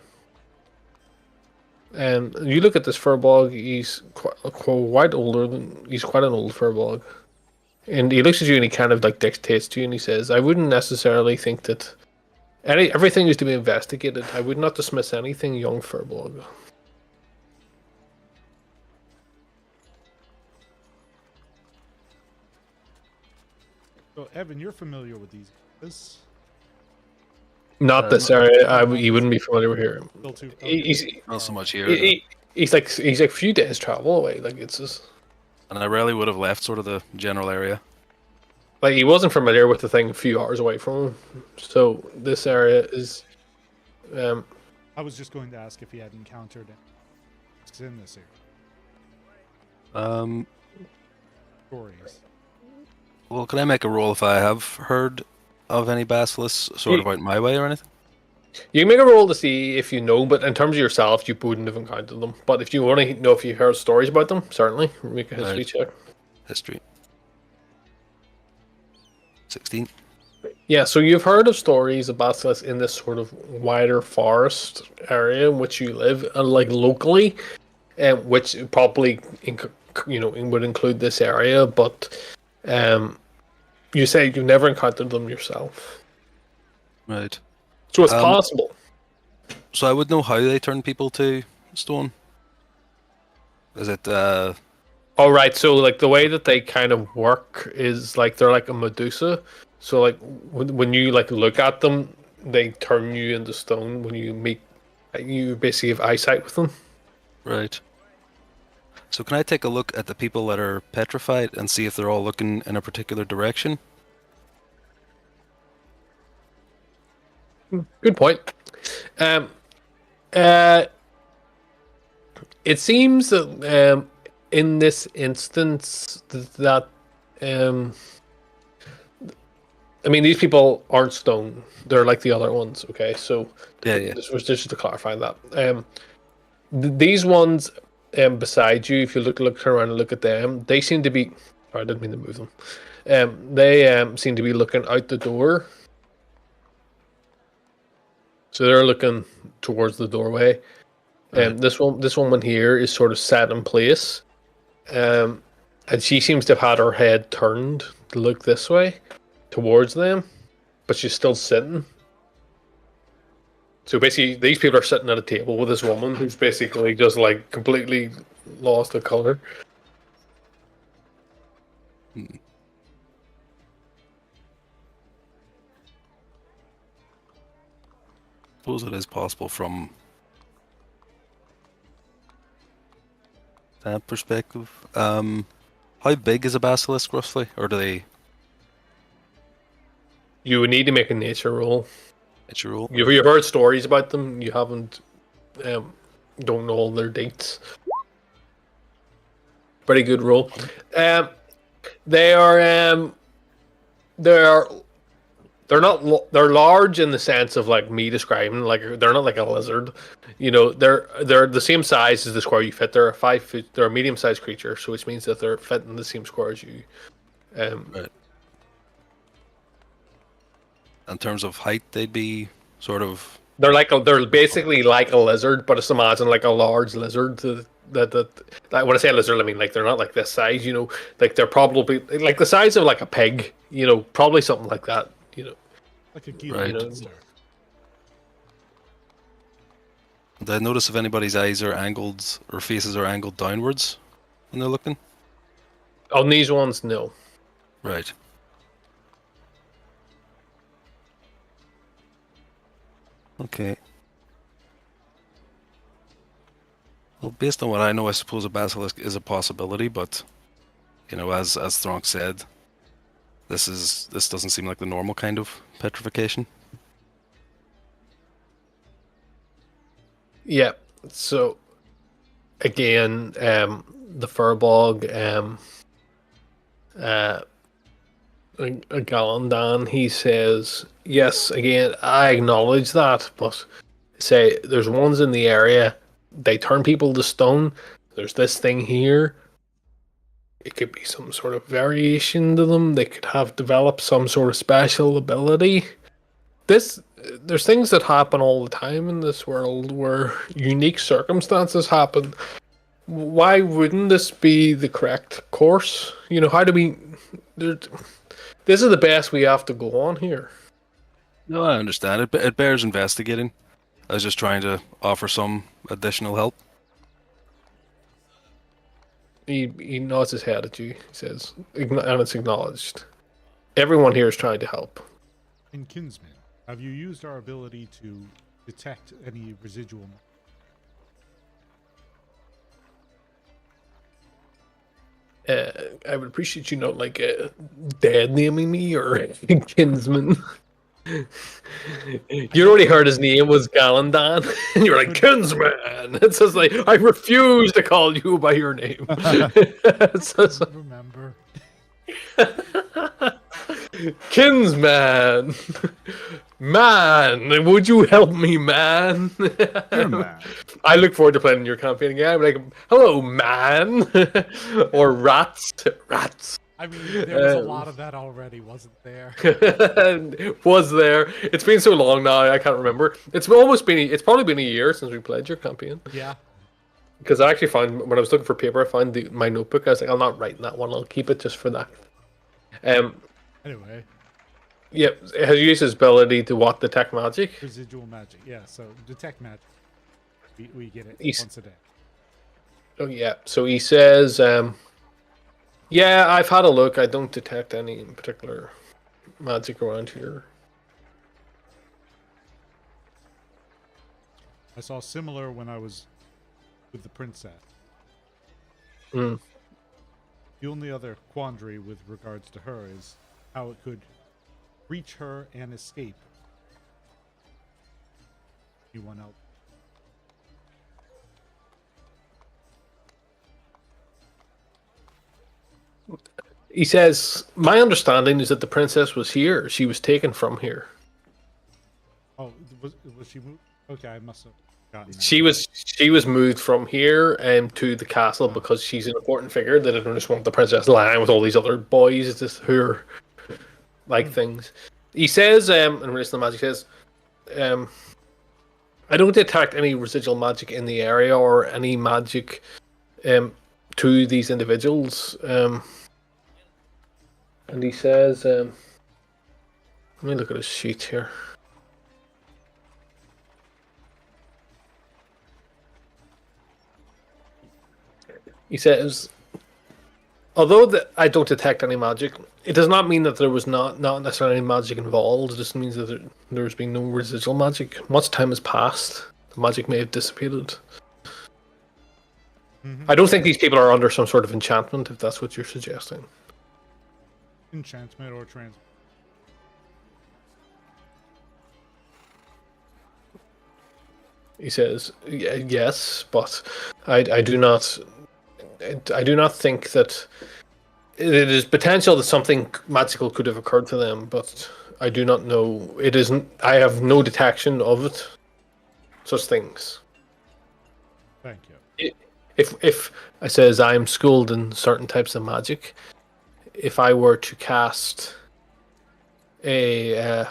And you look at this Furbolg, he's quite older he's quite an old Furbolg. And he looks at you and he kind of like dictates to you and he says, I wouldn't necessarily think that everything is to be investigated. I would not dismiss anything, young Furbolg. So, Evan, you're familiar with these guys. Not this area. He wouldn't be familiar with here. Still too. He's Not so much here. he's like a few days travel away. Like it's just And I rarely would have left sort of the general area. like he wasn't familiar with the thing a few hours away from him. So this area is. I was just going to ask if he had encountered it in this area. Stories. Well, can I make a roll if I have heard of any basilisks sort of out my way or anything? You can make a roll to see if you know, but in terms of yourself, you wouldn't have encountered them. But if you want to know if you heard stories about them, certainly make a history check. History. 16. Yeah, so you've heard of stories of basilisks in this sort of wider forest area in which you live, like locally, which probably would include this area. But you say you've never encountered them yourself, Right. so it's possible. So I would know how they turn people to stone. Is it All right, so like the way that they kind of work is like they're like a Medusa. So like when you like look at them, they turn you into stone. When you meet, you basically have eyesight with them. right? So can I take a look at the people that are petrified and see if they're all looking in a particular direction? Good point. It seems that in this instance that I mean these people aren't stone; they're like the other ones. Okay, so Yeah. this was just to clarify that. These ones beside you, if you look around and look at them, they seem to be. Sorry, I didn't mean to move them. They seem to be looking out the door. So they're looking towards the doorway. Right. This woman here is sort of sat in place. and she seems to have had her head turned to look this way, towards them, but she's still sitting. So basically, these people are sitting at a table with this woman who's basically just like completely lost the color. Suppose it is possible from that perspective. How big is a basilisk roughly, or do they? You would need to make a nature roll. Nature roll? You've heard stories about them. You haven't, don't know all their dates. Pretty good roll. They're not. They're large in the sense of like me describing. Like they're not like a lizard. You know, they're the same size as the square you fit. They're a 5 foot. They're a medium-sized creature, so which means that they're fitting the same square as you. Right. In terms of height, they'd be sort of. They're basically like a lizard, but just imagine like a large lizard. That when I say lizard, I mean like they're not like this size. You know, like they're probably like the size of like a pig. You know, probably something like that. You know, Like a Gila Right. monster. Did I notice if anybody's eyes are angled or faces are angled downwards when they're looking? on these ones, no. Right. Okay. Well, based on what I know, I suppose a basilisk is a possibility, but you know, as Thronk said, this doesn't seem like the normal kind of petrification. Yeah. So again, the Furbog, Galandan, he says, yes, again, I acknowledge that, but say there's ones in the area, they turn people to stone. There's this thing here. It could be some sort of variation to them. They could have developed some sort of special ability. There's things that happen all the time in this world where unique circumstances happen. Why wouldn't this be the correct course? You know, how do we? This is the best we have to go on here. No, I understand it. It bears investigating. I was just trying to offer some additional help. He nods his head at you. He says, and it's acknowledged. Everyone here is trying to help. In Kinsman, have you used our ability to detect any residual? I would appreciate you not like dead naming me or kinsman. You already heard his name was Galandan, and you're like kinsman. It says like I refuse to call you by your name. It says, Remember? kinsman, man, would you help me, man? You're mad. I look forward to playing your campaign again. I'm like, hello, man, or rats. I mean, there was a lot of that already, wasn't there? Was there? It's been so long now, I can't remember. It's probably been a year since we played your campaign. Yeah. Because I actually found when I was looking for paper, I found my notebook. I was like, I'm not writing that one. I'll keep it just for that. Anyway, Yeah, it has used his ability to what detect magic. residual magic. Yeah, so detect magic. We get it He's- once a day. Oh yeah. So he says, yeah, I've had a look. I don't detect any in particular magic around here. I saw similar when I was with the princess. Hmm. The only other quandary with regards to her is how it could reach her and escape anyone else. He says, my understanding is that the princess was here. She was taken from here. Oh, was she moved? Okay, I must have gotten that. She was moved from here to the castle because she's an important figure. They didn't just want the princess lying with all these other boys just who are like things. He says, in relation to the magic, he says, I don't detect any residual magic in the area or any magic to these individuals. And he says, let me look at his sheet here. He says, although I don't detect any magic, it does not mean that there was not necessarily any magic involved. It just means that there's been no residual magic. Once time has passed, the magic may have dissipated. I don't think these people are under some sort of enchantment, if that's what you're suggesting. Enchantment or trans. He says, yes, but I do not think that it is potential that something magical could have occurred to them, but I do not know. It isn't. I have no detection of it. Such things. Thank you. If I says I am schooled in certain types of magic, if I were to cast if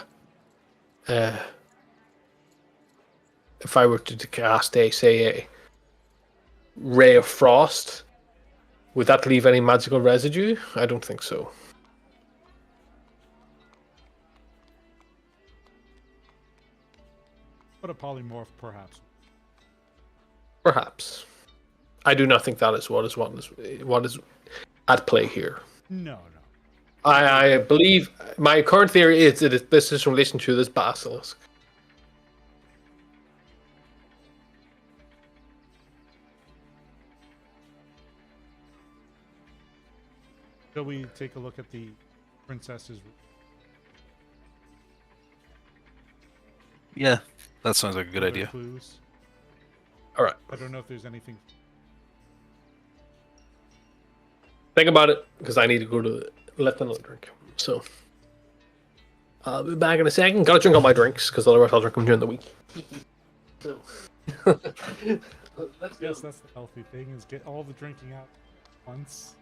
I were to cast a ray of frost, would that leave any magical residue? I don't think so. But a polymorph, perhaps. Perhaps. I do not think that is what is at play here. No. I believe my current theory is that this is in relation to this basilisk. Shall we take a look at the princess's? Yeah, that sounds like a good idea. Clues? All right. I don't know if there's anything. Think about it, because I need to go to let another drink. So I'll be back in a second. Gotta drink all my drinks, because otherwise I'll drink them during the week. So let's go. Yes, that's the healthy thing, is get all the drinking out once.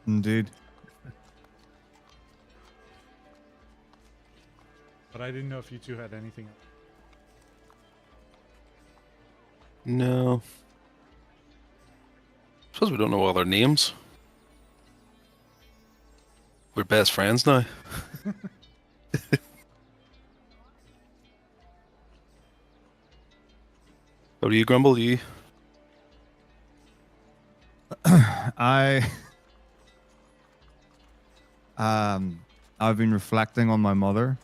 Indeed. But I didn't know if you two had anything else. No. Suppose we don't know all their names. We're best friends now. How do you grumble? You? I've been reflecting on my mother.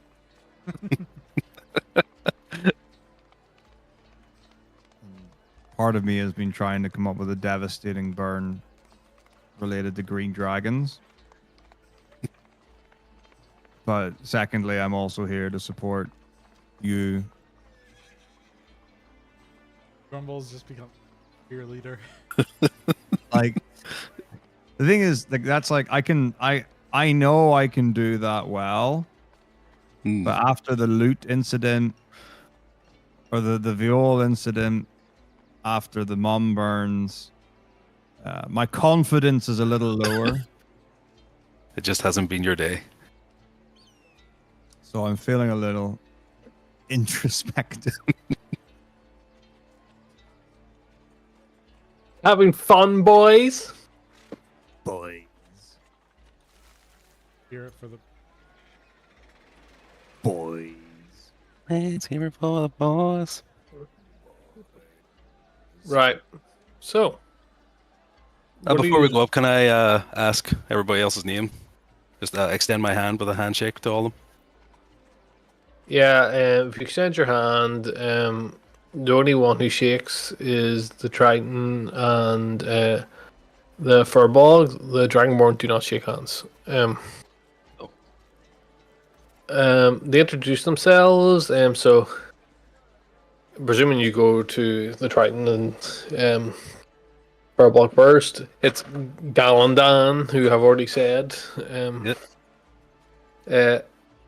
Part of me has been trying to come up with a devastating burn related to green dragons. But secondly, I'm also here to support you. Grumble's just become cheerleader. Like, the thing is, like, that's like, I know I can do that well. But after the loot incident, or the viol incident, after the mum burns, my confidence is a little lower. It just hasn't been your day. So I'm feeling a little introspective. Having fun, boys. Boys. Hear it for the Boys. Let's hear it for the boys. Right. So. what do Before we you- go up, can I ask everybody else's name? Just extend my hand with a handshake to all of them. Yeah, if you extend your hand, the only one who shakes is the Triton and the Furball. The Dragonborn do not shake hands. They introduce themselves, so presuming you go to the Triton and Furball first, it's Galandan, who have already said.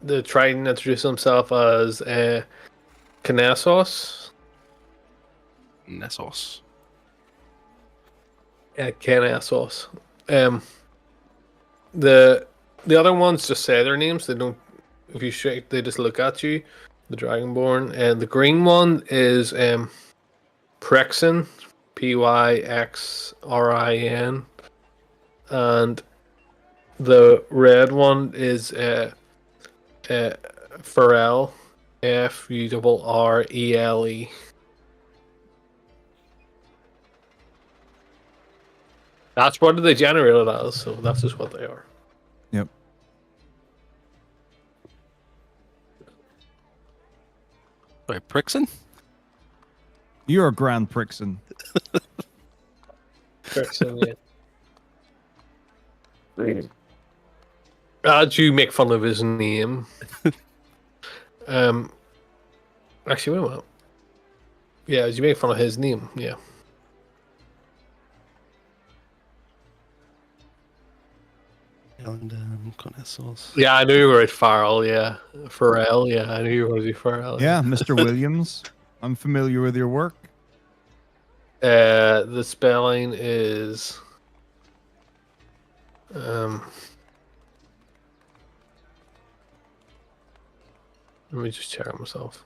The Triton introduced himself as Knessos. Nessos. Knessos. The other ones just say their names. They don't. If you shake, they just look at you. The Dragonborn, and the green one is Prexin. Pyxrin, and the red one is Pharrell, Furrele. That's what they generated as, so that's just what they are. Yep. Sorry, Prixon? You're a Grand Prixon. Prixon, yeah. As you make fun of his name. Actually, wait a minute. Yeah, as you make fun of his name, yeah. And Connessos. Yeah, I knew you were at Farrell, yeah. Pharrell, yeah, I knew you were going to be Pharrell. Yeah, Mr. Williams. I'm familiar with your work. The spelling is let me just check it myself.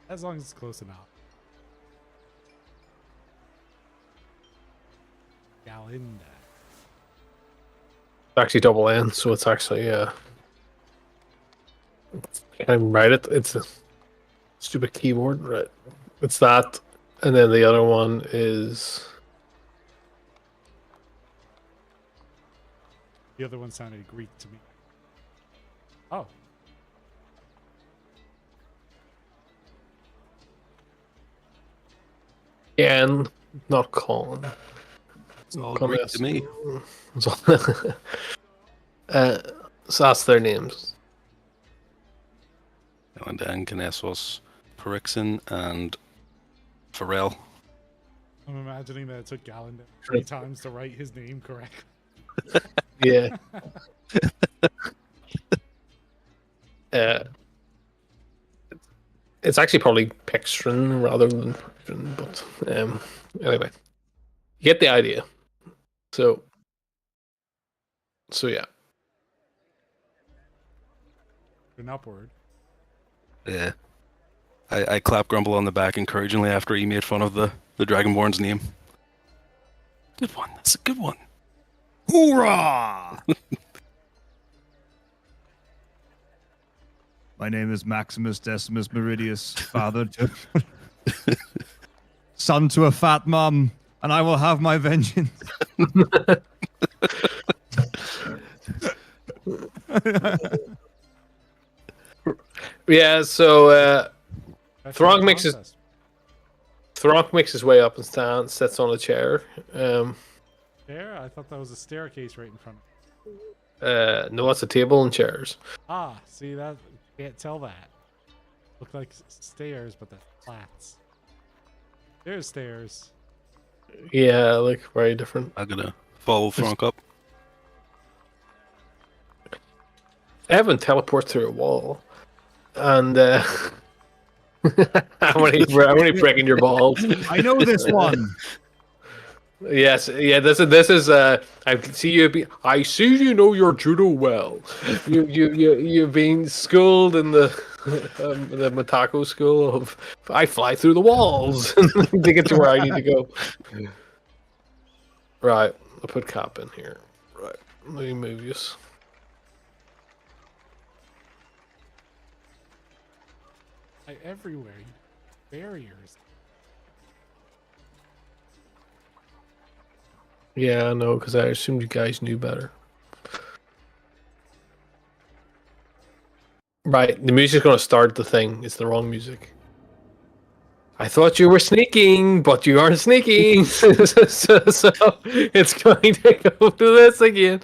As long as it's close enough. Galinda. It's actually double N, so it's actually I write it. It's a stupid keyboard, right? It's that, and then the other one is The other one sounded Greek to me. Oh. N, not Colin. It's all Greek to me. So, so that's their names. And then Connessos, Prixon, and Pharrell. I'm imagining that it took Galinda 3 times to write his name correctly. Yeah. It's actually probably Pixtrin rather than Pixtrin, but anyway, you get the idea. So yeah. An upward. Yeah. I clap Grumble on the back encouragingly after he made fun of the Dragonborn's name. Good one. That's a good one. Hoorah! My name is Maximus Decimus Meridius, father to son to a fat mum, and I will have my vengeance. Yeah, so That's Thronk the makes his contest. Thronk makes his way up and sits on a chair. There? I thought that was a staircase right in front of No, it's a table and chairs. Ah, see that? Can't tell that. Look like stairs, but they're flats. There's stairs. Yeah, like very different. I'm gonna follow Frank up. Evan teleports through a wall, and how many breaking your balls? I know this one. Yes, yeah. This is. I see you. I see you know your judo well. You've been schooled in the Matako school of. I fly through the walls to get to where I need to go. Right, I'll put Cap in here. Right, let me move this. Like everywhere. Barriers. Yeah, I know, because I assumed you guys knew better. Right, the music's going to start the thing. It's the wrong music. I thought you were sneaking, but you aren't sneaking. so it's going to go to this again.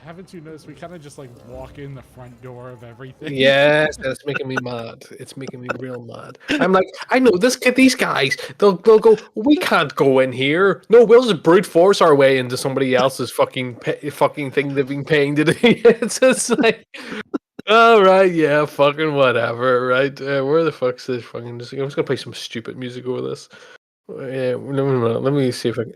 Haven't you noticed we kind of just like walk in the front door of everything? Yes, that's making me mad. It's making me real mad. I'm like, I know these guys. They'll go. We can't go in here. No, we'll just brute force our way into somebody else's fucking thing they've been paying to do. It's just like, all right, yeah, fucking whatever, right? Where the fuck's this fucking? I'm just gonna play some stupid music over this. Yeah, let me see if I can.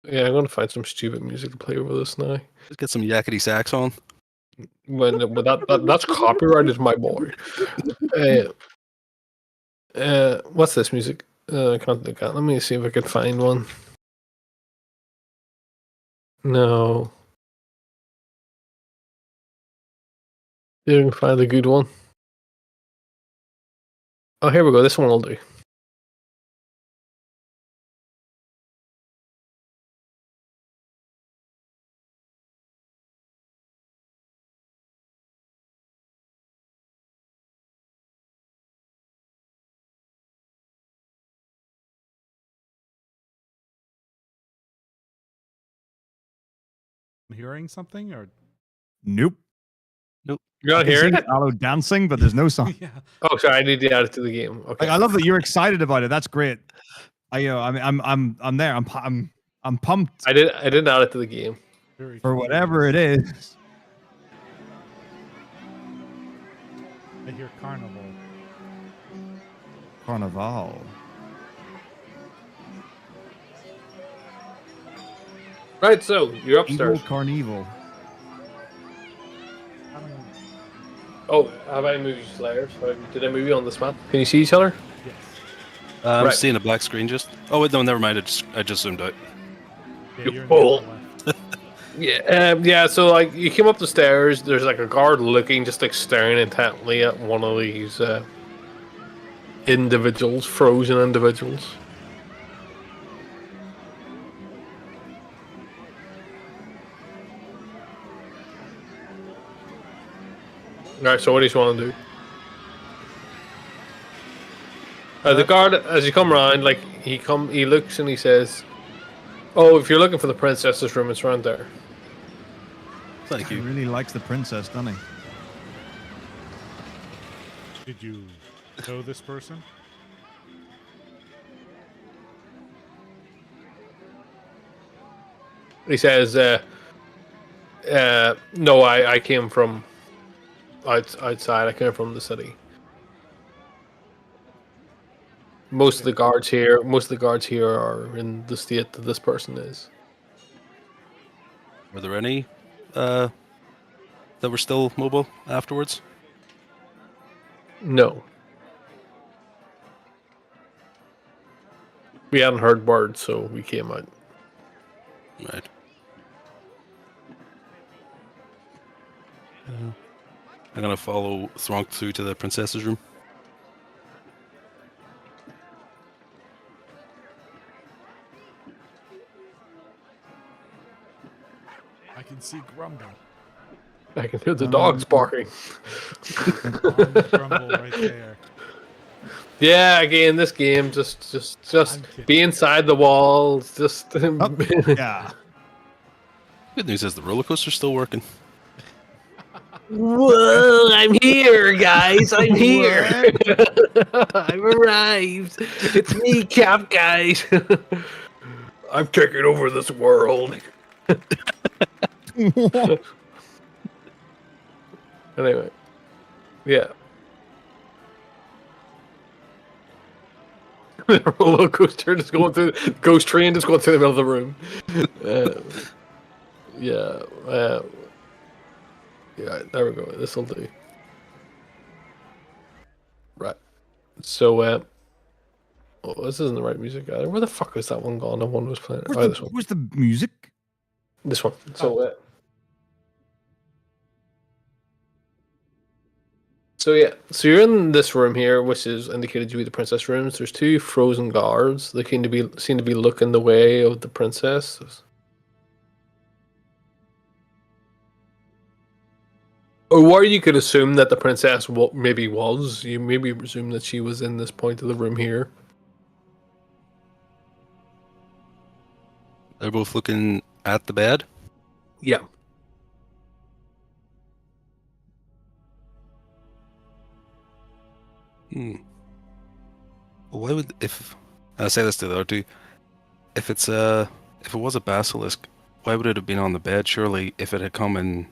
Yeah, I'm gonna find some stupid music to play over this now. Just get some yakety sax on. when that's copyrighted, my boy. What's this music? I can't think of. Let me see if I can find one. No. You can find a good one. Oh, here we go. This one will do. I'm hearing something, or Nope. You're I not can hearing see it? Aloe dancing, but there's no song. yeah. Oh, sorry. I need to add it to the game. Okay. Like, I love that you're excited about it. That's great. I'm there. I'm pumped I didn't add it to the game. Very for whatever it is. I hear carnival. Carnival. Right, so you're upstairs. Evil Carnival. I don't know. Oh, have I moved you Slayers? Did I move you on this map? Can you see each other? Yes. I'm Right. seeing a black screen just. Oh wait, no, never mind. I just zoomed out. Yeah, You you're in fool. the left. Yeah. So like, you came up the stairs. There's like a guard looking, just like staring intently at one of these individuals, frozen individuals. All right. So what do you want to do? The guard, as you come around, like he looks and he says, "Oh, if you're looking for the princess's room, it's around there." Thank He you. really likes the princess, doesn't he? Did you know this person? He says, "No, I came from outside. I came from the city. Most of the guards here are in the state that this person is." Were there any that were still mobile afterwards? No, we hadn't heard word, so we came out. Right. I'm gonna follow Thronk through to the princess's room. I can see Grumble. I can hear the dogs barking. Grumble right there. Yeah, again, this game just I'm kidding. be inside the walls. Just Yeah. Good news is the roller coaster's still working. Whoa, I'm here, guys. I'm here. I've arrived. It's me, Cap, guys. I'm taking over this world. Anyway, yeah. The roller coaster just going through, ghost train just going through the middle of the room. Yeah. Yeah, there we go. This will do. Right. So, oh, this isn't the right music either. Where the fuck is that one gone? The one was playing. Oh, this one. Where's the music? This one. So yeah, so you're in this room here, which is indicated to be the princess rooms. There's two frozen guards. They seem to be looking the way of the princess. Or you could assume that the princess maybe was. You maybe assume that she was in this point of the room here. They're both looking at the bed. Yeah. Well, why would if I say this to the other two? If it was a basilisk, why would it have been on the bed? Surely, if it had come in,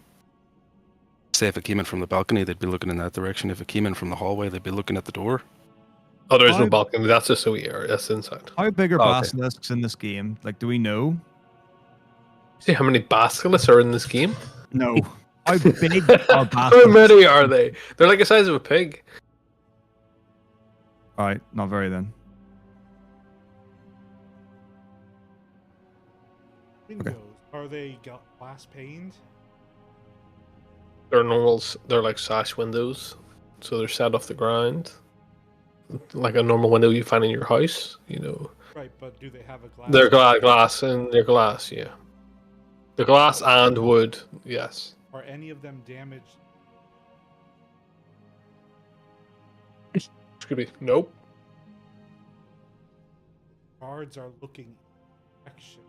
say, if it came in from the balcony, they'd be looking in that direction. If it came in from the hallway, they'd be looking at the door. Oh, there is no How- balcony. That's just so area. That's inside. How big are Oh, okay. basilisks in this game? Like, do we know? See how many basilisks are in this game? No. How big are How basilisks? many are they? They're like the size of a pig. All right, not very then. Windows. Are they glass paned? They're normals. They're like sash windows, so they're set off the ground, like a normal window you find in your house. You know, Right, but do they have a glass? they're glass and they're glass. Yeah, the glass and wood. Yes. Are any of them damaged? Could be. Nope. Guards are looking action.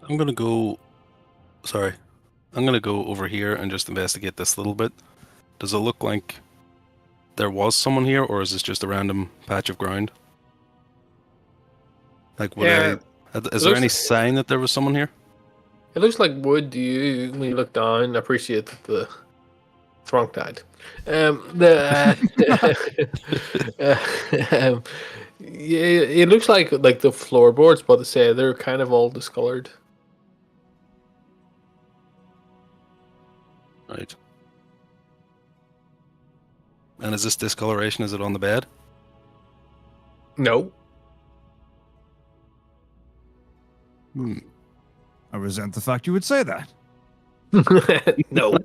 I'm gonna go. Sorry, I'm gonna go over here and just investigate this a little bit. Does it look like there was someone here, or is this just a random patch of ground? Like, would Yeah, is there looks- any sign that there was someone here? It looks like wood to you when you look down. I appreciate that the Thronk died. Yeah, it looks like the floorboards, but to say they're kind of all discolored. Right. And is this discoloration? Is it on the bed? No. Hmm. I resent the fact you would say that. No.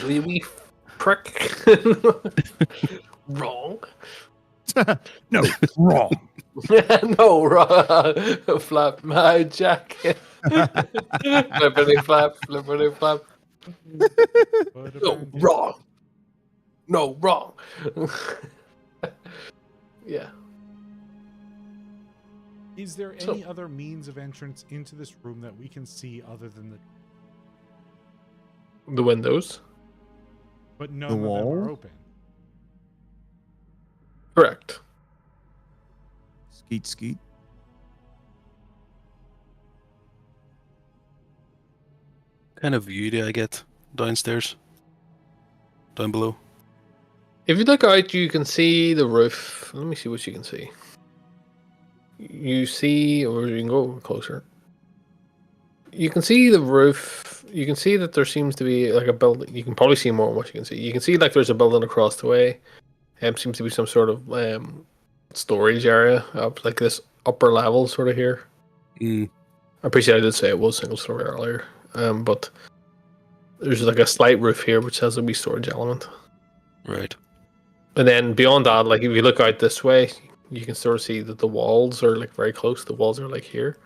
We prick. Wrong. No, wrong. No, wrong. Flap my jacket. Flippity flap, flippity flap. No, wrong. No, wrong. Yeah. Is there So- any other means of entrance into this room that we can see other than The windows. but none The of them wall? are open? Correct. Skeet, skeet. Kind of view do I get downstairs? Down below? If you look out, you can see the roof. Let me see what you can see. You see, or you can go closer. You can see the roof. You can see that there seems to be like a building. You can probably see more than what you can see. You can see like there's a building across the way. Seems to be some sort of storage area up like this upper level sort of here. Mm. I appreciate I did say it was single story earlier. But there's like a slight roof here which has a wee storage element. Right. And then beyond that, like if you look out this way, you can sort of see that the walls are like very close. The walls are like here.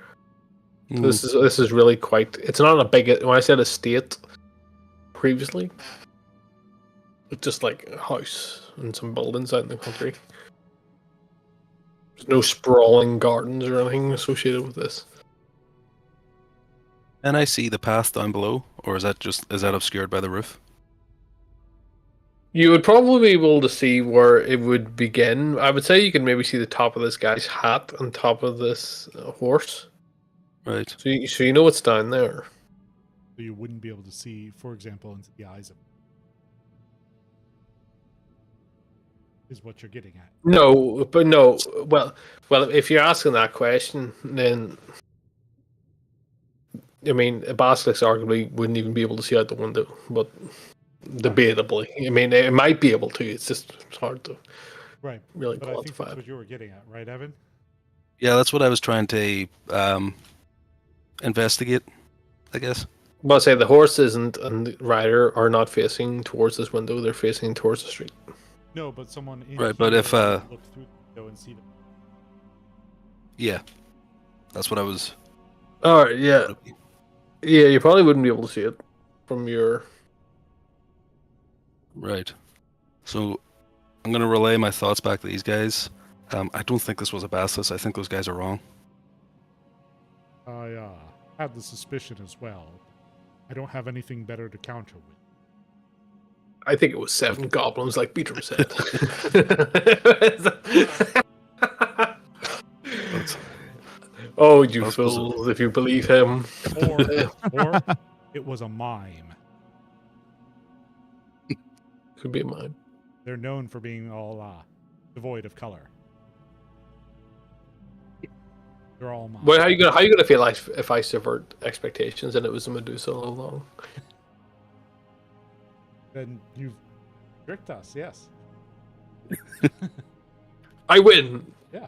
So Mm. this is really quite. It's not a big. When I said estate previously, it's just like a house and some buildings out in the country. There's no sprawling gardens or anything associated with this. Can I see the path down below, or is that obscured by the roof? You would probably be able to see where it would begin. I would say you can maybe see the top of this guy's hat on top of this horse. Right. So you know what's down there. So you wouldn't be able to see, for example, into the eyes of. Is what you're getting at. No, but no. Well, if you're asking that question, then I mean, a basilisk arguably wouldn't even be able to see out the window, but debatably, I mean, it might be able to. It's hard to Right. really But I think quantify that's it. what you were getting at, right, Evan? Yeah, that's what I was trying to investigate, I guess. But I say the horse isn't and the rider are not facing towards this window; they're facing towards the street. No, but someone in Right, but here if, would look through the window and see them. Yeah, that's what I was. All right, yeah, you probably wouldn't be able to see it from your. Right. So I'm gonna relay my thoughts back to these guys. I don't think this was a basilisk. I think those guys are wrong. I had the suspicion as well. I don't have anything better to counter with. I think it was 7 goblins, like Peter said. Oh, you I suppose fools! If you believe him. Or it was a mime. Could be mine. They're known for being all devoid of color. They're all mine. Well, how you gonna feel like if I subvert expectations and it was a Medusa all along? Then you've tricked us, yes. I win. Yeah.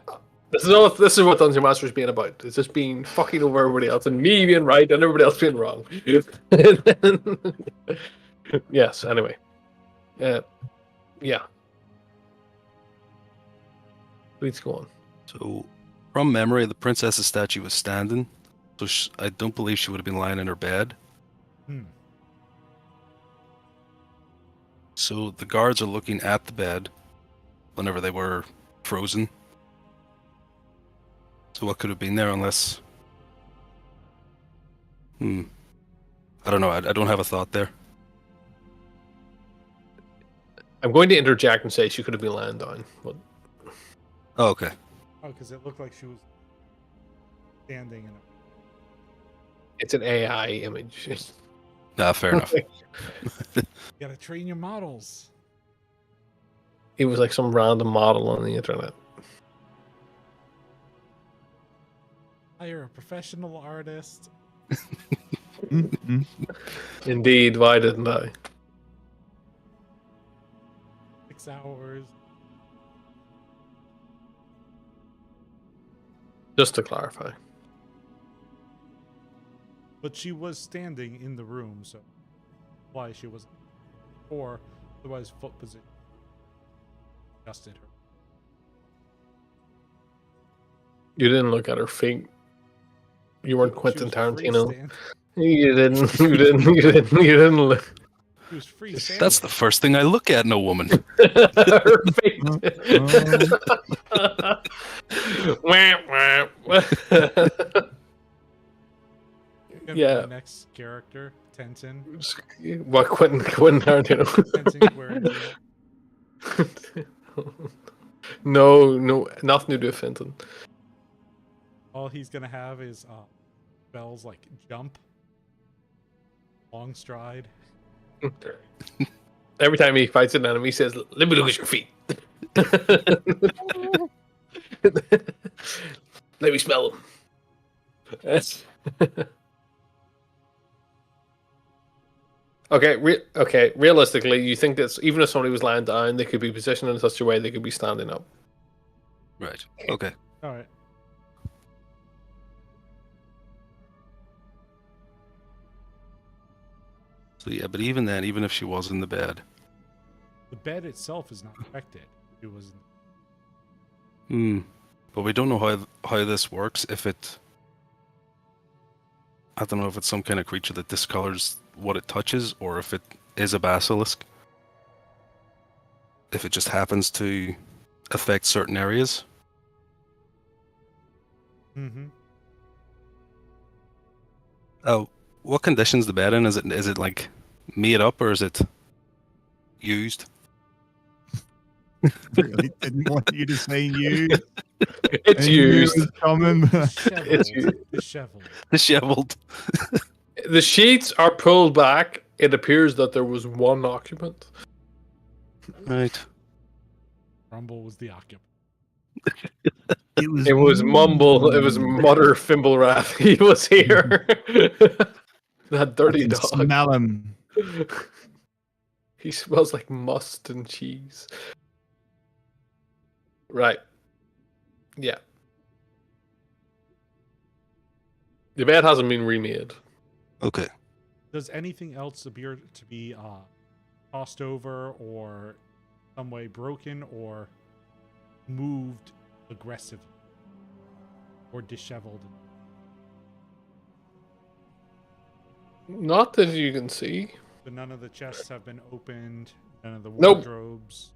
This is what Dungeon Master is being about. It's just being fucking over everybody else and me being right and everybody else being wrong. Yes. Anyway. Yeah. Please go on. So, from memory, the princess's statue was standing, so I don't believe she would have been lying in her bed. Hmm. So the guards are looking at the bed whenever they were frozen. So what could have been there unless... I don't know. I don't have a thought there. I'm going to interject and say she could have been lying down. But... Oh, okay. Oh, because it looked like she was standing in a... It's an AI image. Nah, fair enough. You gotta train your models. It was like some random model on the internet. Hire a professional artist. Mm-hmm. Indeed, why didn't I? 6 hours. Just to clarify. But she was standing in the room, so why she was, or otherwise foot position adjusted her. You didn't look at her feet. You weren't She Quentin was Tarantino. freestand- You didn't. You didn't look. She was free standing. That's the first thing I look at in a woman. Her feet. Oh. Wah, wah, wah. Gonna be Yeah. the next character, Tenzin. What Quentin Tarantino? Tenzin wearing No, nothing to do with Fenton. all he's gonna have is spells like jump, long stride. Every time he fights an enemy, he says, "Let me look at your feet." Let me smell them. Yes. Okay. Realistically, you think that even if somebody was lying down, they could be positioned in such a way they could be standing up. Right. Okay. All right. So yeah, but even then, even if she was in the bed, The bed itself is not affected. It was but we don't know how this works. If it, I don't know if it's some kind of creature that discolors what it touches, or if it is a basilisk. If it just happens to affect certain areas. mm-hmm. Oh, what condition's the bed in? Is it like made up or is it used? Really didn't want you to say you. It's I knew it used. was coming. It's used. Disheveled. Disheveled. The sheets are pulled back. It appears that there was one occupant. Right. Rumble was the occupant. It was Mumble. It was Mutter Fimblewrath. He was here. That dirty I can dog. smell him. He smells like must and cheese. Right. Yeah. The bed hasn't been remade. Okay. Does anything else appear to be tossed over or some way broken or moved aggressively or disheveled? Not that you can see. But none of the chests have been opened. None of the Nope. wardrobes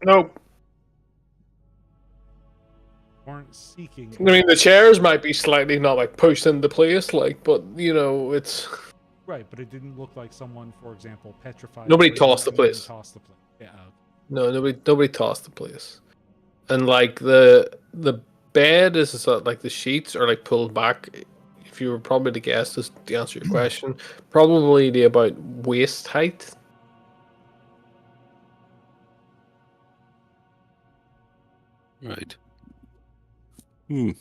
Nope. weren't seeking. I mean, the chairs might be slightly not like pushed into place, like, but you know, it's Right, but it didn't look like someone, for example, petrified. Nobody everything tossed the and then place. Tossed the place. Yeah. no, nobody tossed the place, and like the bed is sort of like the sheets are like pulled back. If you were probably to guess, just to answer your question, probably the about waist height. Right. I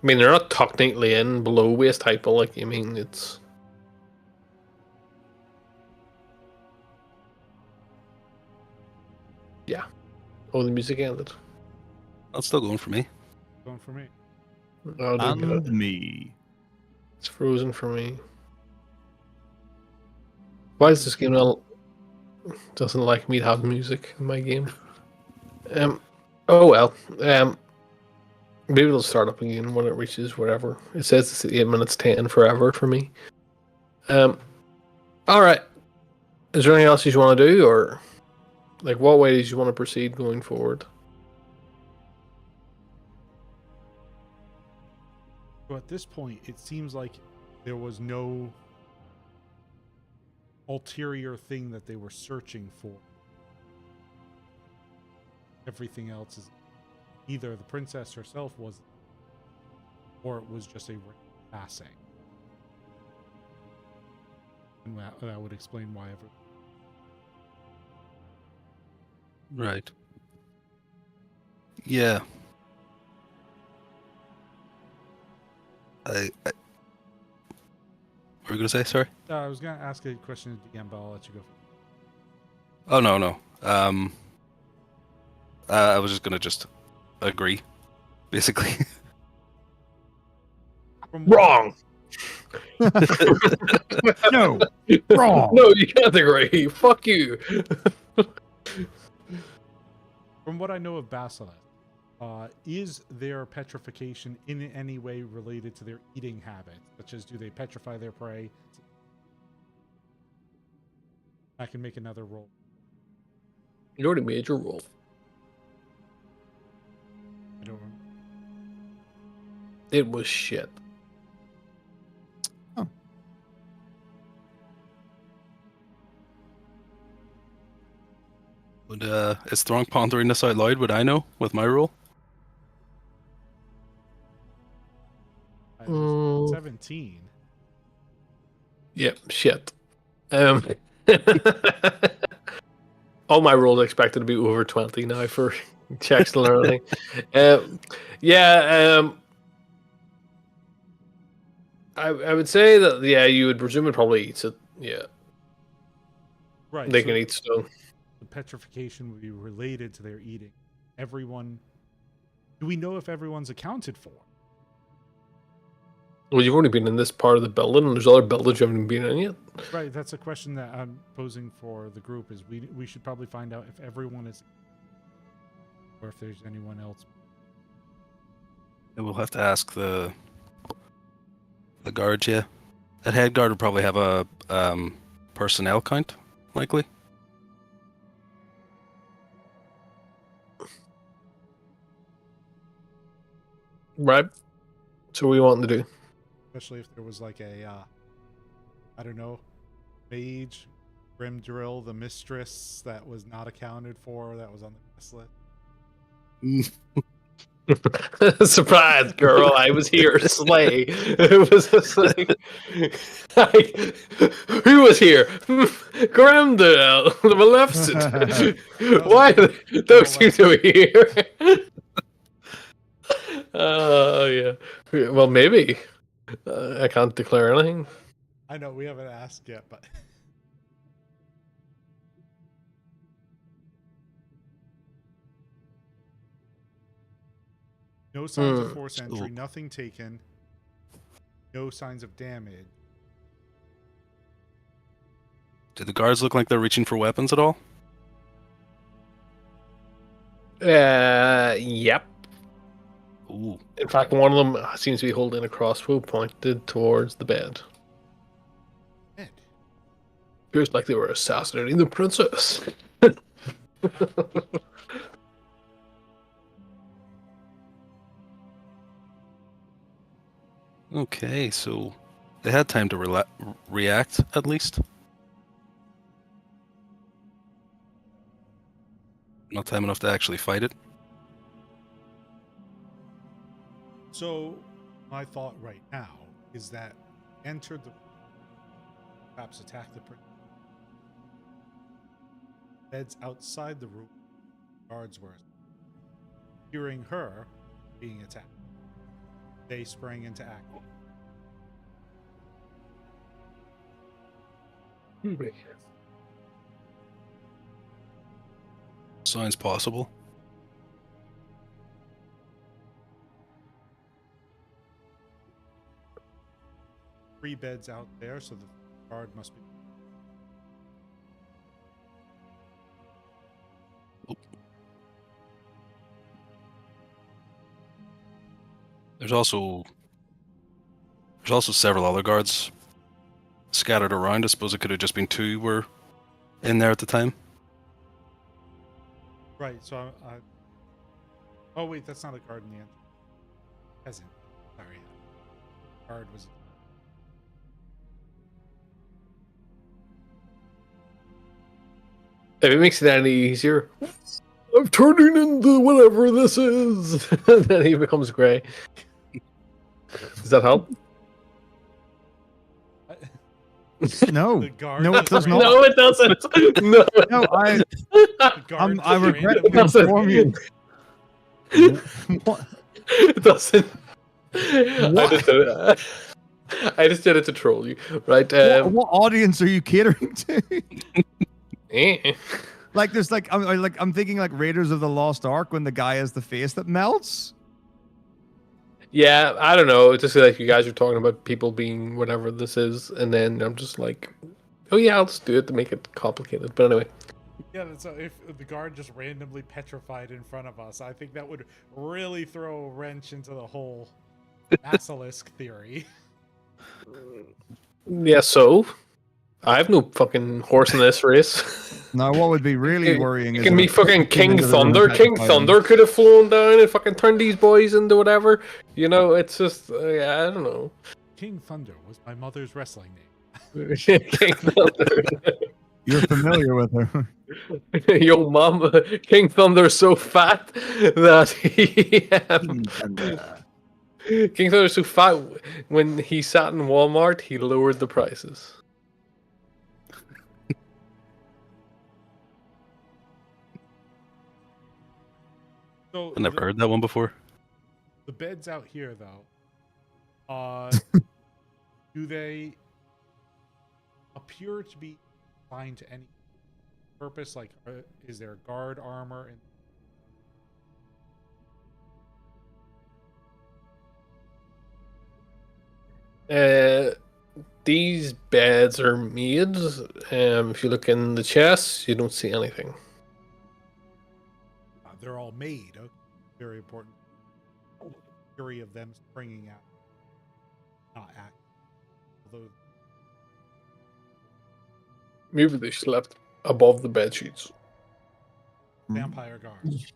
mean, they're not tucked neatly in below waist height, but like, I mean, it's. Yeah. Oh, the music ended. That's still going for me. Going for me. Oh, dear God. And me. It's frozen for me. Why is this game not doesn't like me to have music in my game? Oh well. Maybe it'll start up again when it reaches whatever. It says it's 8 minutes 10 forever for me. Alright. Is there anything else you want to do, or like what ways you want to proceed going forward? So at this point, it seems like there was no ulterior thing that they were searching for. Everything else is either the princess herself was, or it was just a passing. And that would explain why ever. Right. Yeah. What were you gonna say? Sorry. I was going to ask a question again, but I'll let you go. Oh no. I was just gonna agree, basically. Wrong! No, wrong. No, you can't agree. Fuck you. From what I know of Basilisk, is their petrification in any way related to their eating habits? Such as, do they petrify their prey? I can make another roll. You already made your roll. I don't remember. It was shit. Would is Throng pondering this out loud? Would I know with my rule? I was Mm. 17. Yep, shit. All my rolls are expected to be over 20 now for checks and everything. I would say that, yeah, you would presume it probably eats it. Yeah. Right. They so can eat stone. the petrification would be related to their eating. Everyone. Do we know if everyone's accounted for? Well, you've only been in this part of the building, and there's other buildings you haven't been in yet. Right. That's a question that I'm posing for the group. Is we should probably find out if everyone is, or if there's anyone else. And we'll have to ask the guards. Yeah, that head guard would probably have a personnel count, likely. Right. So what are you wanting to do? Especially if there was like a, I don't know, mage, Grimdrill, the mistress that was not accounted for, that was on the guest list. Surprise, girl! I was here. Slay. It was just like, who was here? Grandel, the Maleficent. Why those two to be here? Yeah. Well, maybe. I can't declare anything. I know we haven't asked yet, but no signs of force entry, nothing taken, no signs of damage. Do the guards look like they're reaching for weapons at all? Yep. Ooh. In fact, one of them seems to be holding a crossbow pointed towards the bed. Ed. Feels like they were assassinating the princess. Okay, so they had time to react, at least. Not time enough to actually fight it. So my thought right now is that enter the, perhaps attack the prince. Beds outside the room, guards were. hearing her being attacked, they sprang into action. Sounds possible. Three beds out there, so the guard must be. There's also several other guards scattered around. I suppose it could have just been two were in there at the time. Right, so I. Oh, wait, that's not a guard in the end. Peasant. Sorry. Guard was. If it makes it any easier, I'm turning into whatever this is. And then he becomes grey. Does that help? No, The guard no, it just does not. No, it doesn't. No, No, The guard I just regret randomly- to inform you. What? it doesn't. What? I just did it to troll you, right? What audience are you catering to? Eh. Like, there's I'm thinking like Raiders of the Lost Ark when the guy has the face that melts. Yeah, I don't know. It's just like you guys are talking about people being whatever this is, and then I'm just like, oh yeah, I'll just do it to make it complicated. But anyway, Yeah, so if the guard just randomly petrified in front of us, I think that would really throw a wrench into the whole basilisk theory. yeah. So I have no fucking horse in this race. Now, what would be really worrying It is can if be it fucking came King into the room and Thunder. King petrified him. Thunder could have flown down and fucking turned these boys into whatever. You know, it's just I don't know. King Thunder was my mother's wrestling name. King Thunder. You're familiar with her. Yo, mom, King Thunder's so fat that he. King Thunder's so fat when he sat in Walmart, he lowered the prices. So I never heard that one before. the beds out here, though, do they appear to be aligned to any purpose? Like, is there guard armor? These beds are made. If you look in the chests, you don't see anything. They're all made. Okay. Very important. Theory of them springing out, not act. Although Maybe they slept above the bed sheets. vampire guards,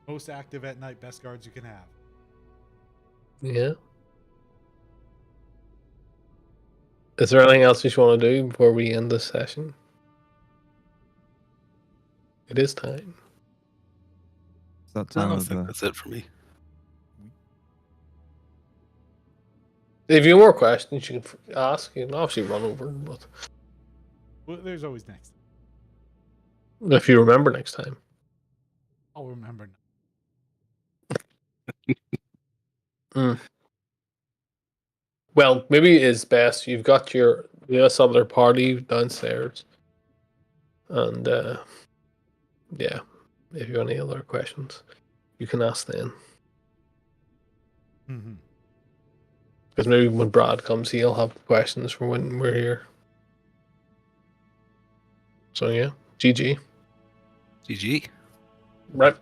most active at night, best guards you can have. Yeah. Is there anything else you want to do before we end this session? It is time. It's that I time don't of think the... that's it for me. If you have more questions, you can ask. You can obviously run over, but Well, there's always next. if you remember next time. I'll remember. Well, maybe it's best you've got this other party downstairs, and yeah, if you have any other questions, you can ask then. Mm-hmm. Because maybe when Brad comes, he'll have questions for when we're here. So yeah, GG. GG. Right.